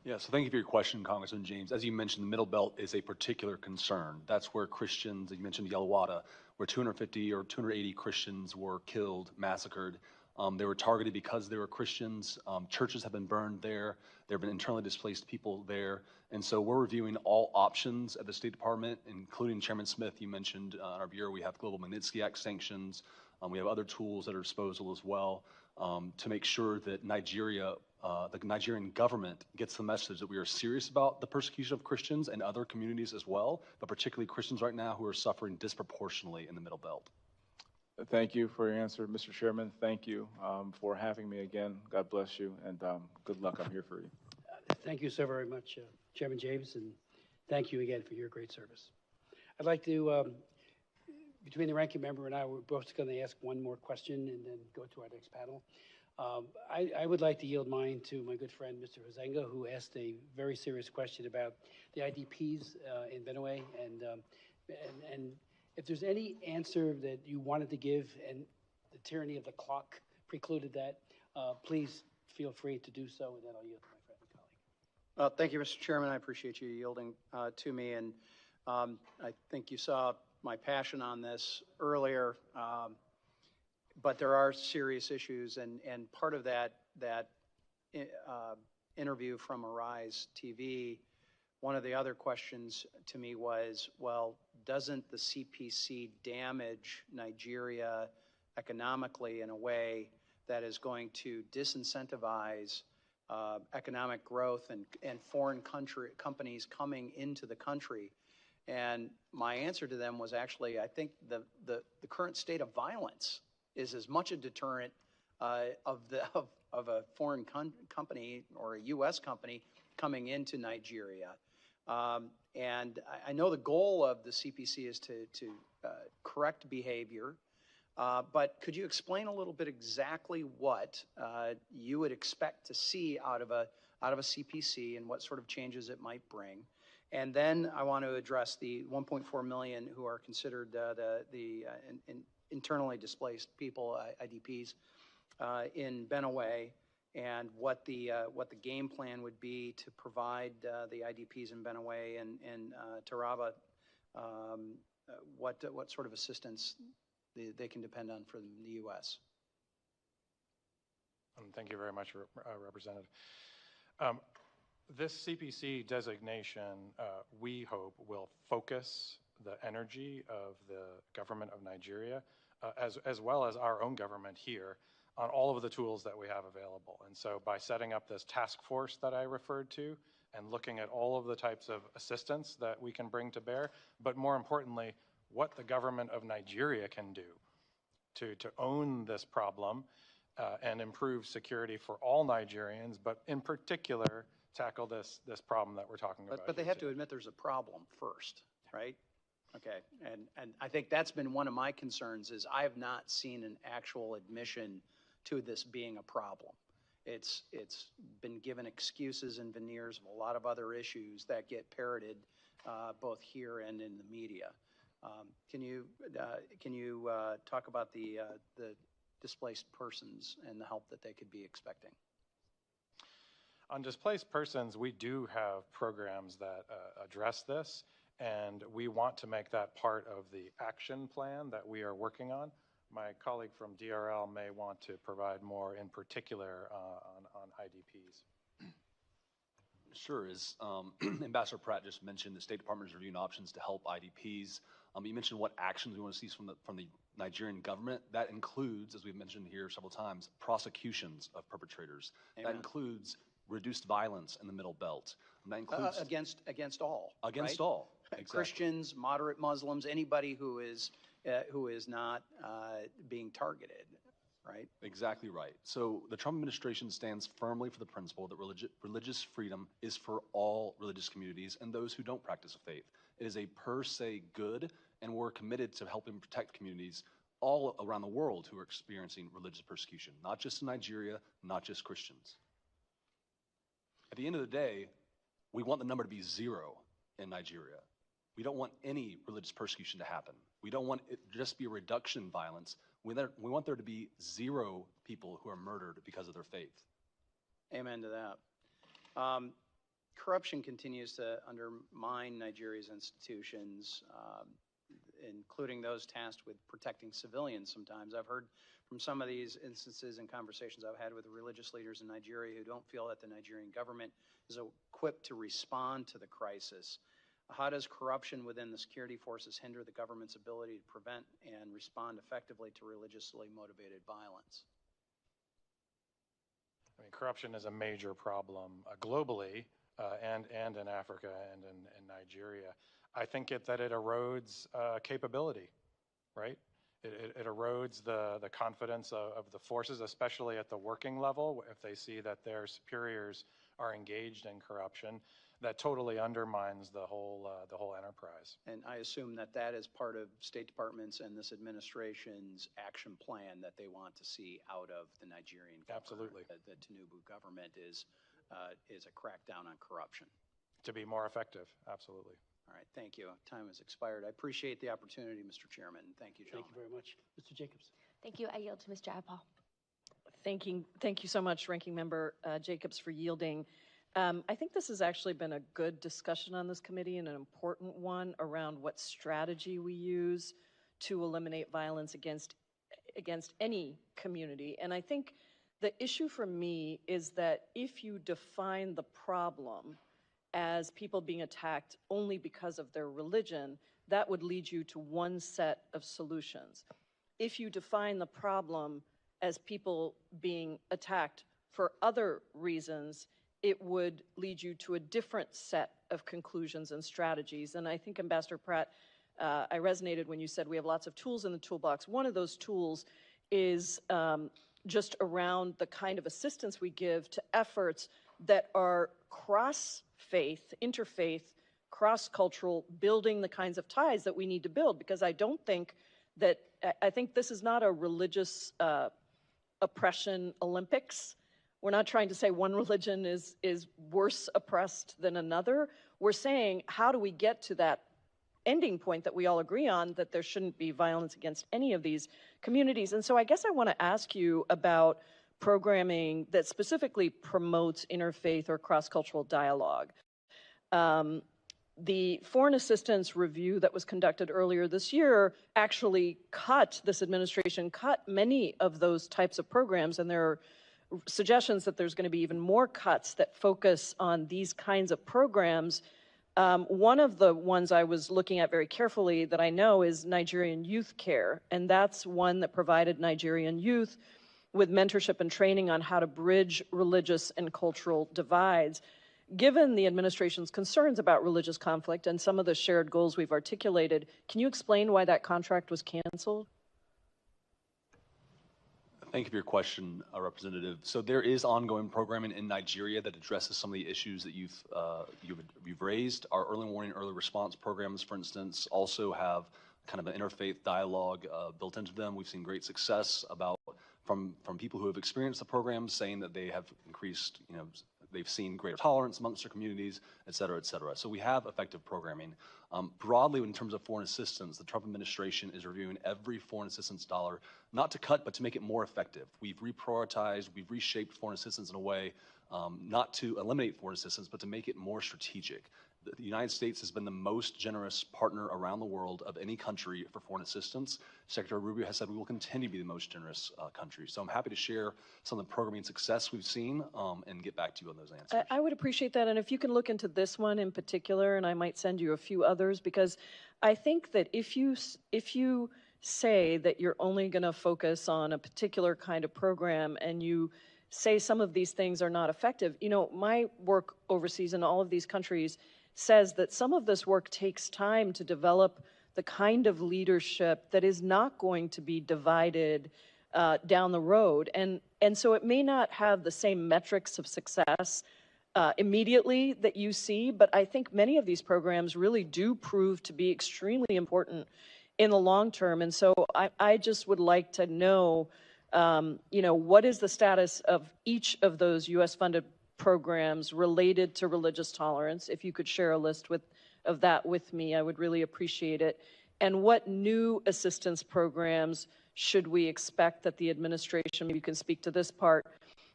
Yeah, so thank you for your question, Congressman James. As you mentioned, the Middle Belt is a particular concern. That's where Christians, you mentioned Yalawada, where 250 or 280 Christians were killed, massacred. They were targeted because they were Christians. Churches have been burned there. There have been internally displaced people there. And so we're reviewing all options at the State Department, including Chairman Smith, you mentioned in our bureau, we have Global Magnitsky Act sanctions. We have other tools at our disposal as well to make sure that Nigeria, the Nigerian government gets the message that we are serious about the persecution of Christians and other communities as well, but particularly Christians right now who are suffering disproportionately in the Middle Belt. Thank you for your answer, Mr. Chairman. Thank you for having me again. God bless you, and good luck. I'm here for you. Thank you so very much, Chairman James, and thank you again for your great service. I'd like to, between the ranking member and I, we're both going to ask one more question and then go to our next panel. I would like to yield mine to my good friend, Mr. Huzenga, who asked a very serious question about the IDPs in Benue, and if there's any answer that you wanted to give and the tyranny of the clock precluded that, please feel free to do so, and then I'll yield to my friend and colleague. Thank you, Mr. Chairman. I appreciate you yielding to me, and I think you saw my passion on this earlier, but there are serious issues, and part of that interview from Arise TV, one of the other questions to me was, well, doesn't the CPC damage Nigeria economically in a way that is going to disincentivize economic growth and foreign companies coming into the country? And my answer to them was actually, I think the current state of violence is as much a deterrent of a foreign company or a U.S. company coming into Nigeria. And I know the goal of the CPC is to correct behavior, but could you explain a little bit exactly what you would expect to see out of a CPC and what sort of changes it might bring? And then I want to address the 1.4 million who are considered the internally displaced people, IDPs, in Benue, and what the game plan would be to provide the IDPs in Benue and Taraba, what sort of assistance they can depend on from the U.S. Thank you very much, Representative. This CPC designation, we hope, will focus the energy of the government of Nigeria, as well as our own government here, on all of the tools that we have available. And so by setting up this task force that I referred to and looking at all of the types of assistance that we can bring to bear, but more importantly, what the government of Nigeria can do to own this problem and improve security for all Nigerians, but in particular, tackle this problem that we're talking about. But they have to admit there's a problem first, right? Okay, and I think that's been one of my concerns is I have not seen an actual admission to this being a problem. It's been given excuses and veneers of a lot of other issues that get parroted both here and in the media. Can you talk about the displaced persons and the help that they could be expecting? On displaced persons, we do have programs that address this, and we want to make that part of the action plan that we are working on. My colleague from DRL may want to provide more in particular on IDPs. Sure. As Ambassador Pratt just mentioned, the State Department is reviewing options to help IDPs. You mentioned what actions we want to see from the Nigerian government. That includes, as we've mentioned here several times, prosecutions of perpetrators. Amen. That includes reduced violence in the Middle Belt. And that includes against all. Against right? all. Exactly. Christians, moderate Muslims, anybody who is not being targeted, right? Exactly right. So the Trump administration stands firmly for the principle that religious freedom is for all religious communities and those who don't practice a faith. It is a per se good, and we're committed to helping protect communities all around the world who are experiencing religious persecution, not just in Nigeria, not just Christians. At the end of the day, We want the number to be 0 in Nigeria. We don't want any religious persecution to happen. We don't want it to just be a reduction in violence. We want there to be 0 people who are murdered because of their faith. Amen to that. Corruption continues to undermine Nigeria's institutions, including those tasked with protecting civilians sometimes. I've heard from some of these instances and conversations I've had with religious leaders in Nigeria who don't feel that the Nigerian government is equipped to respond to the crisis. How does corruption within the security forces hinder the government's ability to prevent and respond effectively to religiously motivated violence? I mean, corruption is a major problem globally and in Africa and in Nigeria. I think that it erodes capability, right? It erodes the confidence of the forces, especially at the working level, if they see that their superiors are engaged in corruption. That totally undermines the whole enterprise. And I assume that that is part of State Department's and this administration's action plan that they want to see out of the Nigerian government. Absolutely. The Tinubu government is a crackdown on corruption. To be more effective, absolutely. All right, thank you. Time has expired. I appreciate the opportunity, Mr. Chairman. Thank you, gentlemen. Thank you very much. Mr. Jacobs. Thank you. I yield to Ms. Jayapal. Thank you so much, Ranking Member Jacobs, for yielding. I think this has actually been a good discussion on this committee and an important one around what strategy we use to eliminate violence against any community. And I think the issue for me is that if you define the problem as people being attacked only because of their religion, that would lead you to one set of solutions. If you define the problem as people being attacked for other reasons, it would lead you to a different set of conclusions and strategies. And I think, Ambassador Pratt, I resonated when you said we have lots of tools in the toolbox. One of those tools is just around the kind of assistance we give to efforts that are cross-faith, interfaith, cross-cultural, building the kinds of ties that we need to build. Because I think this is not a religious oppression Olympics. We're not trying to say one religion is worse oppressed than another. We're saying, how do we get to that ending point that we all agree on, that there shouldn't be violence against any of these communities? And so I guess I want to ask you about programming that specifically promotes interfaith or cross-cultural dialogue. The foreign assistance review that was conducted earlier this year actually this administration cut many of those types of programs, and there are suggestions that there's going to be even more cuts that focus on these kinds of programs. One of the ones I was looking at very carefully that I know is Nigerian Youth Care, and that's one that provided Nigerian youth with mentorship and training on how to bridge religious and cultural divides. Given the administration's concerns about religious conflict and some of the shared goals we've articulated, can you explain why that contract was canceled? Thank you for your question, Representative. So there is ongoing programming in Nigeria that addresses some of the issues that you've raised. Our early warning, early response programs, for instance, also have kind of an interfaith dialogue built into them. We've seen great success from people who have experienced the program, saying that they have increased, they've seen greater tolerance amongst their communities, et cetera, et cetera. So we have effective programming. Broadly, in terms of foreign assistance, the Trump administration is reviewing every foreign assistance dollar, not to cut, but to make it more effective. We've reprioritized, we've reshaped foreign assistance in a way not to eliminate foreign assistance, but to make it more strategic. The United States has been the most generous partner around the world of any country for foreign assistance. Secretary Rubio has said we will continue to be the most generous country. So I'm happy to share some of the programming success we've seen and get back to you on those answers. I would appreciate that. And if you can look into this one in particular, and I might send you a few others, because I think that if you say that you're only going to focus on a particular kind of program and you say some of these things are not effective, my work overseas in all of these countries says that some of this work takes time to develop the kind of leadership that is not going to be divided down the road. And so it may not have the same metrics of success immediately that you see, but I think many of these programs really do prove to be extremely important in the long term. And so I just would like to know, what is the status of each of those U.S.-funded programs related to religious tolerance. If you could share a list of that with me, I would really appreciate it. And what new assistance programs should we expect that the administration, maybe you can speak to this part,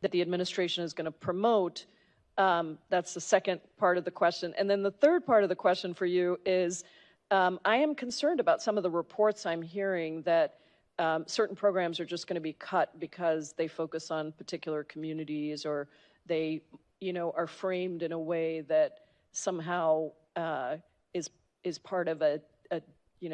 that the administration is going to promote? That's the second part of the question. And then the third part of the question for you is, I am concerned about some of the reports I'm hearing that certain programs are just going to be cut because they focus on particular communities, or they, are framed in a way that somehow is part of a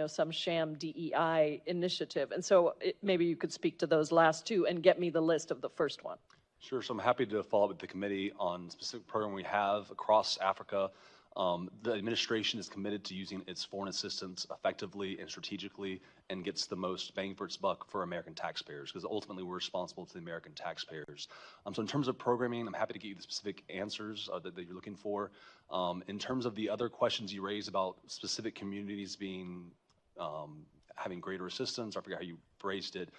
some sham DEI initiative. And so maybe you could speak to those last two and get me the list of the first one. Sure. So I'm happy to follow up with the committee on specific program we have across Africa. The administration is committed to using its foreign assistance effectively and strategically, and gets the most bang for its buck for American taxpayers, because ultimately we're responsible to the American taxpayers. So in terms of programming, I'm happy to get you the specific answers that you're looking for. In terms of the other questions you raised about specific communities being having greater assistance, I forget how you phrased it,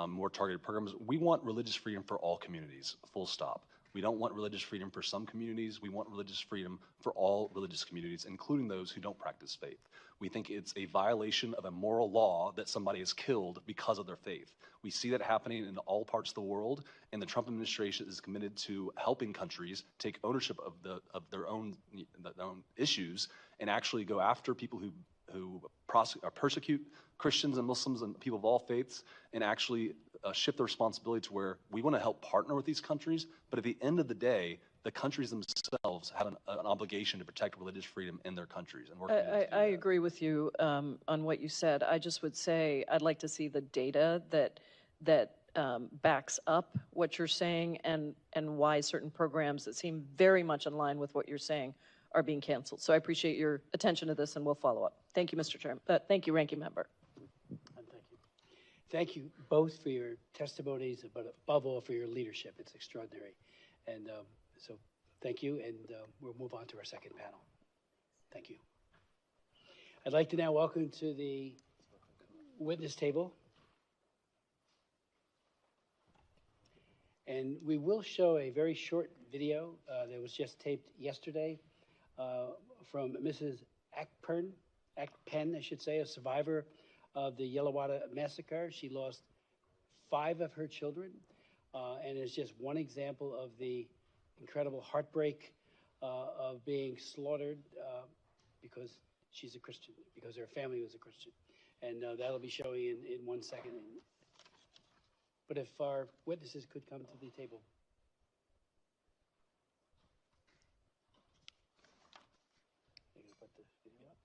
more targeted programs. We want religious freedom for all communities, full stop. We don't want religious freedom for some communities. We want religious freedom for all religious communities, including those who don't practice faith. We think it's a violation of a moral law that somebody is killed because of their faith. We see that happening in all parts of the world, and the Trump administration is committed to helping countries take ownership of their own issues and actually go after people who persecute Christians and Muslims and people of all faiths, and actually shift the responsibility to where we want to help partner with these countries, but at the end of the day, the countries themselves have an obligation to protect religious freedom in their countries. And I agree with you on what you said. I just would say I'd like to see the data that backs up what you're saying, and why certain programs that seem very much in line with what you're saying are being canceled. So I appreciate your attention to this, and we'll follow up. Thank you, Mr. Chairman. Thank you, Ranking Member. Thank you. Thank you both for your testimonies, but above all for your leadership. It's extraordinary. And so thank you, and we'll move on to our second panel. Thank you. I'd like to now welcome to the witness table. And we will show a very short video that was just taped yesterday from Mrs. Akpen, I should say, a survivor of the Yellowwater massacre. She lost 5 of her children, and it's just one example of the incredible heartbreak of being slaughtered because she's a Christian, because her family was a Christian. And that'll be showing in 1 second. But if our witnesses could come to the table. Put the video up.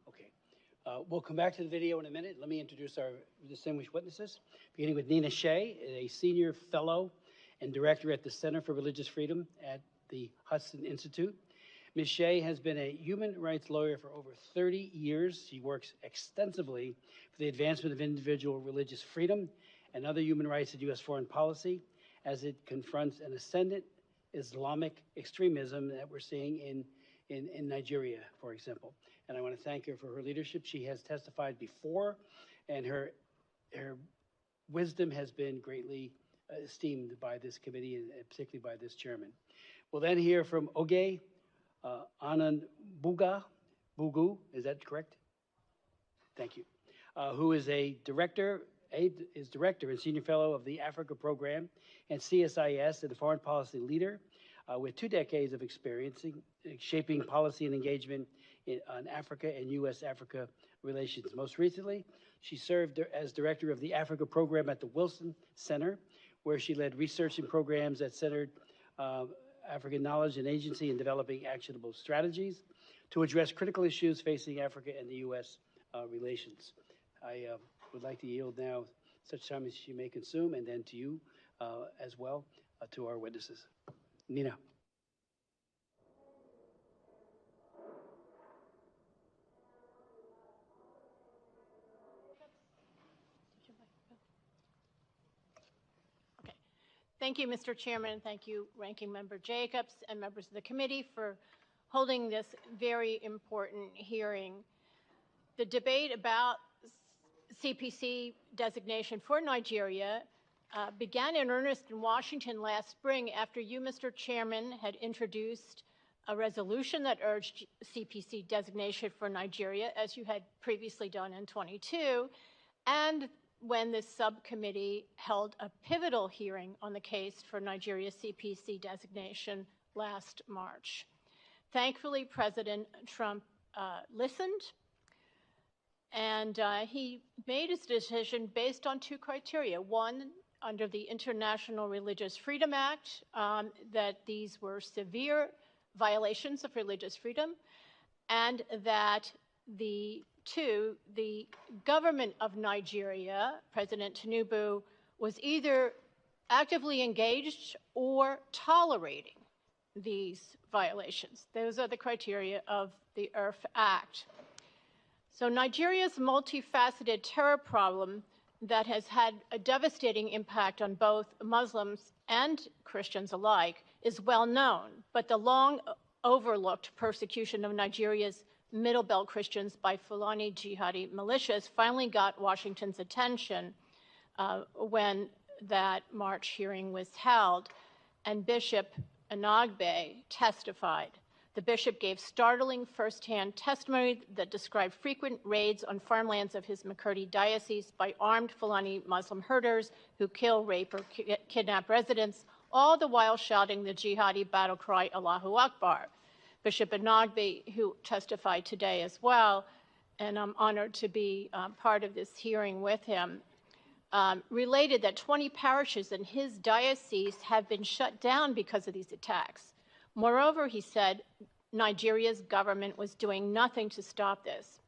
Okay. We'll come back to the video in a minute. Let me introduce our distinguished witnesses, beginning with Nina Shea, a senior fellow and director at the Center for Religious Freedom at the Hudson Institute. Ms. Shea has been a human rights lawyer for over 30 years. She works extensively for the advancement of individual religious freedom and other human rights in U.S. foreign policy as it confronts an ascendant Islamic extremism that we're seeing in Nigeria, for example. And I want to thank her for her leadership. She has testified before, and her wisdom has been greatly esteemed by this committee, and particularly by this chairman. We'll then hear from Oge Ananbugu, is that correct? Thank you. Who is director and senior fellow of the Africa Program and CSIS, and a foreign policy leader with 2 decades of experience shaping policy and engagement on Africa and U.S.-Africa relations. Most recently, she served as director of the Africa Program at the Wilson Center, where she led research and programs that centered African knowledge and agency in developing actionable strategies to address critical issues facing Africa and the U.S. Relations. I would like to yield now such time as she may consume, and then to you as well, to our witnesses. Nina. Thank you, Mr. Chairman. Thank you, Ranking Member Jacobs and members of the committee for holding this very important hearing. The debate about CPC designation for Nigeria began in earnest in Washington last spring after you, Mr. Chairman, had introduced a resolution that urged CPC designation for Nigeria, as you had previously done in 22, and when this subcommittee held a pivotal hearing on the case for Nigeria's CPC designation last March. Thankfully, President Trump listened, and he made his decision based on two criteria. One, under the International Religious Freedom Act, that these were severe violations of religious freedom, and that the government of Nigeria, President Tinubu, was either actively engaged or tolerating these violations. Those are the criteria of the IRF Act. So Nigeria's multifaceted terror problem that has had a devastating impact on both Muslims and Christians alike is well known, but the long overlooked persecution of Nigeria's Middle Belt Christians by Fulani jihadi militias finally got Washington's attention when that March hearing was held, and Bishop Anagbe testified. The bishop gave startling firsthand testimony that described frequent raids on farmlands of his Makurdi diocese by armed Fulani Muslim herders who kill, rape, or kidnap residents, all the while shouting the jihadi battle cry, Allahu Akbar. Bishop Anagbe, who testified today as well, and I'm honored to be part of this hearing with him, related that 20 parishes in his diocese have been shut down because of these attacks. Moreover, he said Nigeria's government was doing nothing to stop this.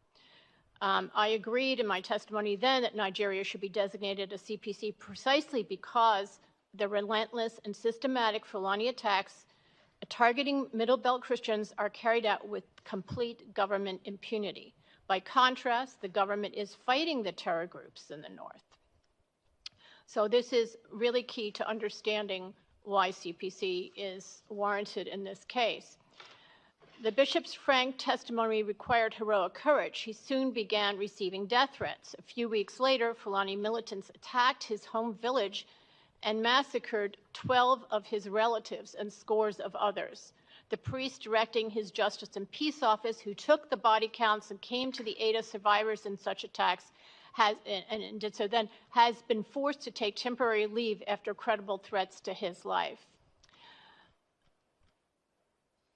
I agreed in my testimony then that Nigeria should be designated a CPC precisely because the relentless and systematic Fulani attacks targeting Middle Belt Christians are carried out with complete government impunity. By contrast, the government is fighting the terror groups in the north. So this is really key to understanding why CPC is warranted in this case. The bishop's frank testimony required heroic courage. He soon began receiving death threats. A few weeks later, Fulani militants attacked his home village and massacred 12 of his relatives and scores of others. The priest directing his Justice and Peace Office, who took the body counts and came to the aid of survivors in such attacks, has been forced to take temporary leave after credible threats to his life.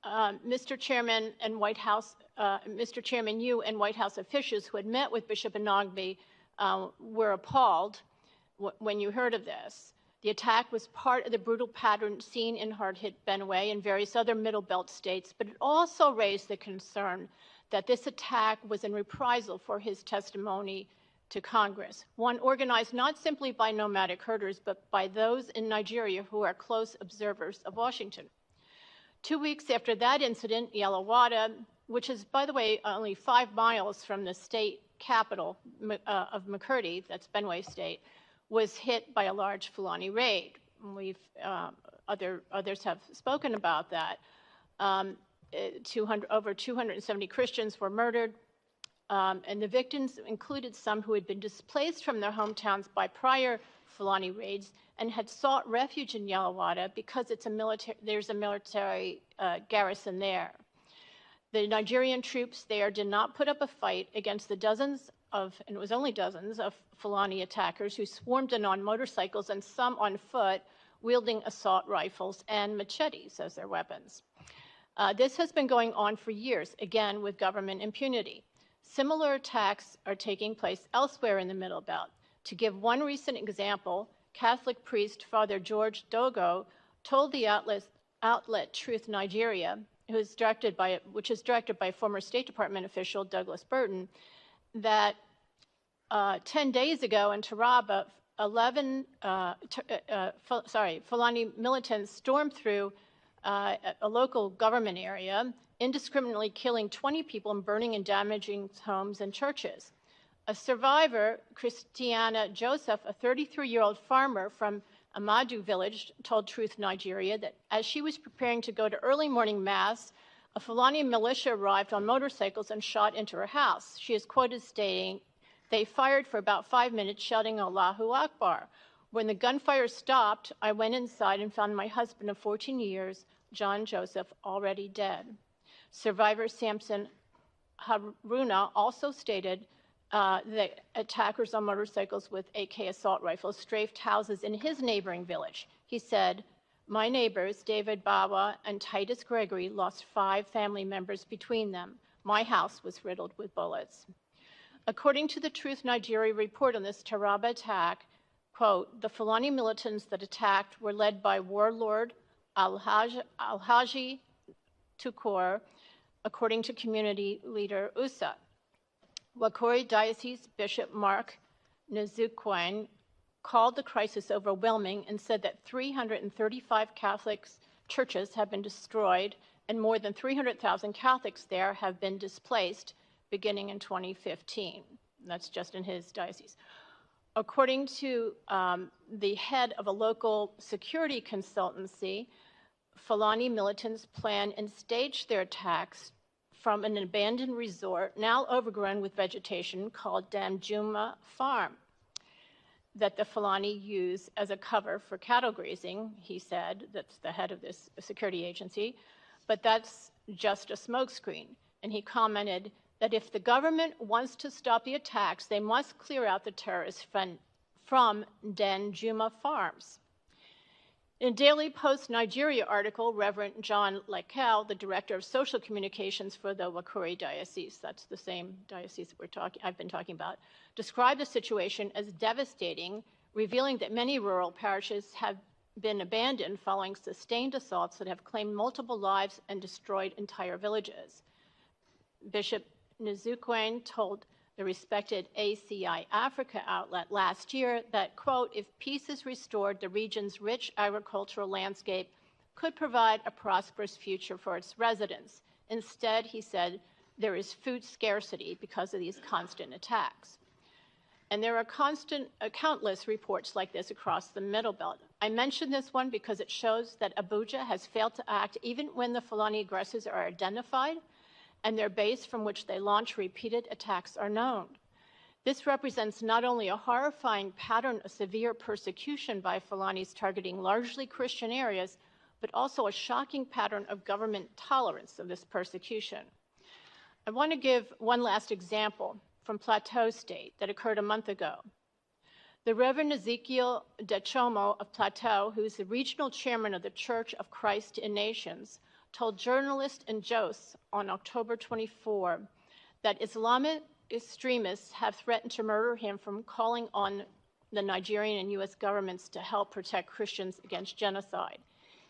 Mr. Chairman and White House, Mr. Chairman, you and White House officials who had met with Bishop Anagbe were appalled when you heard of this. The attack was part of the brutal pattern seen in hard-hit Benue and various other Middle Belt states, but it also raised the concern that this attack was in reprisal for his testimony to Congress, one organized not simply by nomadic herders, but by those in Nigeria who are close observers of Washington. 2 weeks after that incident, Yelawada, which is, by the way, only 5 miles from the state capital of Makurdi, that's Benue State, was hit by a large Fulani raid. Others have spoken about that. Over 270 Christians were murdered, and the victims included some who had been displaced from their hometowns by prior Fulani raids and had sought refuge in Yelawada because there's a military garrison there. The Nigerian troops there did not put up a fight against the dozens of, and it was only dozens, of Fulani attackers who swarmed in on motorcycles and some on foot, wielding assault rifles and machetes as their weapons. This has been going on for years, again with government impunity. Similar attacks are taking place elsewhere in the Middle Belt. To give one recent example, Catholic priest Father George Dogo told the outlet Truth Nigeria which is directed by former State Department official Douglas Burton, that 10 days ago in Taraba, Fulani militants stormed through a local government area, indiscriminately killing 20 people and burning and damaging homes and churches. A survivor, Christiana Joseph, a 33-year-old farmer from Amadu village, told Truth Nigeria that as she was preparing to go to early morning mass, a Fulani militia arrived on motorcycles and shot into her house. She is quoted stating, "They fired for about 5 minutes, shouting Allahu Akbar. When the gunfire stopped, I went inside and found my husband of 14 years, John Joseph, already dead." Survivor Samson Haruna also stated that attackers on motorcycles with AK assault rifles strafed houses in his neighboring village. He said, "My neighbors, David Bawa and Titus Gregory, lost 5 family members between them. My house was riddled with bullets." According to the Truth Nigeria report on this Taraba attack, quote, "The Fulani militants that attacked were led by warlord Alhaji Tukur, according to community leader Usa. Wakori Diocese Bishop Mark Nzukwen called the crisis overwhelming and said that 335 Catholic churches have been destroyed and more than 300,000 Catholics there have been displaced beginning in 2015. That's just in his diocese. According to the head of a local security consultancy, Fulani militants plan and stage their attacks from an abandoned resort now overgrown with vegetation called Damjuma Farm that the Fulani use as a cover for cattle grazing, he said. That's the head of this security agency. But that's just a smokescreen. And he commented that if the government wants to stop the attacks, they must clear out the terrorists from Danjuma farms. In a Daily Post Nigeria article, Reverend John Lekel, the director of social communications for the Wakori Diocese, that's the same diocese that I've been talking about, described the situation as devastating, revealing that many rural parishes have been abandoned following sustained assaults that have claimed multiple lives and destroyed entire villages. Bishop Nzukwen told the respected ACI Africa outlet last year that, quote, "If peace is restored, the region's rich agricultural landscape could provide a prosperous future for its residents. Instead," he said, "there is food scarcity because of these constant attacks." And there are countless reports like this across the Middle Belt. I mention this one because it shows that Abuja has failed to act even when the Fulani aggressors are identified and their base from which they launch repeated attacks are known. This represents not only a horrifying pattern of severe persecution by Fulanis targeting largely Christian areas, but also a shocking pattern of government tolerance of this persecution. I want to give one last example from Plateau State that occurred a month ago. The Reverend Ezekiel Dechomo of Plateau, who is the regional chairman of the Church of Christ in Nations, told journalist and Jos on October 24 that Islamic extremists have threatened to murder him from calling on the Nigerian and U.S. governments to help protect Christians against genocide.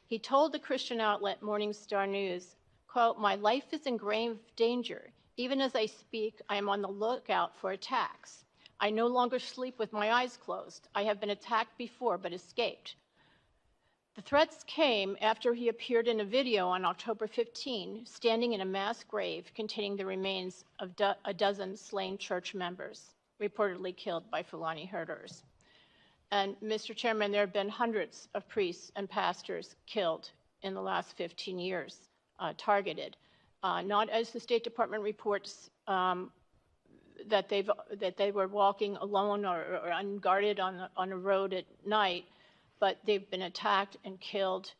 He told the Christian outlet Morning Star News, quote, "My life is in grave danger. Even as I speak, I am on the lookout for attacks. I no longer sleep with my eyes closed. I have been attacked before but escaped." The threats came after he appeared in a video on October 15, standing in a mass grave containing the remains of a dozen slain church members, reportedly killed by Fulani herders. And Mr. Chairman, there have been hundreds of priests and pastors killed in the last 15 years, targeted, not as the State Department reports that they were walking alone or unguarded on a road at night, but they've been attacked and killed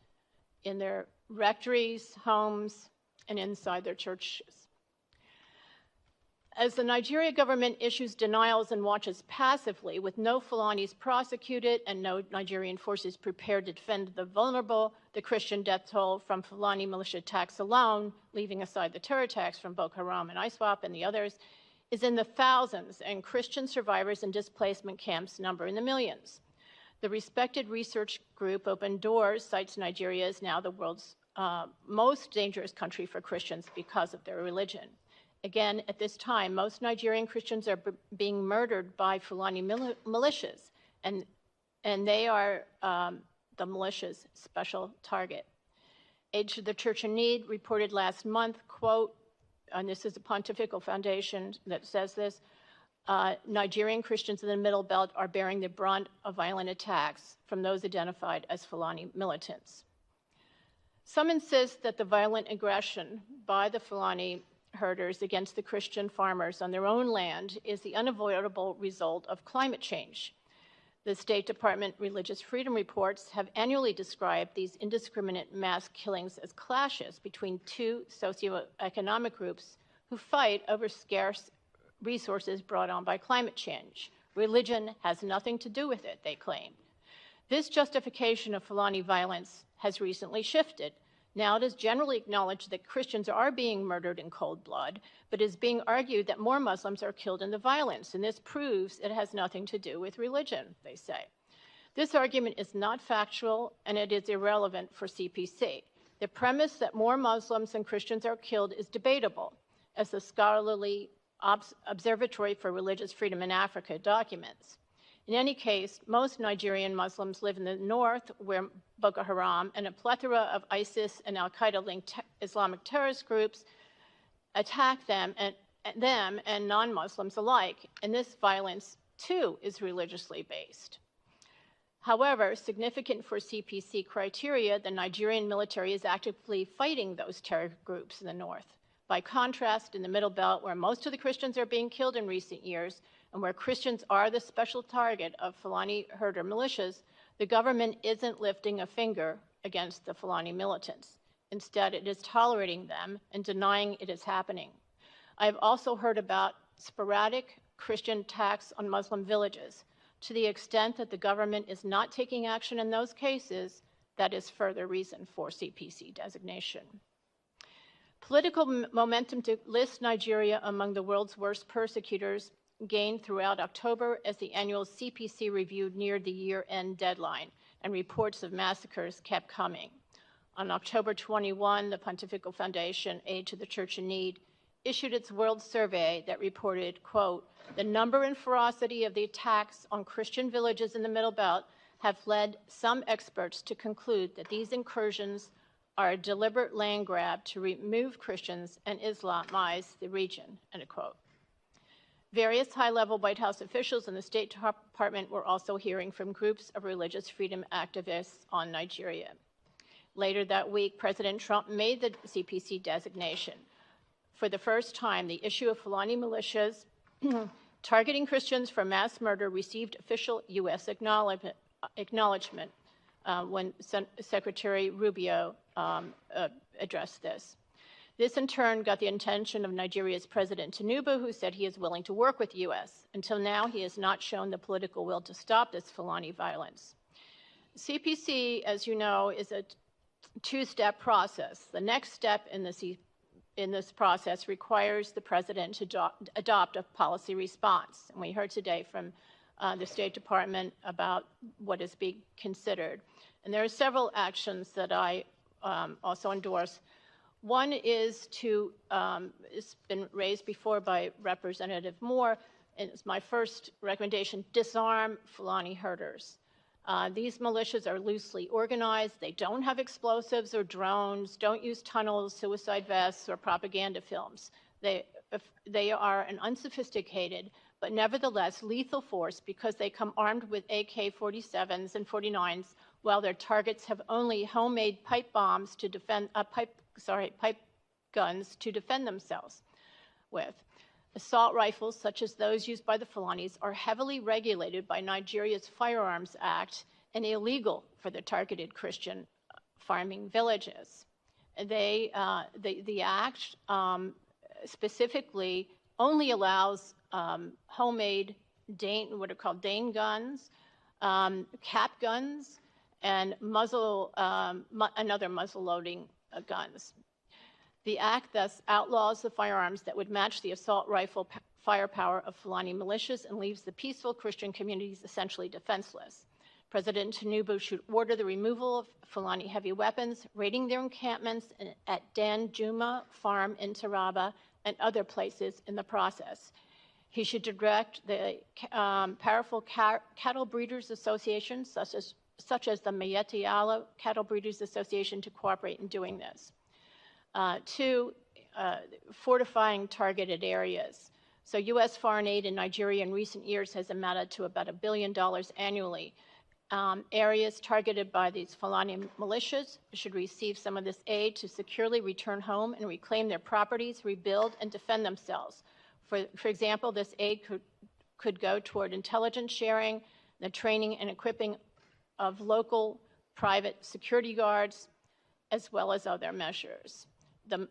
in their rectories, homes, and inside their churches. As the Nigeria government issues denials and watches passively, with no Fulanis prosecuted and no Nigerian forces prepared to defend the vulnerable, the Christian death toll from Fulani militia attacks alone, leaving aside the terror attacks from Boko Haram and ISWAP and the others, is in the thousands, and Christian survivors in displacement camps number in the millions. The respected research group Open Doors cites Nigeria as now the world's most dangerous country for Christians because of their religion. Again, at this time, most Nigerian Christians are being murdered by Fulani militias, and they are the militia's special target. Aid to the Church in Need reported last month, quote, and this is a Pontifical Foundation that says this, Nigerian Christians in the Middle Belt are bearing the brunt of violent attacks from those identified as Fulani militants. Some insist that the violent aggression by the Fulani herders against the Christian farmers on their own land is the unavoidable result of climate change. The State Department Religious Freedom Reports have annually described these indiscriminate mass killings as clashes between two socioeconomic groups who fight over scarce resources brought on by climate change. Religion has nothing to do with it, they claim. This justification of Fulani violence has recently shifted. Now it is generally acknowledged that Christians are being murdered in cold blood, but it is being argued that more Muslims are killed in the violence, and this proves it has nothing to do with religion, they say. This argument is not factual, and it is irrelevant for CPC. The premise that more Muslims than Christians are killed is debatable, as the scholarly Observatory for Religious Freedom in Africa documents. In any case, most Nigerian Muslims live in the north, where Boko Haram and a plethora of ISIS and al-Qaeda-linked Islamic terrorist groups attack them and non-Muslims alike, and this violence, too, is religiously based. However, significant for CPC criteria, the Nigerian military is actively fighting those terror groups in the north. By contrast, in the Middle Belt, where most of the Christians are being killed in recent years, and where Christians are the special target of Fulani herder militias, the government isn't lifting a finger against the Fulani militants. Instead, it is tolerating them and denying it is happening. I have also heard about sporadic Christian attacks on Muslim villages. To the extent that the government is not taking action in those cases, that is further reason for CPC designation. Political momentum to list Nigeria among the world's worst persecutors gained throughout October as the annual CPC review neared the year-end deadline, and reports of massacres kept coming. On October 21, the Pontifical Foundation, Aid to the Church in Need, issued its world survey that reported, quote, the number and ferocity of the attacks on Christian villages in the Middle Belt have led some experts to conclude that these incursions are a deliberate land grab to remove Christians and Islamize the region, end quote. Various high-level White House officials in the State Department were also hearing from groups of religious freedom activists on Nigeria. Later that week, President Trump made the CPC designation. For the first time, the issue of Fulani militias targeting Christians for mass murder received official U.S. acknowledgement when Secretary Rubio addressed this. This, in turn, got the attention of Nigeria's President Tinubu, who said he is willing to work with the U.S. Until now, he has not shown the political will to stop this Fulani violence. CPC, as you know, is a two-step process. The next step in this process requires the President to adopt a policy response. And we heard today from the State Department about what is being considered. And there are several actions that I also endorse. One is to, it's been raised before by Representative Moore, and it's my first recommendation, disarm Fulani herders. These militias are loosely organized. They don't have explosives or drones, don't use tunnels, suicide vests, or propaganda films. They are an unsophisticated, but nevertheless lethal force because they come armed with AK-47s and 49s, while their targets have only homemade pipe bombs to defend, pipe guns to defend themselves with. Assault rifles, such as those used by the Fulanis, are heavily regulated by Nigeria's Firearms Act and illegal for the targeted Christian farming villages. The act specifically only allows homemade what are called Dane guns, cap guns, and another muzzle-loading guns. The act thus outlaws the firearms that would match the assault rifle firepower of Fulani militias and leaves the peaceful Christian communities essentially defenseless. President Tinubu should order the removal of Fulani heavy weapons, raiding their encampments at Dan Juma Farm in Taraba and other places in the process. He should direct the powerful cattle breeders associations, such as the Mayeti Allah Cattle Breeders Association, to cooperate in doing this. 2, fortifying targeted areas. So U.S. foreign aid in Nigeria in recent years has amounted to about $1 billion annually. Areas targeted by these Fulani militias should receive some of this aid to securely return home and reclaim their properties, rebuild, and defend themselves. For example, this aid could go toward intelligence sharing, the training and equipping of local private security guards, as well as other measures.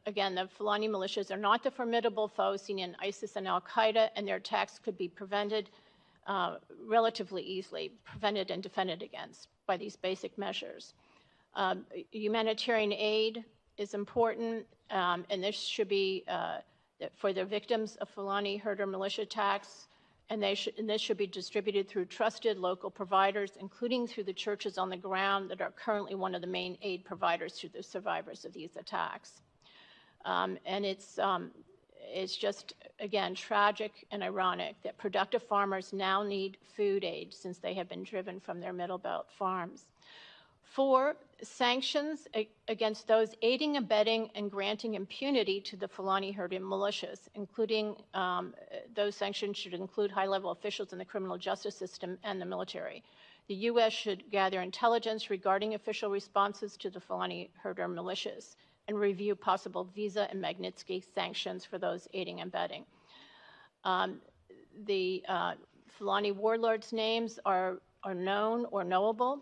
Again, the Fulani militias are not the formidable foes seen in ISIS and al-Qaeda, and their attacks could be prevented relatively easily, prevented and defended against by these basic measures. Humanitarian aid is important, and this should be for the victims of Fulani herder militia attacks, and this should be distributed through trusted local providers, including through the churches on the ground that are currently one of the main aid providers to the survivors of these attacks. And it's just, again, tragic and ironic that productive farmers now need food aid since they have been driven from their Middle Belt farms. 4, sanctions against those aiding, abetting, and granting impunity to the Fulani herding militias, including those sanctions should include high-level officials in the criminal justice system and the military. The U.S. should gather intelligence regarding official responses to the Fulani herder militias and review possible visa and Magnitsky sanctions for those aiding and abetting. The Fulani warlords' names are known or knowable.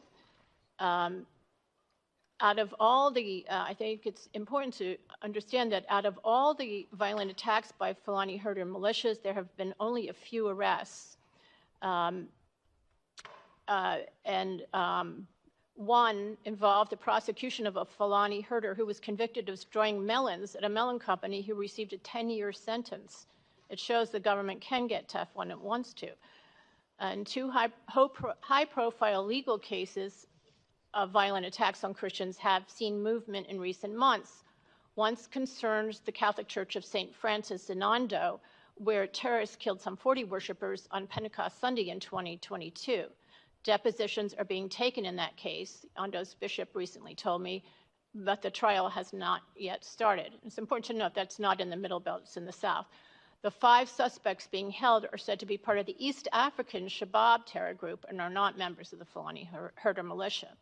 Out of all the, I think it's important to understand that out of all the violent attacks by Fulani herder militias, there have been only a few arrests. One involved the prosecution of a Fulani herder who was convicted of destroying melons at a melon company who received a 10-year sentence. It shows the government can get tough when it wants to. And 2 high-profile legal cases of violent attacks on Christians have seen movement in recent months. One concerns the Catholic Church of St. Francis in Ondo, where terrorists killed some 40 worshipers on Pentecost Sunday in 2022. Depositions are being taken in that case. Ondo's bishop recently told me, but the trial has not yet started. It's important to note that's not in the Middle Belt, it's in the South. The 5 suspects being held are said to be part of the East African Shabab terror group and are not members of the Fulani herder militia.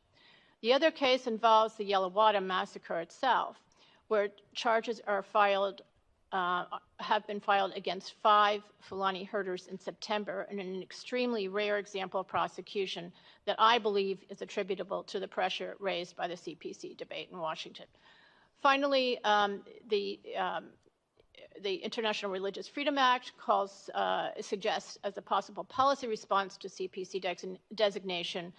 The other case involves the Yelawada massacre itself, where charges are have been filed against 5 Fulani herders in September, in an extremely rare example of prosecution that I believe is attributable to the pressure raised by the CPC debate in Washington. Finally, the International Religious Freedom Act suggests as a possible policy response to CPC designation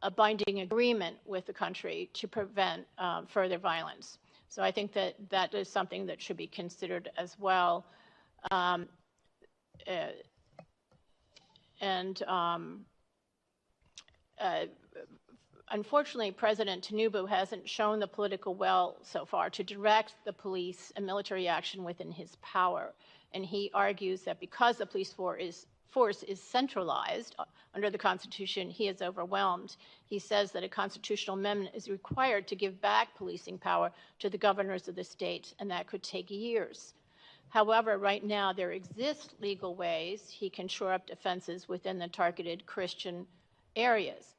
a binding agreement with the country to prevent further violence. So I think that that is something that should be considered as well. Unfortunately, President Tinubu hasn't shown the political will so far to direct the police and military action within his power. And he argues that because the police force is centralized under the Constitution, he is overwhelmed. He says that a constitutional amendment is required to give back policing power to the governors of the states, and that could take years. However, right now there exist legal ways he can shore up defenses within the targeted Christian areas.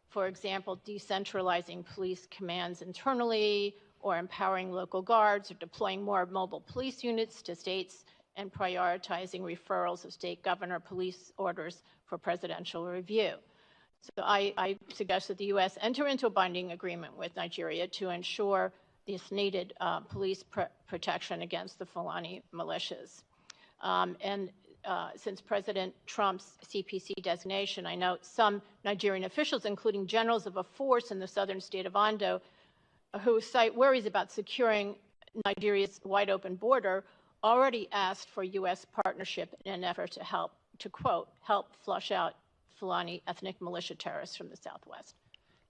For example, decentralizing police commands internally, or empowering local guards, or deploying more mobile police units to states, and prioritizing referrals of state governor police orders for presidential review. So I suggest that the U.S. enter into a binding agreement with Nigeria to ensure this needed police protection against the Fulani militias. Since President Trump's CPC designation, I note some Nigerian officials, including generals of a force in the southern state of Ondo, who cite worries about securing Nigeria's wide open border, already asked for U.S. partnership in an effort to help, to quote, help flush out Fulani ethnic militia terrorists from the Southwest.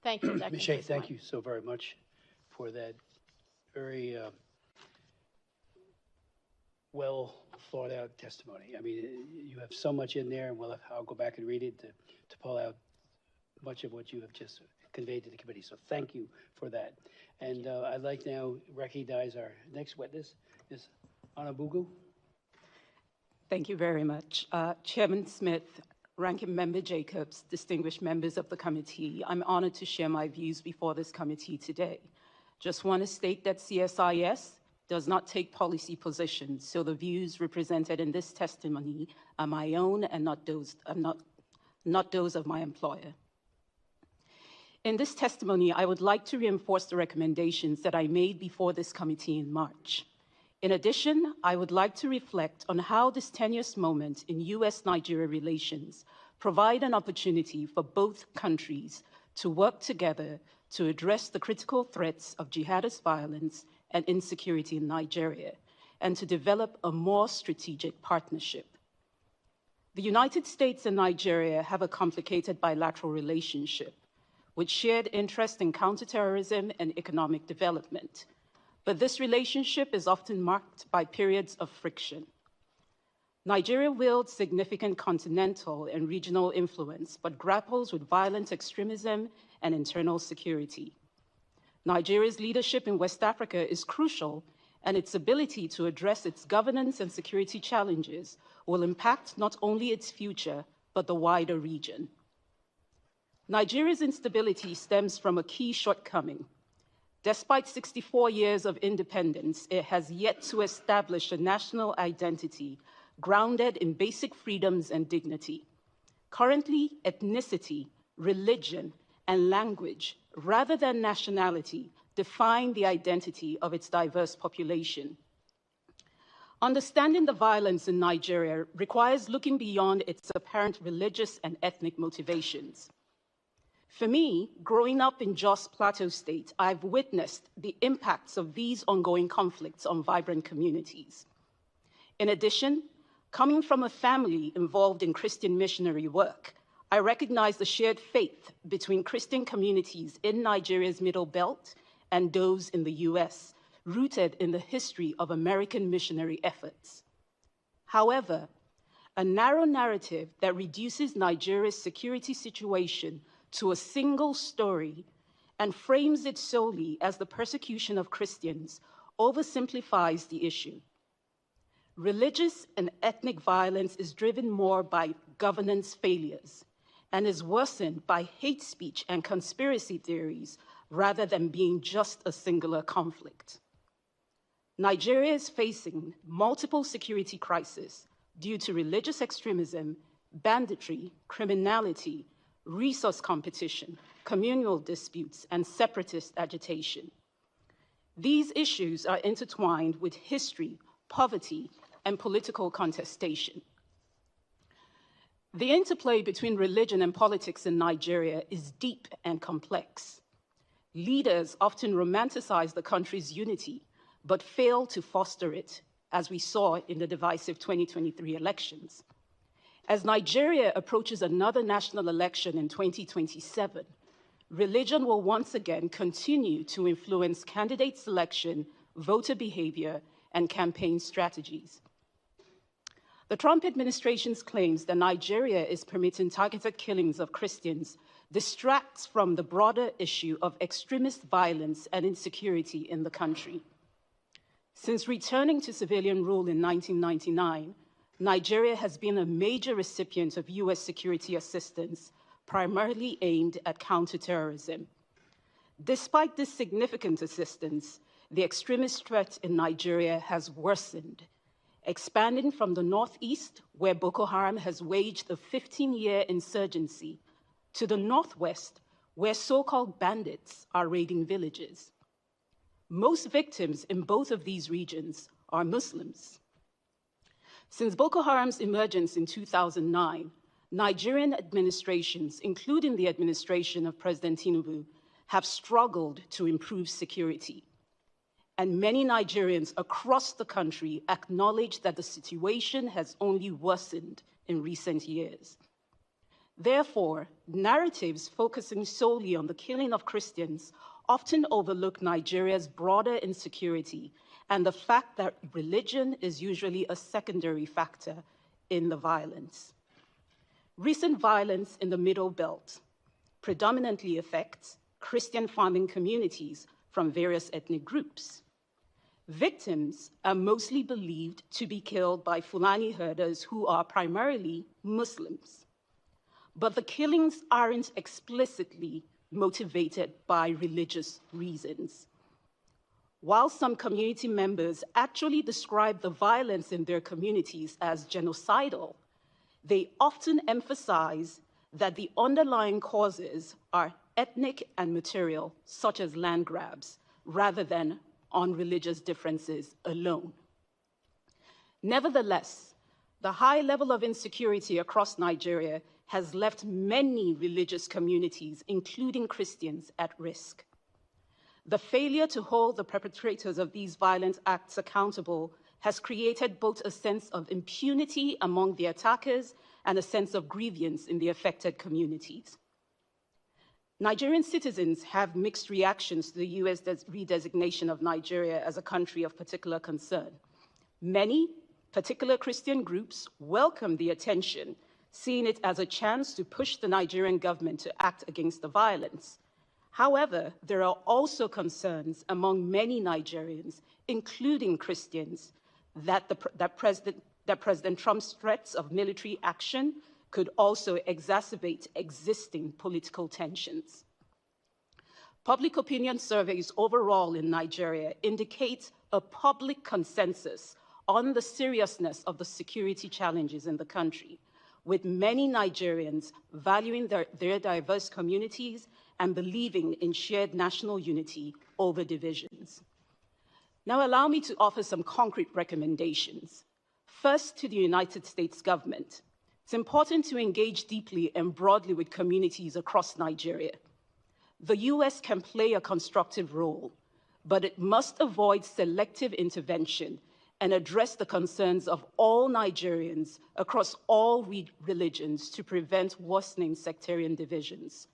Thank you. That Ms. Shea, thank you so very much for that very well thought out testimony. I mean, you have so much in there, and I'll go back and read it to pull out much of what you have just conveyed to the committee. So thank you for that. And I'd like now recognize our next witness, Ms. Anabugu. Thank you very much. Chairman Smith, Ranking Member Jacobs, distinguished members of the committee, I'm honored to share my views before this committee today. Just want to state that CSIS does not take policy positions, so the views represented in this testimony are my own and not those of my employer. In this testimony, I would like to reinforce the recommendations that I made before this committee in March. In addition, I would like to reflect on how this tenuous moment in U.S.-Nigeria relations provide an opportunity for both countries to work together to address the critical threats of jihadist violence and insecurity in Nigeria, and to develop a more strategic partnership. The United States and Nigeria have a complicated bilateral relationship with shared interest in counterterrorism and economic development. But this relationship is often marked by periods of friction. Nigeria wields significant continental and regional influence, but grapples with violent extremism and internal security. Nigeria's leadership in West Africa is crucial, and its ability to address its governance and security challenges will impact not only its future, but the wider region. Nigeria's instability stems from a key shortcoming. Despite 64 years of independence, it has yet to establish a national identity grounded in basic freedoms and dignity. Currently, ethnicity, religion, and language, rather than nationality, define the identity of its diverse population. Understanding the violence in Nigeria requires looking beyond its apparent religious and ethnic motivations. For me, growing up in Jos Plateau State, I've witnessed the impacts of these ongoing conflicts on vibrant communities. In addition, coming from a family involved in Christian missionary work, I recognize the shared faith between Christian communities in Nigeria's Middle Belt and those in the US, rooted in the history of American missionary efforts. However, a narrow narrative that reduces Nigeria's security situation to a single story and frames it solely as the persecution of Christians oversimplifies the issue. Religious and ethnic violence is driven more by governance failures and is worsened by hate speech and conspiracy theories rather than being just a singular conflict. Nigeria is facing multiple security crises due to religious extremism, banditry, criminality, resource competition, communal disputes, and separatist agitation. These issues are intertwined with history, poverty, and political contestation. The interplay between religion and politics in Nigeria is deep and complex. Leaders often romanticize the country's unity, but fail to foster it, as we saw in the divisive 2023 elections. As Nigeria approaches another national election in 2027, religion will once again continue to influence candidate selection, voter behavior, and campaign strategies. The Trump administration's claims that Nigeria is permitting targeted killings of Christians distracts from the broader issue of extremist violence and insecurity in the country. Since returning to civilian rule in 1999, Nigeria has been a major recipient of US security assistance, primarily aimed at counterterrorism. Despite this significant assistance, the extremist threat in Nigeria has worsened, expanding from the northeast, where Boko Haram has waged a 15-year insurgency, to the northwest, where so-called bandits are raiding villages. Most victims in both of these regions are Muslims. Since Boko Haram's emergence in 2009, Nigerian administrations, including the administration of President Tinubu, have struggled to improve security. And many Nigerians across the country acknowledge that the situation has only worsened in recent years. Therefore, narratives focusing solely on the killing of Christians often overlook Nigeria's broader insecurity and the fact that religion is usually a secondary factor in the violence. Recent violence in the Middle Belt predominantly affects Christian farming communities from various ethnic groups. Victims are mostly believed to be killed by Fulani herders who are primarily Muslims. But the killings aren't explicitly motivated by religious reasons. While some community members actually describe the violence in their communities as genocidal, they often emphasize that the underlying causes are ethnic and material, such as land grabs, rather than on religious differences alone. Nevertheless, the high level of insecurity across Nigeria has left many religious communities, including Christians, at risk. The failure to hold the perpetrators of these violent acts accountable has created both a sense of impunity among the attackers and a sense of grievance in the affected communities. Nigerian citizens have mixed reactions to the US redesignation of Nigeria as a country of particular concern. Many particular Christian groups welcome the attention, seeing it as a chance to push the Nigerian government to act against the violence. However, there are also concerns among many Nigerians, including Christians, that President Trump's threats of military action could also exacerbate existing political tensions. Public opinion surveys overall in Nigeria indicate a public consensus on the seriousness of the security challenges in the country, with many Nigerians valuing their diverse communities and believing in shared national unity over divisions. Now allow me to offer some concrete recommendations. First, to the United States government. It's important to engage deeply and broadly with communities across Nigeria. The US can play a constructive role, but it must avoid selective intervention and address the concerns of all Nigerians across all religions to prevent worsening sectarian divisions.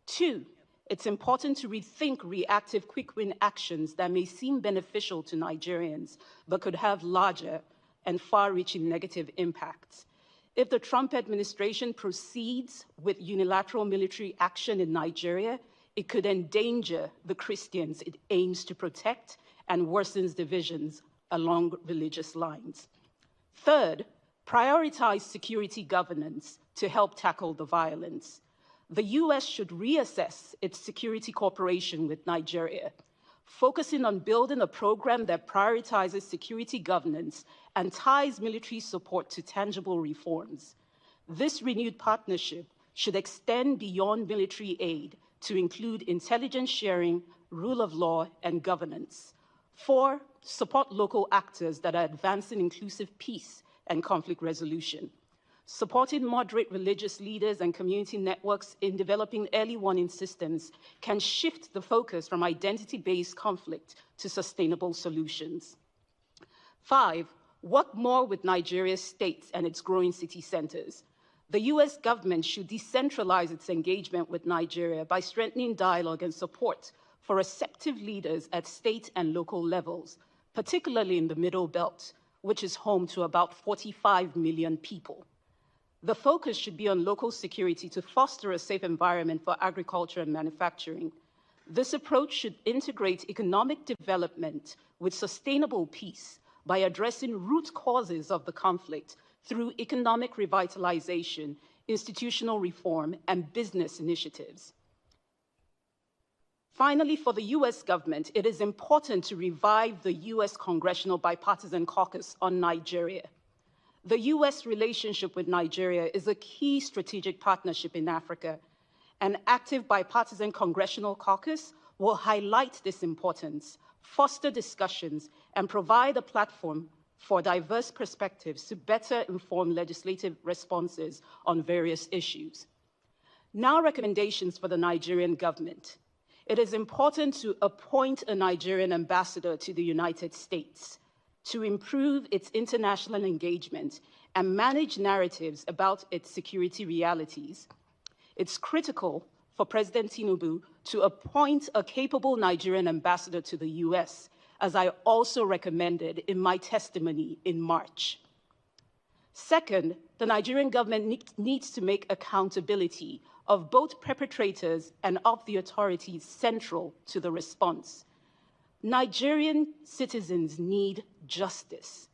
Two, it's important to rethink reactive quick-win actions that may seem beneficial to Nigerians, but could have larger and far-reaching negative impacts. If the Trump administration proceeds with unilateral military action in Nigeria, it could endanger the Christians it aims to protect and worsens divisions along religious lines. Third, prioritize security governance to help tackle the violence. The US should reassess its security cooperation with Nigeria, focusing on building a program that prioritizes security governance and ties military support to tangible reforms. This renewed partnership should extend beyond military aid to include intelligence sharing, rule of law, and governance. 4, support local actors that are advancing inclusive peace and conflict resolution. Supporting moderate religious leaders and community networks in developing early warning systems can shift the focus from identity-based conflict to sustainable solutions. 5, work more with Nigeria's states and its growing city centers. The US government should decentralize its engagement with Nigeria by strengthening dialogue and support for receptive leaders at state and local levels, particularly in the Middle Belt, which is home to about 45 million people. The focus should be on local security to foster a safe environment for agriculture and manufacturing. This approach should integrate economic development with sustainable peace by addressing root causes of the conflict through economic revitalization, institutional reform, and business initiatives. Finally, for the US government, it is important to revive the US Congressional Bipartisan Caucus on Nigeria. The US relationship with Nigeria is a key strategic partnership in Africa. An active bipartisan congressional caucus will highlight this importance, foster discussions, and provide a platform for diverse perspectives to better inform legislative responses on various issues. Now, recommendations for the Nigerian government. It is important to appoint a Nigerian ambassador to the United States to improve its international engagement and manage narratives about its security realities, It's critical for President Tinubu to appoint a capable Nigerian ambassador to the US, as I also recommended in my testimony in March. Second, the Nigerian government needs to make accountability of both perpetrators and of the authorities central to the response. Nigerian citizens need justice,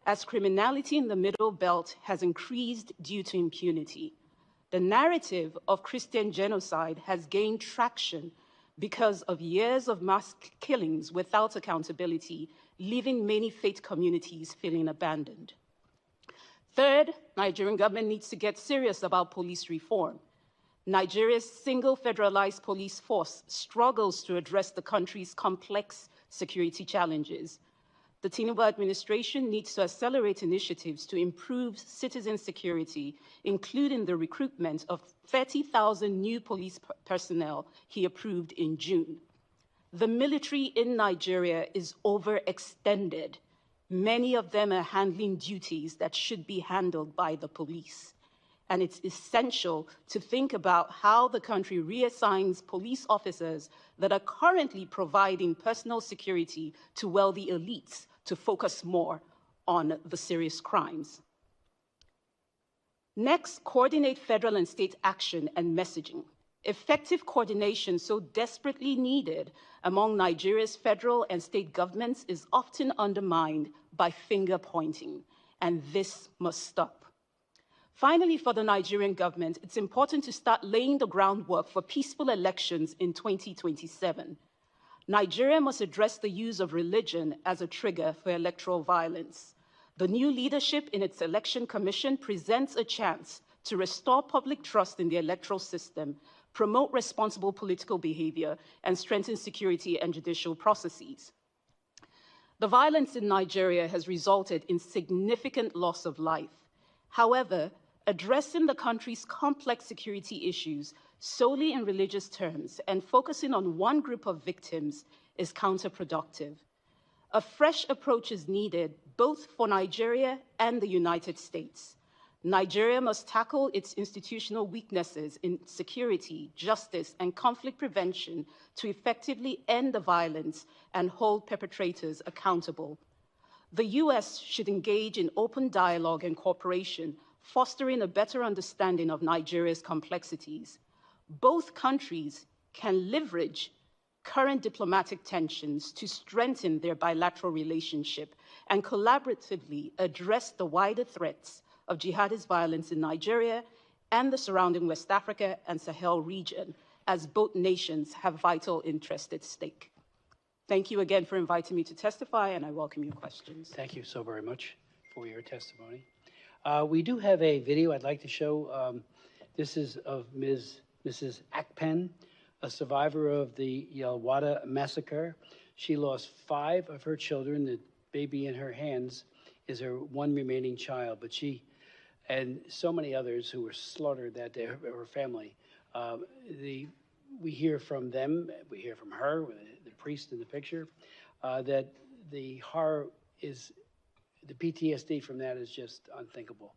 as criminality in the Middle Belt has increased due to impunity. The narrative of Christian genocide has gained traction because of years of mass killings without accountability, leaving many faith communities feeling abandoned. Third, Nigerian government needs to get serious about police reform. Nigeria's single federalized police force struggles to address the country's complex security challenges. The Tinubu administration needs to accelerate initiatives to improve citizen security, including the recruitment of 30,000 new police personnel he approved in June. The military in Nigeria is overextended. Many of them are handling duties that should be handled by the police. And it's essential to think about how the country reassigns police officers that are currently providing personal security to wealthy elites to focus more on the serious crimes. Next, coordinate federal and state action and messaging. Effective coordination so desperately needed among Nigeria's federal and state governments is often undermined by finger pointing, and this must stop. Finally, for the Nigerian government, it's important to start laying the groundwork for peaceful elections in 2027. Nigeria must address the use of religion as a trigger for electoral violence. The new leadership in its election commission presents a chance to restore public trust in the electoral system, promote responsible political behavior, and strengthen security and judicial processes. The violence in Nigeria has resulted in significant loss of life. However, addressing the country's complex security issues solely in religious terms and focusing on one group of victims is counterproductive. A fresh approach is needed both for Nigeria and the United States. Nigeria must tackle its institutional weaknesses in security, justice, and conflict prevention to effectively end the violence and hold perpetrators accountable. The US should engage in open dialogue and cooperation, fostering a better understanding of Nigeria's complexities. Both countries can leverage current diplomatic tensions to strengthen their bilateral relationship and collaboratively address the wider threats of jihadist violence in Nigeria and the surrounding West Africa and Sahel region, as both nations have vital interests at stake. Thank you again for inviting me to testify, and I welcome your questions. Thank you so very much for your testimony. We do have a video I'd like to show. This is of Mrs. Akpen, a survivor of the Yelwada massacre. She lost 5 of her children. The baby in her hands is her one remaining child, but she and so many others who were slaughtered that day, her family. We hear from them, we hear from her, the priest in the picture, that the horror is, the PTSD from that is just unthinkable.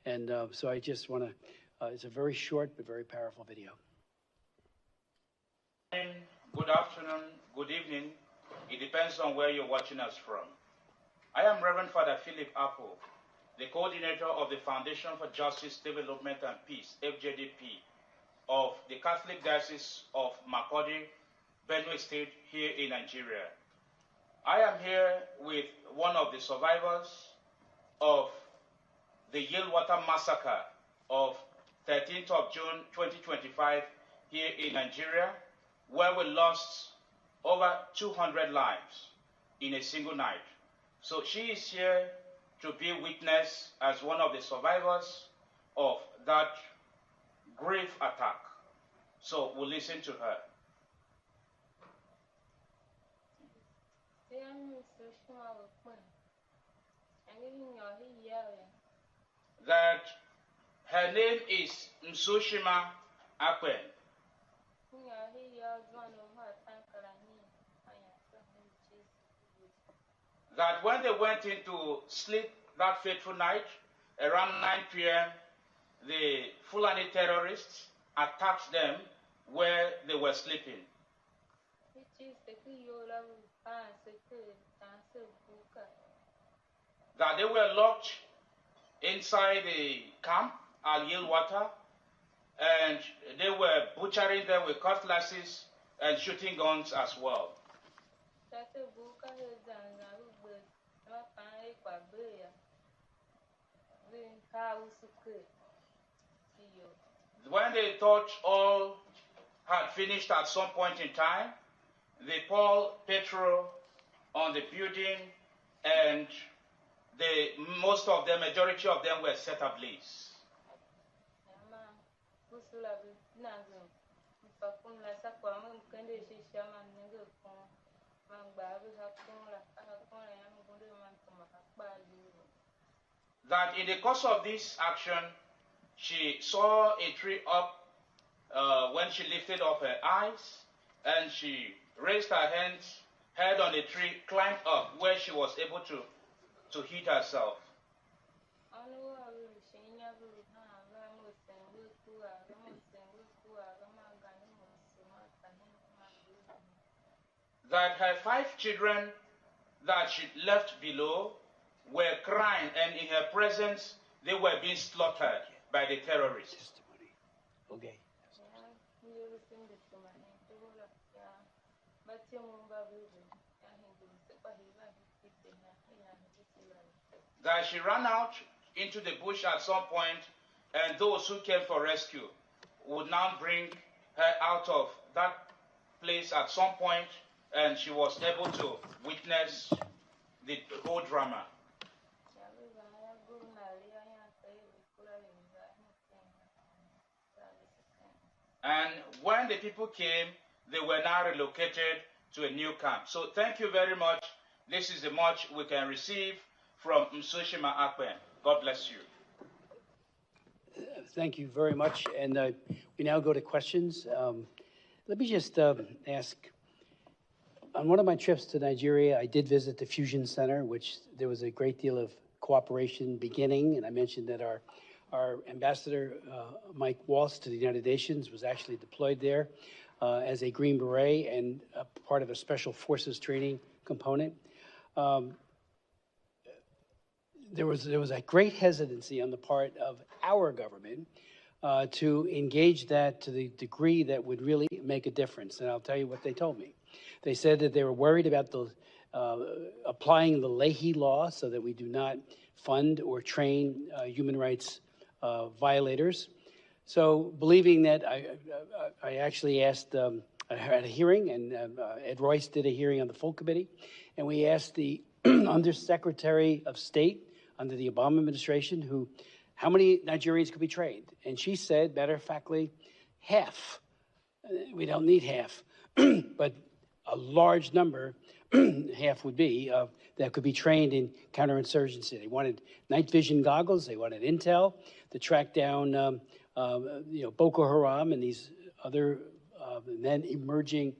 And so I just want to, it's a very short but very powerful video. Good afternoon, good evening. It depends on where you're watching us from. I am Reverend Father Philip Apple, the coordinator of the Foundation for Justice, Development and Peace, FJDP, of the Catholic Diocese of Makurdi, Benue State, here in Nigeria. I am here with one of the survivors of the Yelwada massacre of 13th of June 2025 here in Nigeria, where we lost over 200 lives in a single night. So she is here to be witness as one of the survivors of that grave attack. So we'll listen to her. That her name is Nsoshima Akpen. That when they went into sleep that fateful night, around 9 p.m., the Fulani terrorists attacked them where they were sleeping. That they were locked inside the camp at Yilwata, and they were butchering them with cutlasses and shooting guns as well. When they thought all had finished at some point in time, they poured petrol on the building, and most of them, majority of them, were set ablaze. That in the course of this action, she saw a tree up when she lifted up her eyes, and she raised her head on the tree, climbed up where she was able to hit herself. That her 5 children that she left below were crying, and in her presence, they were being slaughtered by the terrorists. Okay. That she ran out into the bush at some point, and those who came for rescue would now bring her out of that place at some point, and she was able to witness the whole drama. And when the people came, they were now relocated to a new camp. So thank you very much. This is the much we can receive from Msoshima Akpen. God bless you. Thank you very much. And we now go to questions. Let me just ask, on one of my trips to Nigeria, I did visit the Fusion Center, which there was a great deal of cooperation beginning. And I mentioned that our ambassador, Mike Waltz, to the United Nations was actually deployed there as a Green Beret and part of a special forces training component. There was a great hesitancy on the part of our government to engage that to the degree that would really make a difference. And I'll tell you what they told me. They said that they were worried about the applying the Leahy law so that we do not fund or train human rights violators. So believing that, I actually asked, I had a hearing, and Ed Royce did a hearing on the full committee, and we asked the Undersecretary of State under the Obama administration how many Nigerians could be trained. And she said, matter of factly, half. We don't need half, but a large number, half would be, that could be trained in counterinsurgency. They wanted night vision goggles, they wanted intel to track down Boko Haram and these other then emerging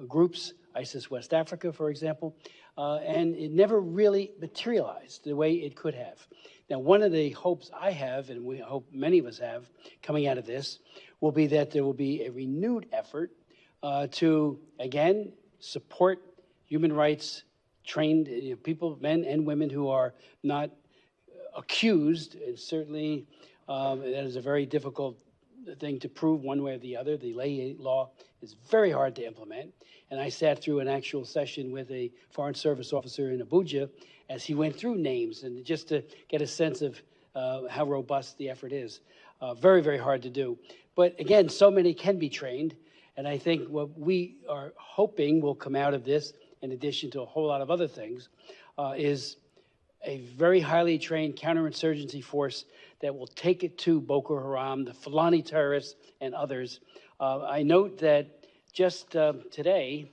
groups, ISIS West Africa, for example, and it never really materialized the way it could have. Now, one of the hopes I have, and we hope many of us have, coming out of this, will be that there will be a renewed effort to, again, support human rights trained people, men and women who are not accused. And certainly, that is a very difficult thing to prove one way or the other. The Leahy law is very hard to implement. And I sat through an actual session with a Foreign Service officer in Abuja as he went through names, and just to get a sense of how robust the effort is. Very, very hard to do. But again, so many can be trained. And I think what we are hoping will come out of this, in addition to a whole lot of other things, is a very highly trained counterinsurgency force that will take it to Boko Haram, the Fulani terrorists, and others. I note that just today,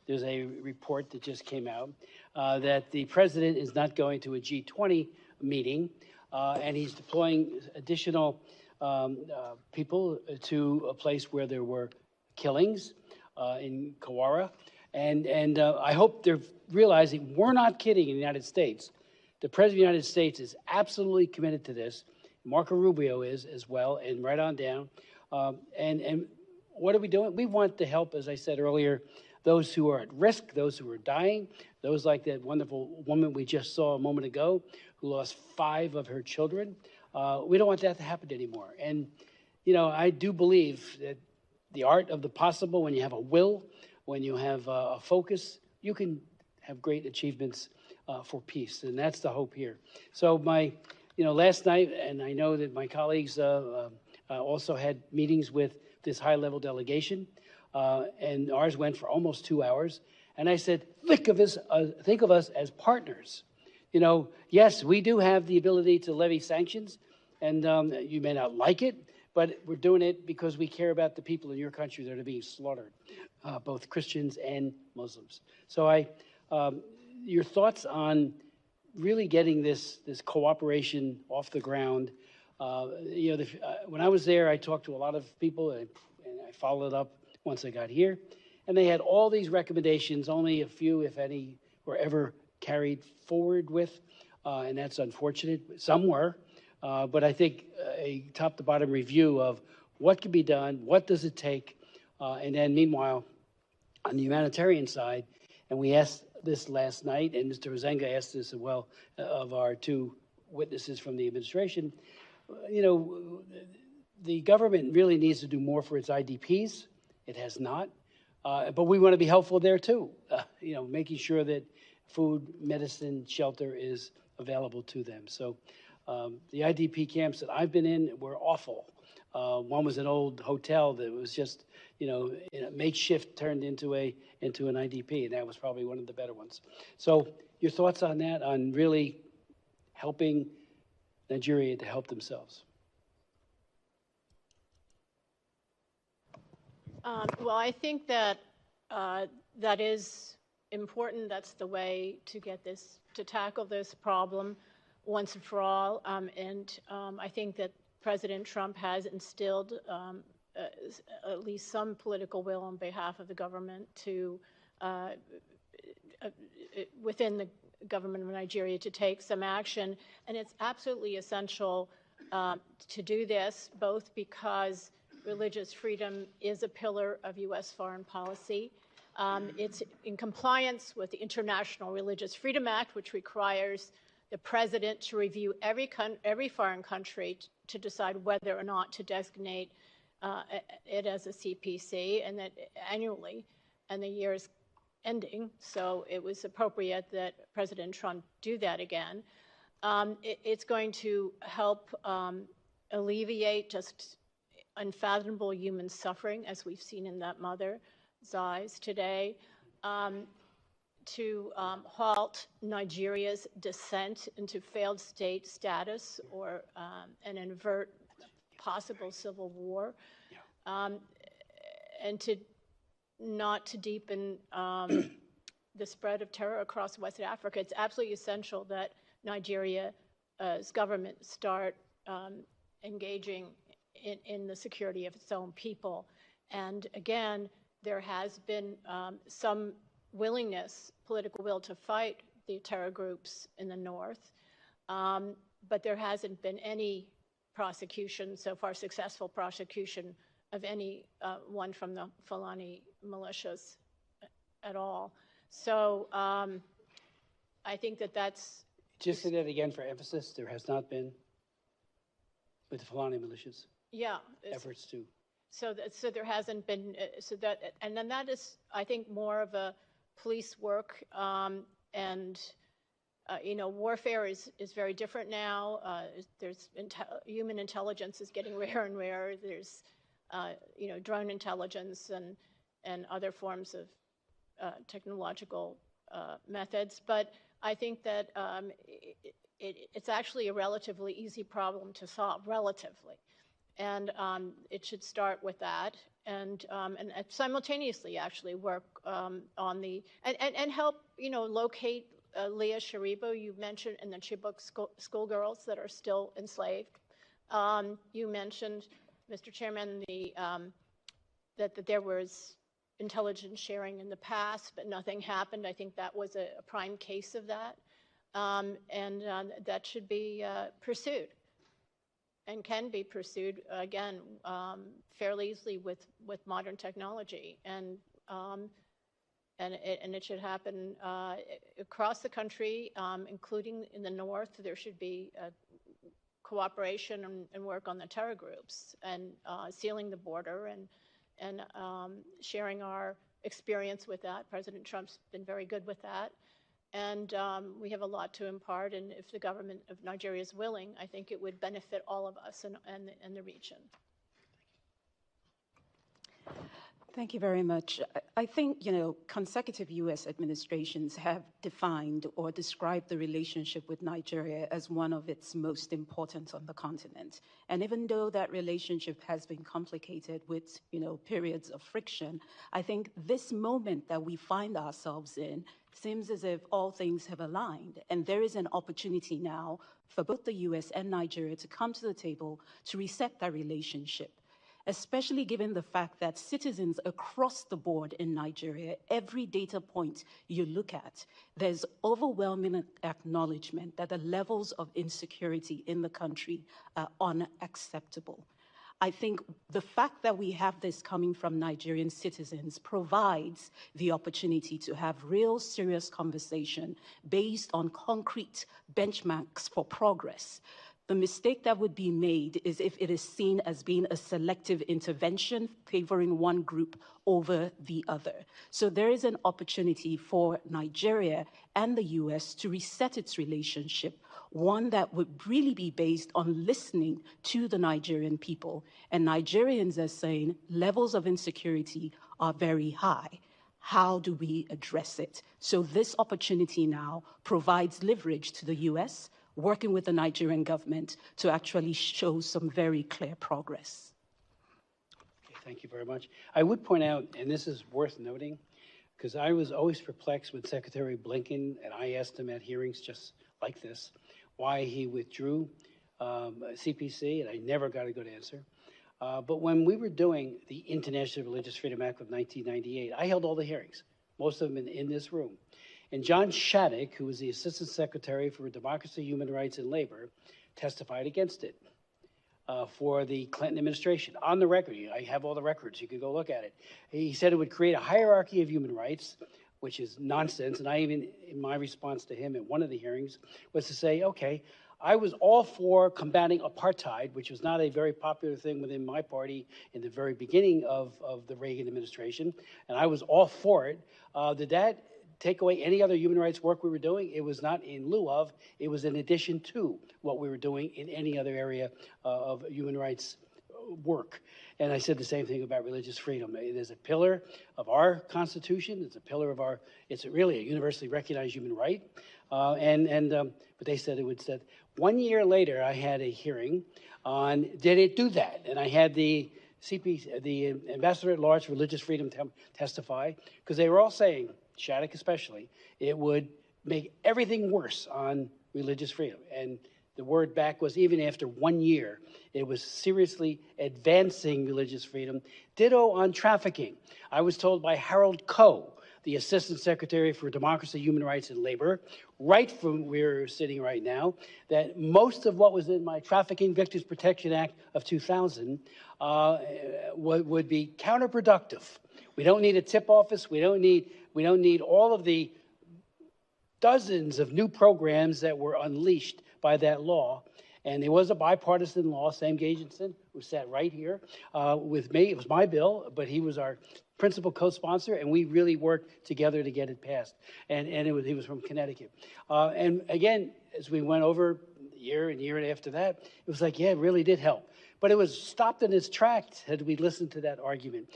there's a report that just came out that the president is not going to a G20 meeting, and he's deploying additional people to a place where there were killings in Kawara. And I hope they're realizing we're not kidding in the United States. The President of the United States is absolutely committed to this. Marco Rubio is as well, and right on down. And what are we doing? We want to help, as I said earlier, those who are at risk, those who are dying, those like that wonderful woman we just saw a moment ago who lost 5 of her children. We don't want that to happen anymore. And, you know, I do believe that the art of the possible, when you have a will, when you have a focus, you can have great achievements for peace. And that's the hope here. So last night, and I know that my colleagues also had meetings with this high-level delegation, and ours went for almost 2 hours. And I said, think of us as partners. You know, yes, we do have the ability to levy sanctions, and you may not like it, but we're doing it because we care about the people in your country that are being slaughtered, both Christians and Muslims. So your thoughts on really getting this cooperation off the ground? When I was there, I talked to a lot of people, and I followed up once I got here, and they had all these recommendations. Only a few, if any, were ever carried forward with, and that's unfortunate. Some were, but I think a top-to-bottom review of what can be done, what does it take, and then meanwhile, on the humanitarian side, and we asked this last night, and Mr. Rosenga asked this as well of our 2 witnesses from the administration. You know, the government really needs to do more for its IDPs. It has not, but we want to be helpful there too. Making sure that food, medicine, shelter is available to them. So the IDP camps that I've been in were awful. One was an old hotel that was just, makeshift turned into an IDP, and that was probably one of the better ones. So your thoughts on that, on really helping Nigeria to help themselves? Well, I think that that is important. That's the way to tackle this problem once and for all. I think that President Trump has instilled at least some political will on behalf of the government to, within the government of Nigeria, to take some action. And it's absolutely essential to do this, both because religious freedom is a pillar of U.S. foreign policy. It's in compliance with the International Religious Freedom Act, which requires the president to review every foreign country to decide whether or not to designate it as a CPC, and that annually, and the year is ending, so it was appropriate that President Trump do that again. It's going to help alleviate just unfathomable human suffering, as we've seen in that mother's eyes today, to halt Nigeria's descent into failed state status and avert possible civil war, and not to deepen the spread of terror across West Africa. It's absolutely essential that Nigeria's government start engaging in the security of its own people. And again, there has been some willingness, political will, to fight the terror groups in the north, but there hasn't been any prosecution, so far successful prosecution, of any one from the Fulani militias at all. So I think that's... Just say that again for emphasis. There has not been with the Fulani militias. Yeah. Efforts to. So there hasn't been, and then that is, I think, more of a police work, and warfare is very different now. There's human intelligence is getting rarer and rarer. There's drone intelligence and other forms of technological methods. But I think that it's actually a relatively easy problem to solve, relatively. And it should start with that, and simultaneously actually work on the and help locate Leah Sharibu, you mentioned, and the Chibok schoolgirls that are still enslaved. You mentioned, Mr. Chairman, that there was intelligence sharing in the past, but nothing happened. I think that was a prime case of that, and that should be pursued. and can be pursued, again, fairly easily with modern technology. And it should happen across the country, including in the north. There should be cooperation and work on the terror groups and sealing the border and sharing our experience with that. President Trump's been very good with that. And we have a lot to impart. And if the government of Nigeria is willing, I think it would benefit all of us and the region. Thank you very much. I think, consecutive U.S. administrations have defined or described the relationship with Nigeria as one of its most important on the continent. And even though that relationship has been complicated with, periods of friction, I think this moment that we find ourselves in seems as if all things have aligned. And there is an opportunity now for both the U.S. and Nigeria to come to the table to reset that relationship, especially given the fact that citizens across the board in Nigeria, every data point you look at, there's overwhelming acknowledgement that the levels of insecurity in the country are unacceptable. I think the fact that we have this coming from Nigerian citizens provides the opportunity to have real serious conversation based on concrete benchmarks for progress. The mistake that would be made is if it is seen as being a selective intervention favoring one group over the other. So there is an opportunity for Nigeria and the US to reset its relationship, one that would really be based on listening to the Nigerian people. And Nigerians are saying levels of insecurity are very high. How do we address it? So this opportunity now provides leverage to the US, working with the Nigerian government to actually show some very clear progress. Okay, thank you very much. I would point out, and this is worth noting, because I was always perplexed with Secretary Blinken, and I asked him at hearings just like this, why he withdrew CPC, and I never got a good answer. But when we were doing the International Religious Freedom Act of 1998, I held all the hearings, most of them in this room. And John Shattuck, who was the Assistant Secretary for Democracy, Human Rights, and Labor, testified against it for the Clinton administration. On the record, I have all the records, you can go look at it. He said it would create a hierarchy of human rights, which is nonsense. And I even, in my response to him at one of the hearings, was to say, okay, I was all for combating apartheid, which was not a very popular thing within my party in the very beginning of the Reagan administration, and I was all for it. Did that take away any other human rights work we were doing? It was not in lieu of, it was in addition to what we were doing in any other area of human rights work. And I said the same thing about religious freedom. It is a pillar of our Constitution. It's a pillar of our, it's really a universally recognized human right. But they said it would set. 1 year later, I had a hearing on, did it do that? And I had the the Ambassador at Large for Religious Freedom testify, because they were all saying, Shattuck especially, it would make everything worse on religious freedom. And the word back was, even after 1 year, it was seriously advancing religious freedom. Ditto on trafficking. I was told by Harold Coe, the Assistant Secretary for Democracy, Human Rights, and Labor, right from where we're sitting right now, that most of what was in my Trafficking Victims Protection Act of 2000 would be counterproductive. We don't need a tip office. We don't need all of the dozens of new programs that were unleashed by that law. And it was a bipartisan law. Sam Gajenson, who sat right here with me, it was my bill, but he was our principal co-sponsor, and we really worked together to get it passed. And he was from Connecticut. And again, as we went over year and after that, it was like, yeah, it really did help. But it was stopped in its tracks had we listened to that argument.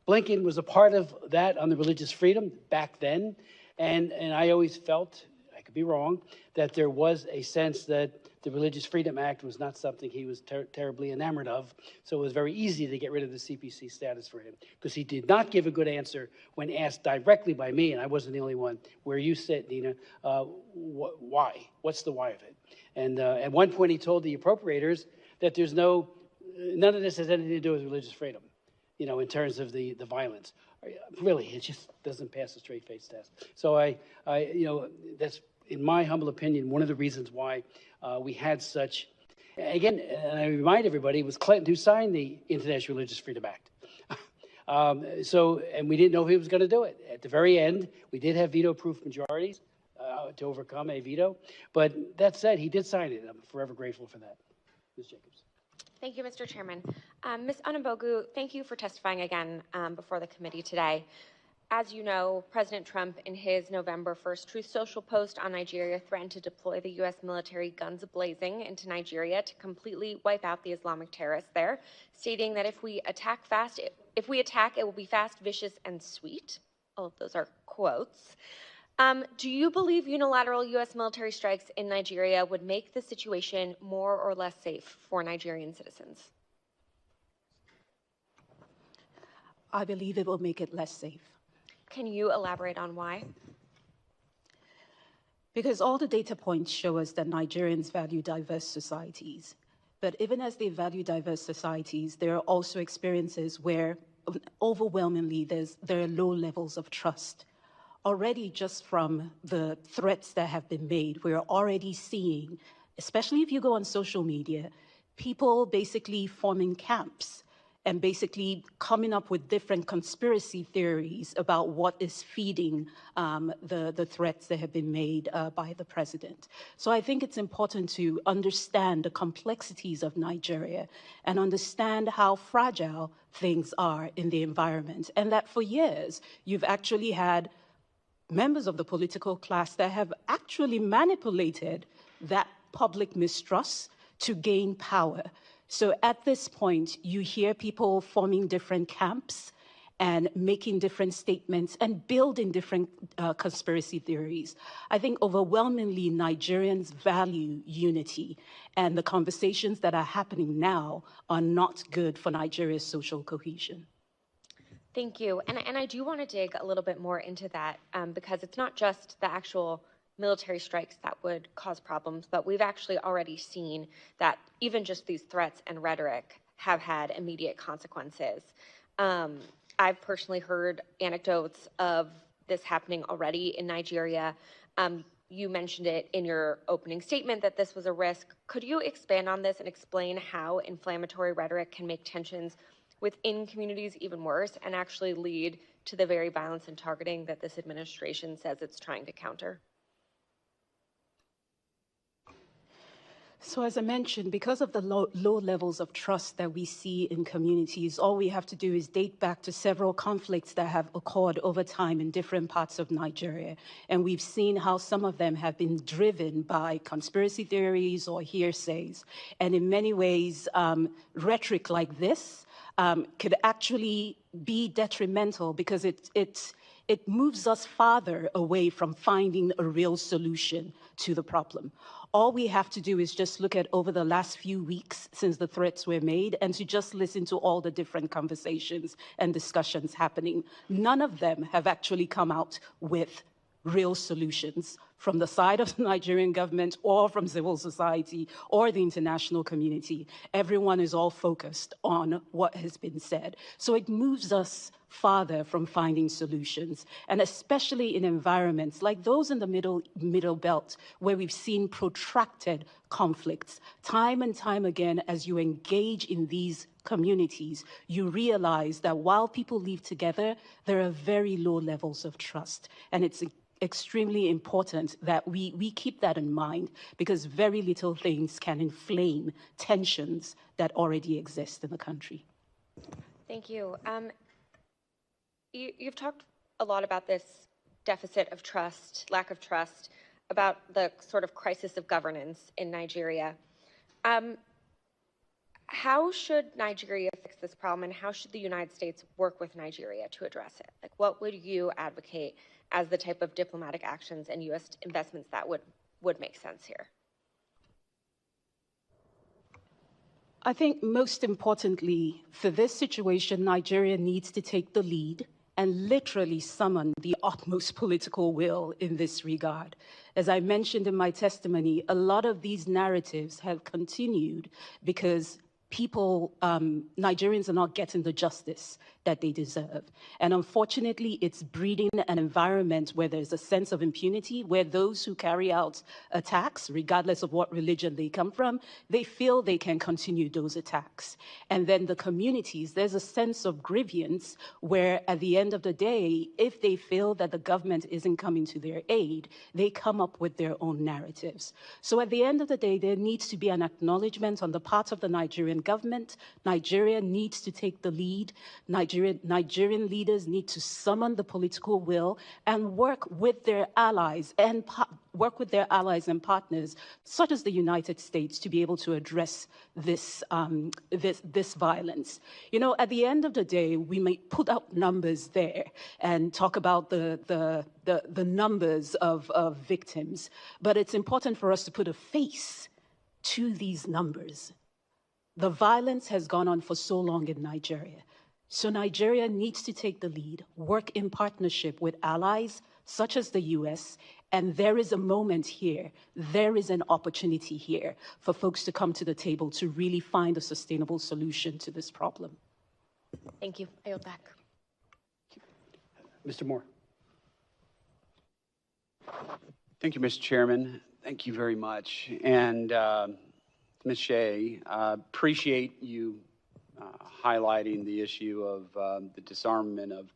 Blinken was a part of that on the religious freedom back then. And I always felt, I could be wrong, that there was a sense that the Religious Freedom Act was not something he was terribly enamored of. So it was very easy to get rid of the CPC status for him, because he did not give a good answer when asked directly by me, and I wasn't the only one, where you sit, Nina, why? What's the why of it? And at one point he told the appropriators that there's none of this has anything to do with religious freedom, in terms of the violence. Really, it just doesn't pass a straight face test. So that's, in my humble opinion, one of the reasons why we had such Again, I remind everybody, it was Clinton who signed the International Religious Freedom Act. And we didn't know if he was going to do it. At the very end, we did have veto-proof majorities to overcome a veto. But that said, he did sign it. I'm forever grateful for that. Ms. Jacobs. Thank you, Mr. Chairman. Ms. Anagbe, thank you for testifying again before the committee today. As you know, President Trump, in his November 1st Truth Social post on Nigeria, threatened to deploy the U.S. military guns blazing into Nigeria to completely wipe out the Islamic terrorists there, stating that if we attack, it will be fast, vicious, and sweet. All of those are quotes. Do you believe unilateral U.S. military strikes in Nigeria would make the situation more or less safe for Nigerian citizens? I believe it will make it less safe. Can you elaborate on why? Because all the data points show us that Nigerians value diverse societies. But even as they value diverse societies, there are also experiences where overwhelmingly there are low levels of trust. Already just from the threats that have been made, we're already seeing, especially if you go on social media, people basically forming camps and basically coming up with different conspiracy theories about what is feeding the threats that have been made by the president. So I think it's important to understand the complexities of Nigeria and understand how fragile things are in the environment, and that for years you've actually had members of the political class that have actually manipulated that public mistrust to gain power. So at this point, you hear people forming different camps and making different statements and building different conspiracy theories. I think overwhelmingly Nigerians value unity, and the conversations that are happening now are not good for Nigeria's social cohesion. Thank you. And I do want to dig a little bit more into that because it's not just the actual military strikes that would cause problems, but we've actually already seen that even just these threats and rhetoric have had immediate consequences. I've personally heard anecdotes of this happening already in Nigeria. You mentioned it in your opening statement that this was a risk. Could you expand on this and explain how inflammatory rhetoric can make tensions within communities even worse and actually lead to the very violence and targeting that this administration says it's trying to counter? So as I mentioned, because of the low levels of trust that we see in communities, all we have to do is date back to several conflicts that have occurred over time in different parts of Nigeria. And we've seen how some of them have been driven by conspiracy theories or hearsays. And in many ways, rhetoric like this could actually be detrimental because it moves us farther away from finding a real solution to the problem. All we have to do is just look at over the last few weeks since the threats were made and to just listen to all the different conversations and discussions happening. None of them have actually come out with real solutions from the side of the Nigerian government or from civil society or the international community. Everyone is all focused on what has been said. So it moves us farther from finding solutions, and especially in environments like those in the middle belt, where we've seen protracted conflicts. Time and time again, as you engage in these communities, you realize that while people live together, there are very low levels of trust. And it's extremely important that we keep that in mind, because very little things can inflame tensions that already exist in the country. Thank you. You've talked a lot about this deficit of trust, lack of trust, about the sort of crisis of governance in Nigeria. How should Nigeria fix this problem, and how should the United States work with Nigeria to address it? Like, what would you advocate as the type of diplomatic actions and U.S. investments that would make sense here? I think most importantly, for this situation, Nigeria needs to take the lead and literally summon the utmost political will in this regard. As I mentioned in my testimony, a lot of these narratives have continued because people, Nigerians are not getting the justice that they deserve. And unfortunately, it's breeding an environment where there's a sense of impunity, where those who carry out attacks, regardless of what religion they come from, they feel they can continue those attacks. And then the communities, there's a sense of grievance where at the end of the day, if they feel that the government isn't coming to their aid, they come up with their own narratives. So at the end of the day, there needs to be an acknowledgement on the part of the Nigerian government. Nigeria needs to take the lead. Nigerian leaders need to summon the political will and work with their allies and partners, such as the United States, to be able to address this violence. You know, at the end of the day, we may put out numbers there and talk about the numbers of victims, but it's important for us to put a face to these numbers. The violence has gone on for so long in Nigeria. So Nigeria needs to take the lead, work in partnership with allies such as the US, and there is a moment here, there is an opportunity here for folks to come to the table to really find a sustainable solution to this problem. Thank you. I yield back. Mr. Moore. Thank you, Mr. Chairman. Thank you very much. And Ms. Shea, appreciate you highlighting the issue of the disarmament of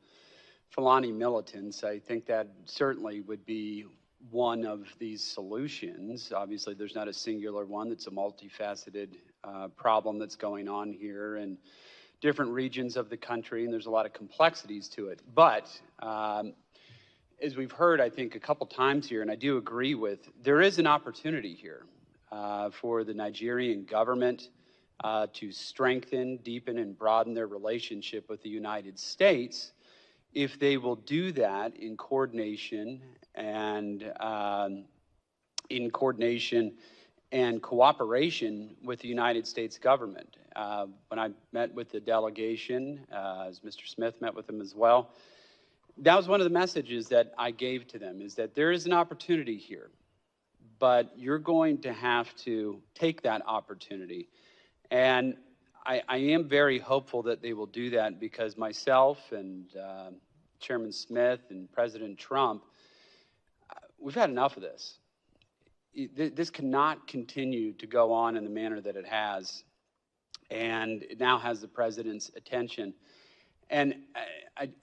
Fulani militants. I think that certainly would be one of these solutions. Obviously, there's not a singular one. It's a multifaceted problem that's going on here in different regions of the country, and there's a lot of complexities to it. But as we've heard, I think, a couple times here, and I do agree with, there is an opportunity here for the Nigerian government to strengthen, deepen, and broaden their relationship with the United States if they will do that in coordination and cooperation with the United States government. When I met with the delegation, as Mr. Smith met with them as well, that was one of the messages that I gave to them, is that there is an opportunity here, but you're going to have to take that opportunity. And I am very hopeful that they will do that, because myself and Chairman Smith and President Trump, we've had enough of this. This cannot continue to go on in the manner that it has, and it now has the president's attention. And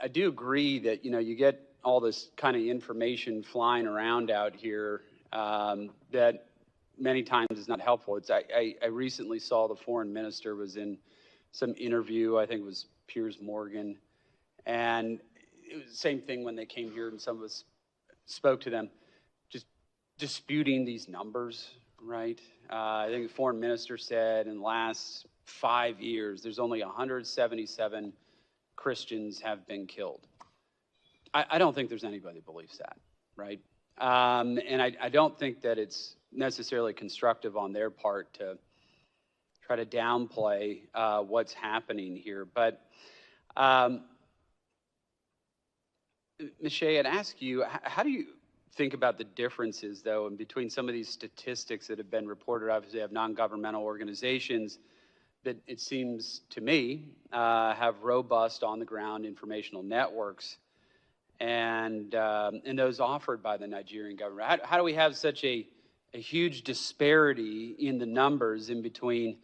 I do agree that, you know, you get all this kind of information flying around out here that many times is not helpful. I recently saw the foreign minister was in some interview, I think it was Piers Morgan, and it was the same thing when they came here and some of us spoke to them, just disputing these numbers, right? I think the foreign minister said in the last 5 years, there's only 177 Christians have been killed. I don't think there's anybody that believes that, right? And I don't think that it's necessarily constructive on their part to try to downplay what's happening here. But Ms. Shea, I'd ask you, how do you think about the differences, though, in between some of these statistics that have been reported? Obviously, have non-governmental organizations that, it seems to me, have robust on-the-ground informational networks, and those offered by the Nigerian government. How do we have such a huge disparity in the numbers in between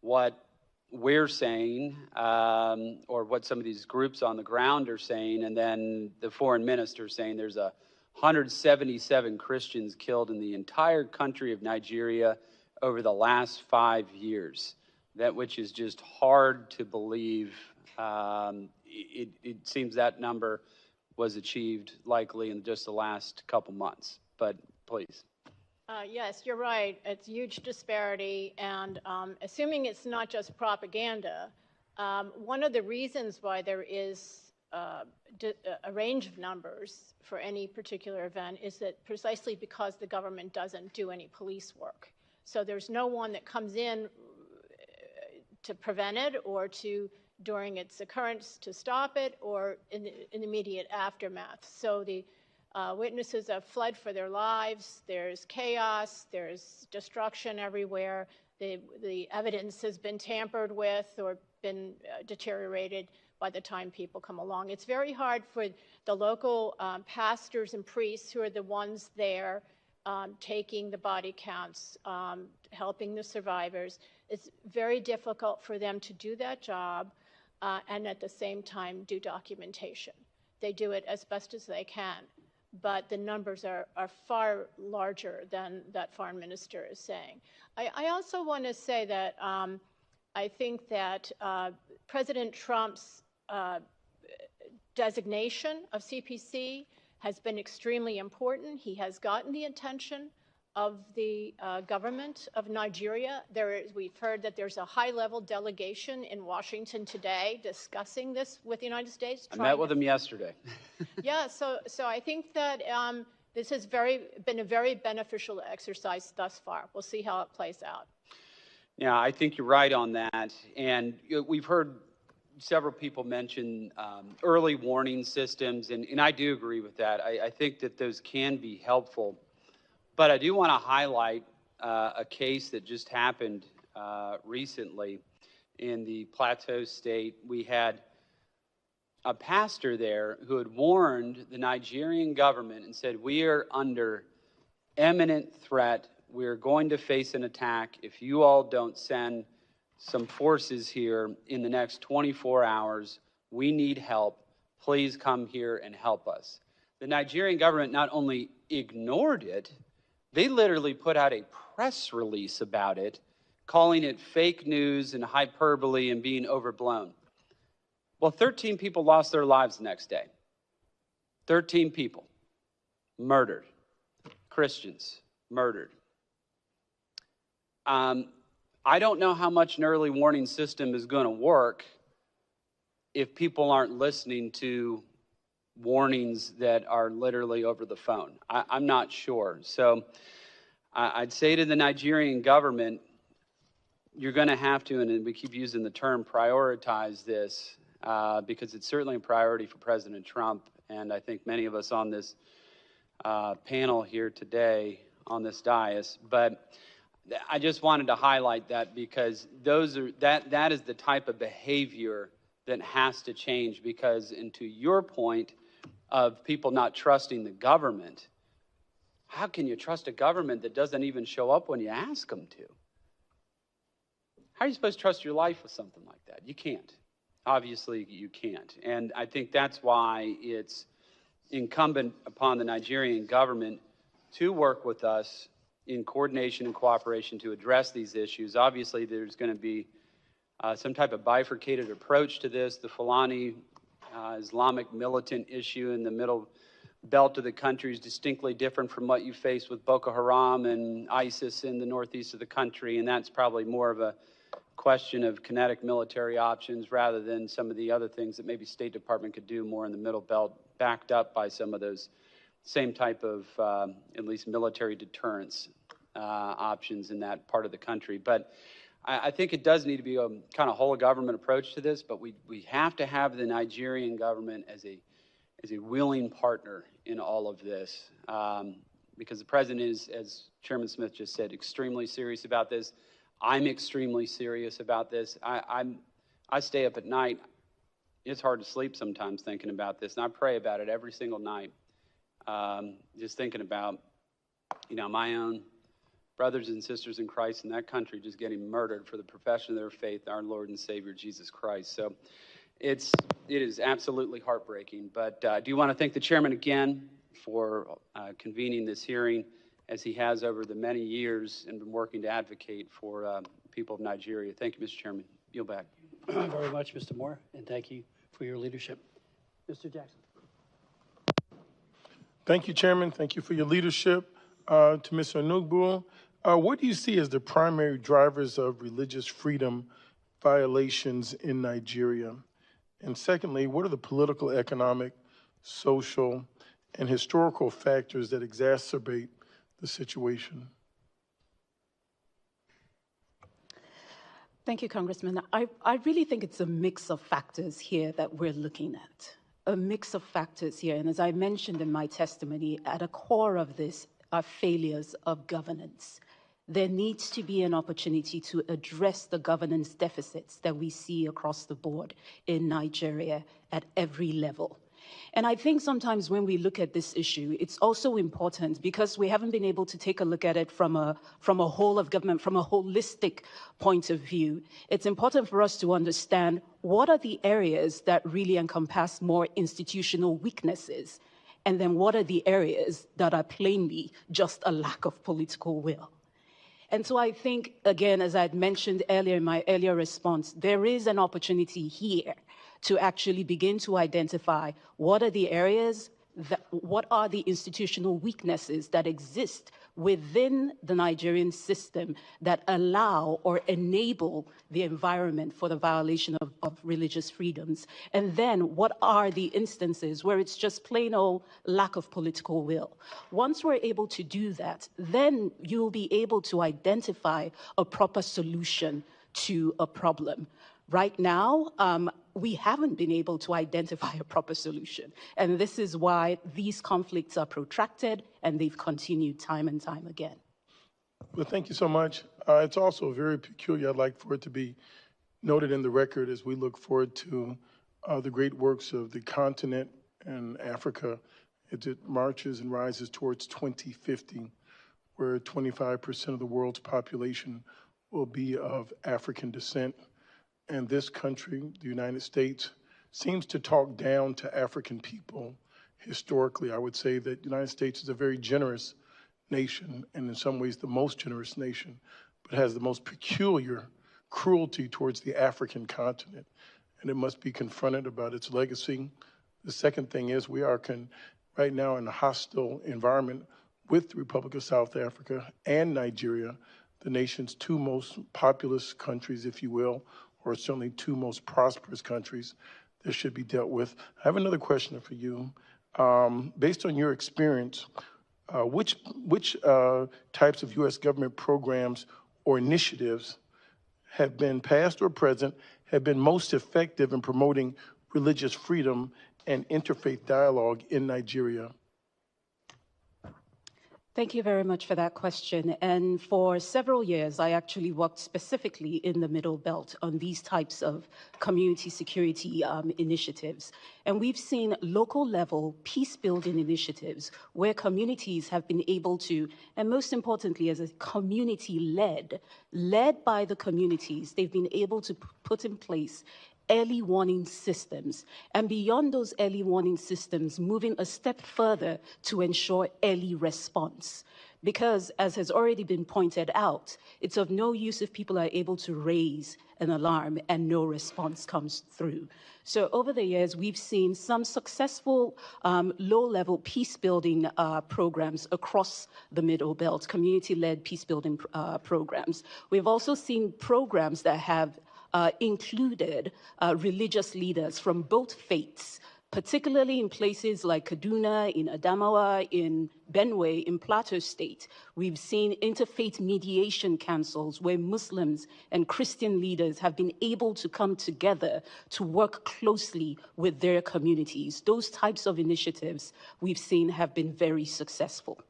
what we're saying, or what some of these groups on the ground are saying, and then the foreign minister saying there's 177 Christians killed in the entire country of Nigeria over the last 5 years? That which is just hard to believe. It seems that number was achieved likely in just the last couple months, but please. Yes, you're right. It's huge disparity, and assuming it's not just propaganda, one of the reasons why there is a range of numbers for any particular event is that precisely because the government doesn't do any police work. So there's no one that comes in to prevent it, or to, during its occurrence, to stop it, or in the immediate aftermath. So the witnesses have fled for their lives. There's chaos. There's destruction everywhere. The evidence has been tampered with or been deteriorated by the time people come along. It's very hard for the local pastors and priests who are the ones there taking the body counts, helping the survivors. It's very difficult for them to do that job and at the same time do documentation. They do it as best as they can, but the numbers are far larger than that foreign minister is saying. I also want to say that I think that President Trump's designation of CPC has been extremely important. He has gotten the attention of the government of Nigeria. We've heard that there's a high-level delegation in Washington today discussing this with the United States. I met with them yesterday. Yeah, so I think that this has been a very beneficial exercise thus far. We'll see how it plays out. Yeah, I think you're right on that. And we've heard several people mention early warning systems, and I do agree with that. I think that those can be helpful. But I do want to highlight a case that just happened recently in the Plateau State. We had a pastor there who had warned the Nigerian government and said, we are under imminent threat. We're going to face an attack if you all don't send some forces here in the next 24 hours. We need help. Please come here and help us. The Nigerian government not only ignored it, they literally put out a press release about it, calling it fake news and hyperbole and being overblown. Well, 13 people lost their lives the next day. 13 people murdered. Christians murdered. I don't know how much an early warning system is going to work if people aren't listening to warnings that are literally over the phone. I'm not sure. So I'd say to the Nigerian government, you're going to have to, and we keep using the term, prioritize this because it's certainly a priority for President Trump. And I think many of us on this panel here today on this dais. But I just wanted to highlight that because that is the type of behavior that has to change, because, and to your point of people not trusting the government, how can you trust a government that doesn't even show up when you ask them to? How are you supposed to trust your life with something like that? You can't. Obviously, you can't. And I think that's why it's incumbent upon the Nigerian government to work with us in coordination and cooperation to address these issues. Obviously, there's going to be some type of bifurcated approach to this. The Fulani Islamic militant issue in the middle belt of the country is distinctly different from what you face with Boko Haram and ISIS in the northeast of the country, and that's probably more of a question of kinetic military options rather than some of the other things that maybe State Department could do more in the middle belt, backed up by some of those same type of at least military deterrence options in that part of the country. But I think it does need to be a kind of whole government approach to this, but we have to have the Nigerian government as a willing partner in all of this, because the president is, as Chairman Smith just said, extremely serious about this. I'm extremely serious about this. I stay up at night. It's hard to sleep sometimes thinking about this, and I pray about it every single night, just thinking about, my own brothers and sisters in Christ in that country just getting murdered for the profession of their faith, our Lord and Savior, Jesus Christ. So it is absolutely heartbreaking. But I do want to thank the chairman again for convening this hearing, as he has over the many years and been working to advocate for people of Nigeria. Thank you, Mr. Chairman. Yield back. Very much, Mr. Moore, and thank you for your leadership. Mr. Jackson. Thank you, Chairman. Thank you for your leadership. To Mr. Anagbe, what do you see as the primary drivers of religious freedom violations in Nigeria? And secondly, what are the political, economic, social, and historical factors that exacerbate the situation? Thank you, Congressman. I really think it's a mix of factors here that we're looking at. A mix of factors here. And as I mentioned in my testimony, at a core of this are failures of governance. there needs to be an opportunity to address the governance deficits that we see across the board in Nigeria at every level. And I think sometimes when we look at this issue, it's also important because we haven't been able to take a look at it from a whole of government, from a holistic point of view. It's important for us to understand what are the areas that really encompass more institutional weaknesses, and then what are the areas that are plainly just a lack of political will. And so I think, again, as I had mentioned earlier in my earlier response, there is an opportunity here to actually begin to identify what are the areas, what are the institutional weaknesses that exist within the Nigerian system that allow or enable the environment for the violation of religious freedoms. And then what are the instances where it's just plain old lack of political will. Once we're able to do that, then you'll be able to identify a proper solution to a problem. Right now, we haven't been able to identify a proper solution. And this is why these conflicts are protracted and they've continued time and time again. Well, thank you so much. It's also very peculiar. I'd like for it to be noted in the record as we look forward to the great works of the continent and Africa as it marches and rises towards 2050, where 25% of the world's population will be of African descent. And this country, the United States, seems to talk down to African people. Historically, I would say that the United States is a very generous nation, and in some ways the most generous nation, but has the most peculiar cruelty towards the African continent, and it must be confronted about its legacy. The second thing is we are right now in a hostile environment with the Republic of South Africa and Nigeria, the nation's two most populous countries, if you will, or certainly two most prosperous countries that should be dealt with. I have another question for you. Based on your experience, which types of U.S. government programs or initiatives have been past or present, have been most effective in promoting religious freedom and interfaith dialogue in Nigeria? Thank you very much for that question. And for several years, I actually worked specifically in the Middle Belt on these types of community security initiatives. And we've seen local level peace building initiatives where communities have been able to, and most importantly, as a community led by the communities, they've been able to put in place early warning systems, and beyond those early warning systems, moving a step further to ensure early response. Because, as has already been pointed out, it's of no use if people are able to raise an alarm and no response comes through. So over the years, we've seen some successful low-level peace-building programs across the Middle Belt, community-led peace-building programs. We've also seen programs that have included religious leaders from both faiths, particularly in places like Kaduna, in Adamawa, in Benue, in Plateau State. We've seen interfaith mediation councils where Muslims and Christian leaders have been able to come together to work closely with their communities. Those types of initiatives we've seen have been very successful.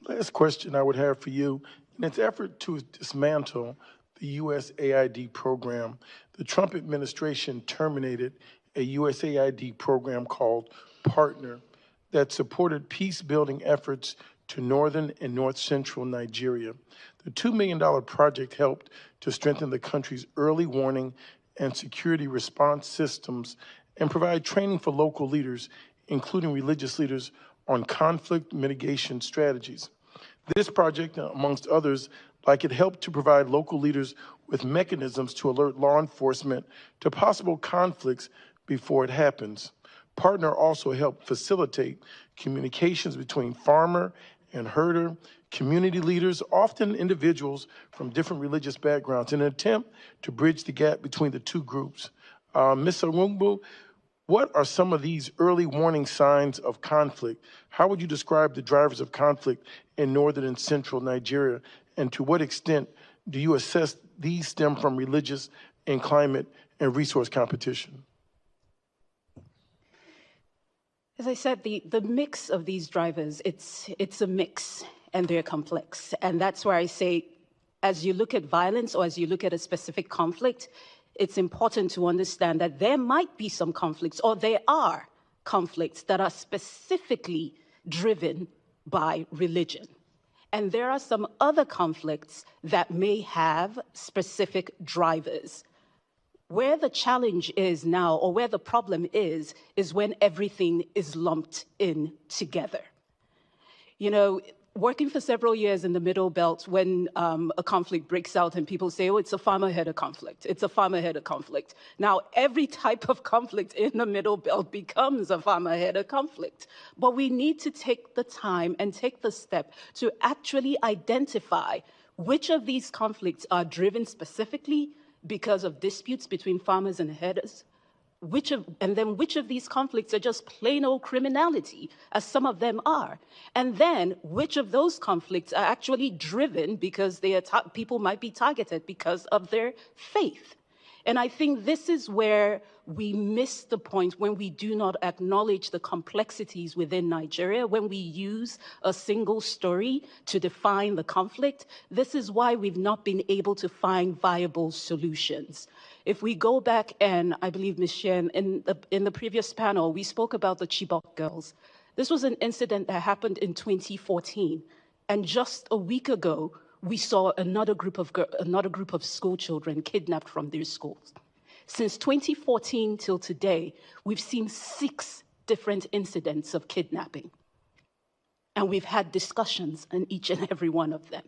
Last question I would have for you. In its effort to dismantle the USAID program, the Trump administration terminated a USAID program called Partner that supported peace-building efforts to northern and north-central Nigeria. The $2 million project helped to strengthen the country's early warning and security response systems and provide training for local leaders, including religious leaders, on conflict mitigation strategies. This project, amongst others, it helped to provide local leaders with mechanisms to alert law enforcement to possible conflicts before it happens. Partner also helped facilitate communications between farmer and herder, community leaders, often individuals from different religious backgrounds, in an attempt to bridge the gap between the two groups. Ms. Arungbu, what are some of these early warning signs of conflict? How would you describe the drivers of conflict in northern and central Nigeria? And to what extent do you assess these stem from religious and climate and resource competition? As I said, the mix of these drivers, it's a mix. and they're complex. And that's where I say, as you look at violence or as you look at a specific conflict, it's important to understand that there might be some conflicts, or there are conflicts that are specifically driven by religion. And there are some other conflicts that may have specific drivers. Where the challenge is now, or where the problem is when everything is lumped in together. You know, working for several years in the Middle Belt, when a conflict breaks out and people say, oh, it's a farmer-headed conflict, it's a farmer-headed conflict. Now, every type of conflict in the Middle Belt becomes a farmer-headed conflict. But we need to take the time and take the step to actually identify which of these conflicts are driven specifically because of disputes between farmers and herders, which of these conflicts are just plain old criminality, as some of them are, and then which of those conflicts are actually driven because people might be targeted because of their faith. And I think this is where we miss the point when we do not acknowledge the complexities within Nigeria, when we use a single story to define the conflict. This is why we've not been able to find viable solutions. If we go back, and I believe Ms. Shen, in the previous panel, we spoke about the Chibok girls. This was an incident that happened in 2014. And just a week ago, we saw another group of school children kidnapped from their schools. Since 2014 till today, we've seen 6 different incidents of kidnapping. And we've had discussions on each and every one of them.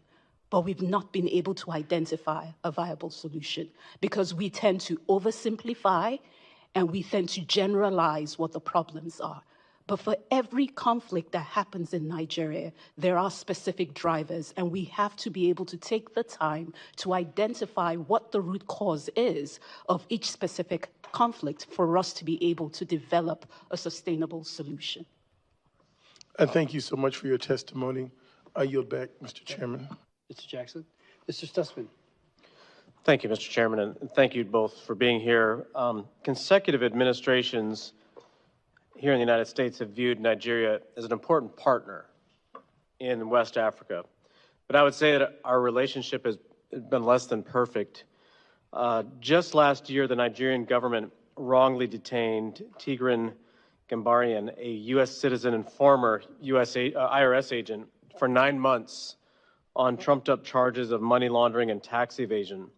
But we've not been able to identify a viable solution because we tend to oversimplify and we tend to generalize what the problems are. But for every conflict that happens in Nigeria, there are specific drivers, and we have to be able to take the time to identify what the root cause is of each specific conflict for us to be able to develop a sustainable solution. And thank you so much for your testimony. I yield back, Mr. Chairman. Mr. Jackson. Mr. Stutzman. Thank you, Mr. Chairman, and thank you both for being here. Consecutive administrations here in the United States have viewed Nigeria as an important partner in West Africa. But I would say that our relationship has been less than perfect. Just last year, the Nigerian government wrongly detained Tigran Gambarian, a U.S. citizen and former IRS agent, for 9 months on trumped-up charges of money laundering and tax evasion.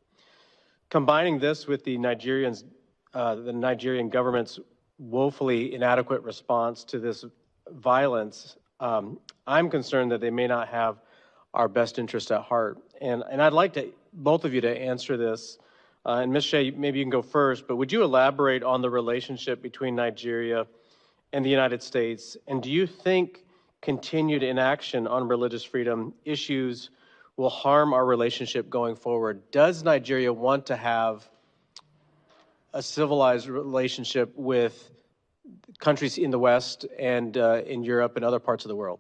Combining this with the Nigerian government's woefully inadequate response to this violence, I'm concerned that they may not have our best interest at heart. And I'd like both of you to answer this. And Ms. Shea, maybe you can go first, but would you elaborate on the relationship between Nigeria and the United States? And do you think continued inaction on religious freedom issues will harm our relationship going forward? Does Nigeria want to have a civilized relationship with countries in the West and in Europe and other parts of the world?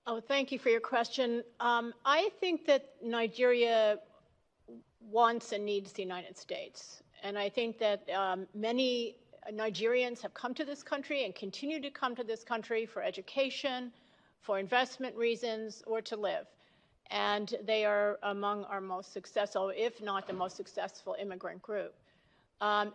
Oh, thank you for your question. I think that Nigeria wants and needs the United States. And I think that many Nigerians have come to this country and continue to come to this country for education, for investment reasons, or to live. And they are among our most successful, if not the most successful immigrant group.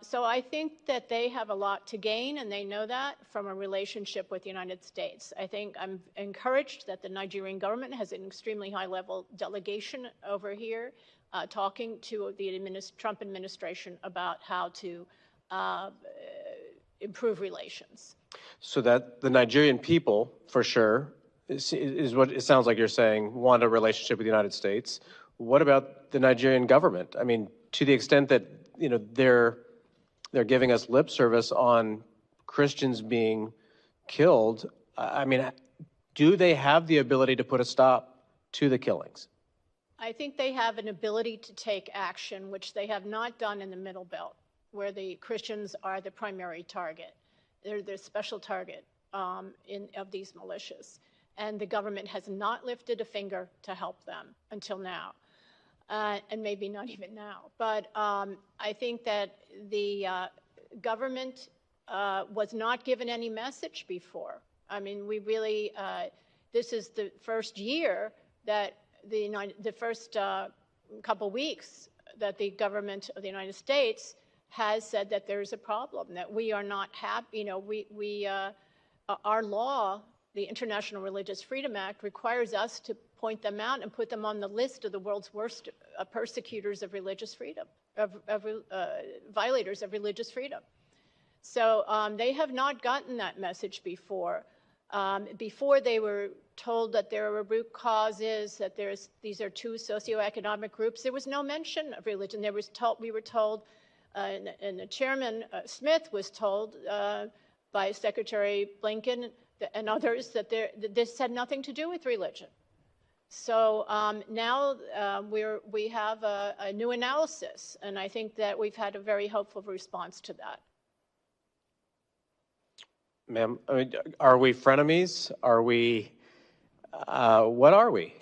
So I think that they have a lot to gain, and they know that from a relationship with the United States. I think I'm encouraged that the Nigerian government has an extremely high-level delegation over here talking to the Trump administration about how to improve relations. So that the Nigerian people, for sure, is what it sounds like you're saying, want a relationship with the United States. What about the Nigerian government? I mean, to the extent that they're giving us lip service on Christians being killed, I mean, do they have the ability to put a stop to the killings? I think they have an ability to take action, which they have not done in the Middle Belt, where the Christians are the primary target. They're the special target of these militias. And the government has not lifted a finger to help them until now. And maybe not even now. But I think that the government was not given any message before. I mean, we really this is the first year that the first couple weeks that the government of the United States has said that there's a problem, that we are not happy. You know, our law, the International Religious Freedom Act, requires us to point them out and put them on the list of the world's worst persecutors of religious freedom, violators of religious freedom. So they have not gotten that message before. Before they were told that there were root causes, that these are two socioeconomic groups, there was no mention of religion. We were told, and the Chairman Smith was told by Secretary Blinken and others that this had nothing to do with religion. So now we have a new analysis, and I think that we've had a very hopeful response to that. Ma'am, I mean, are we frenemies? Are we, what are we?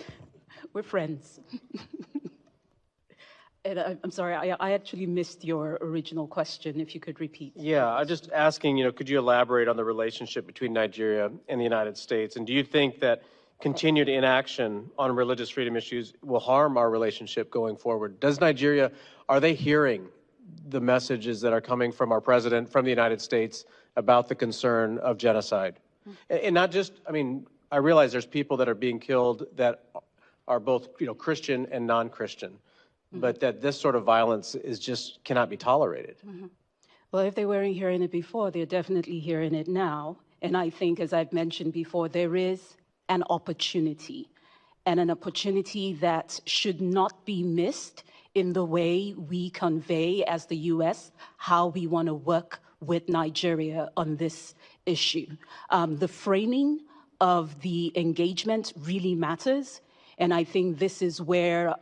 We're friends. And I'm sorry, I actually missed your original question, if you could repeat. Yeah, I'm just asking, you know, could you elaborate on the relationship between Nigeria and the United States? And do you think that continued inaction on religious freedom issues will harm our relationship going forward? Does Nigeria, are they hearing the messages that are coming from our president, from the United States, about the concern of genocide? And not just, I mean, I realize there's people that are being killed that are both, you know, Christian and non-Christian, but that this sort of violence is just cannot be tolerated. Well, if they weren't hearing it before, they're definitely hearing it now. And I think, as I've mentioned before, there is an opportunity, and an opportunity that should not be missed in the way we convey as the U.S. how we want to work with Nigeria on this issue. The framing of the engagement really matters, and I think this is where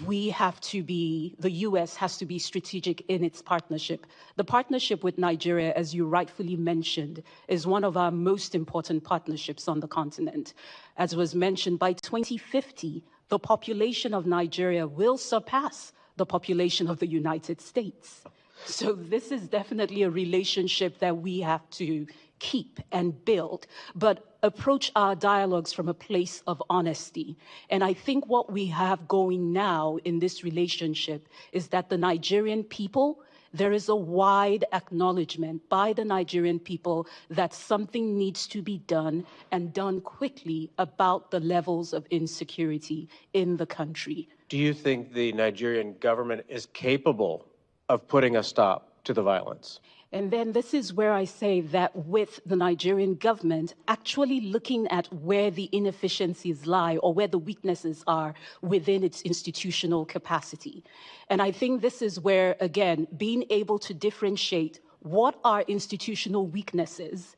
we have to be, the U.S. has to be strategic in its partnership. The partnership with Nigeria, as you rightfully mentioned, is one of our most important partnerships on the continent. As was mentioned, by 2050, the population of Nigeria will surpass the population of the United States. So this is definitely a relationship that we have to keep and build, but approach our dialogues from a place of honesty. And I think what we have going now in this relationship is that the Nigerian people, there is a wide acknowledgement by the Nigerian people that something needs to be done, and done quickly, about the levels of insecurity in the country. Do you think the Nigerian government is capable of putting a stop to the violence? And then this is where I say that with the Nigerian government actually looking at where the inefficiencies lie or where the weaknesses are within its institutional capacity. And I think this is where, again, being able to differentiate what are institutional weaknesses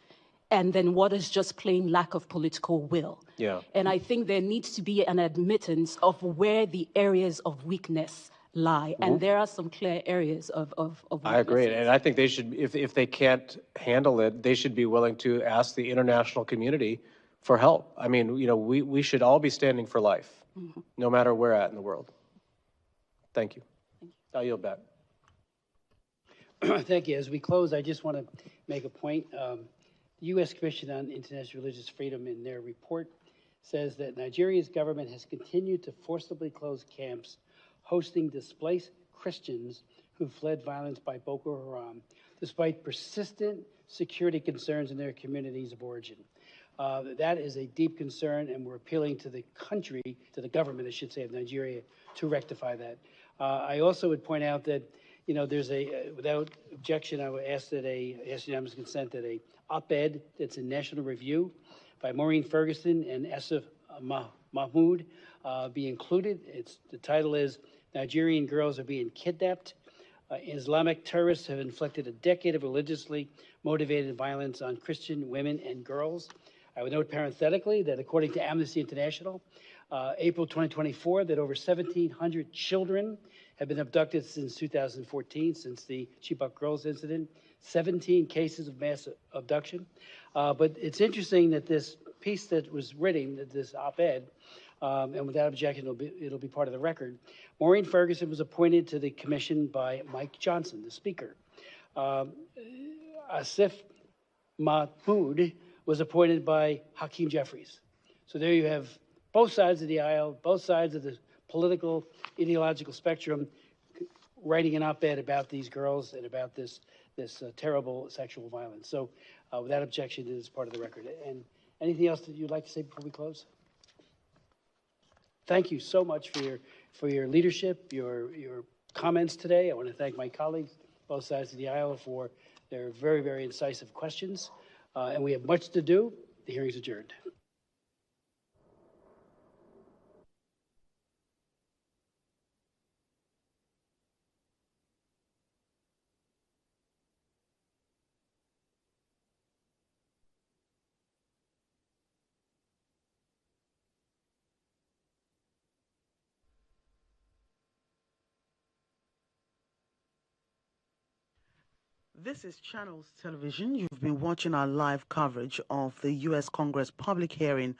and then what is just plain lack of political will. Yeah. And I think there needs to be an admittance of where the areas of weakness lie. And there are some clear areas of I agree. And I think they should, if they can't handle it, they should be willing to ask the international community for help. I mean, you know, we should all be standing for life, no matter where at in the world. Thank you. I'll yield back. Thank you. As we close, I just want to make a point. The U.S. Commission on International Religious Freedom, in their report, says that Nigeria's government has continued to forcibly close camps hosting displaced Christians who fled violence by Boko Haram, despite persistent security concerns in their communities of origin. That is a deep concern, and we're appealing to the country, to the government, I should say, of Nigeria, to rectify that. I also would point out that, you know, there's without objection, I would ask that ask unanimous consent that a op-ed that's in National Review by Maureen Ferguson and Asif Mahmoud be included. The title is Nigerian Girls Are Being Kidnapped. Islamic terrorists have inflicted a decade of religiously motivated violence on Christian women and girls. I would note parenthetically that according to Amnesty International, April 2024, that over 1,700 children have been abducted since 2014, since the Chibok girls incident, 17 cases of mass abduction. But it's interesting that this piece that was written, this op-ed, and without objection, it'll be part of the record. Maureen Ferguson was appointed to the commission by Mike Johnson, the speaker. Asif Mahmoud was appointed by Hakeem Jeffries. So there you have both sides of the aisle, both sides of the political, ideological spectrum, writing an op-ed about these girls and about this terrible sexual violence. So without objection, it is part of the record. And anything else that you'd like to say before we close? Thank you so much for your leadership, your comments today. I want to thank my colleagues, both sides of the aisle, for their very, very incisive questions. And we have much to do. The hearing is adjourned. This is Channels Television. You've been watching our live coverage of the U.S. Congress public hearing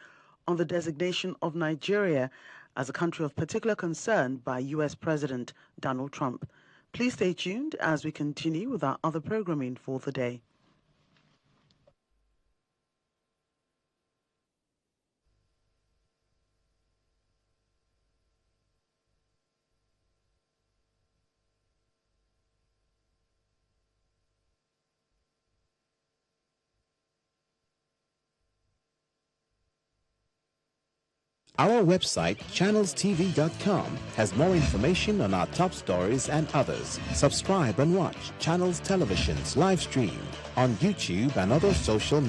on the designation of Nigeria as a country of particular concern by U.S. President Donald Trump. Please stay tuned as we continue with our other programming for the day. Our website, channelstv.com, has more information on our top stories and others. Subscribe and watch Channels Television's live stream on YouTube and other social media.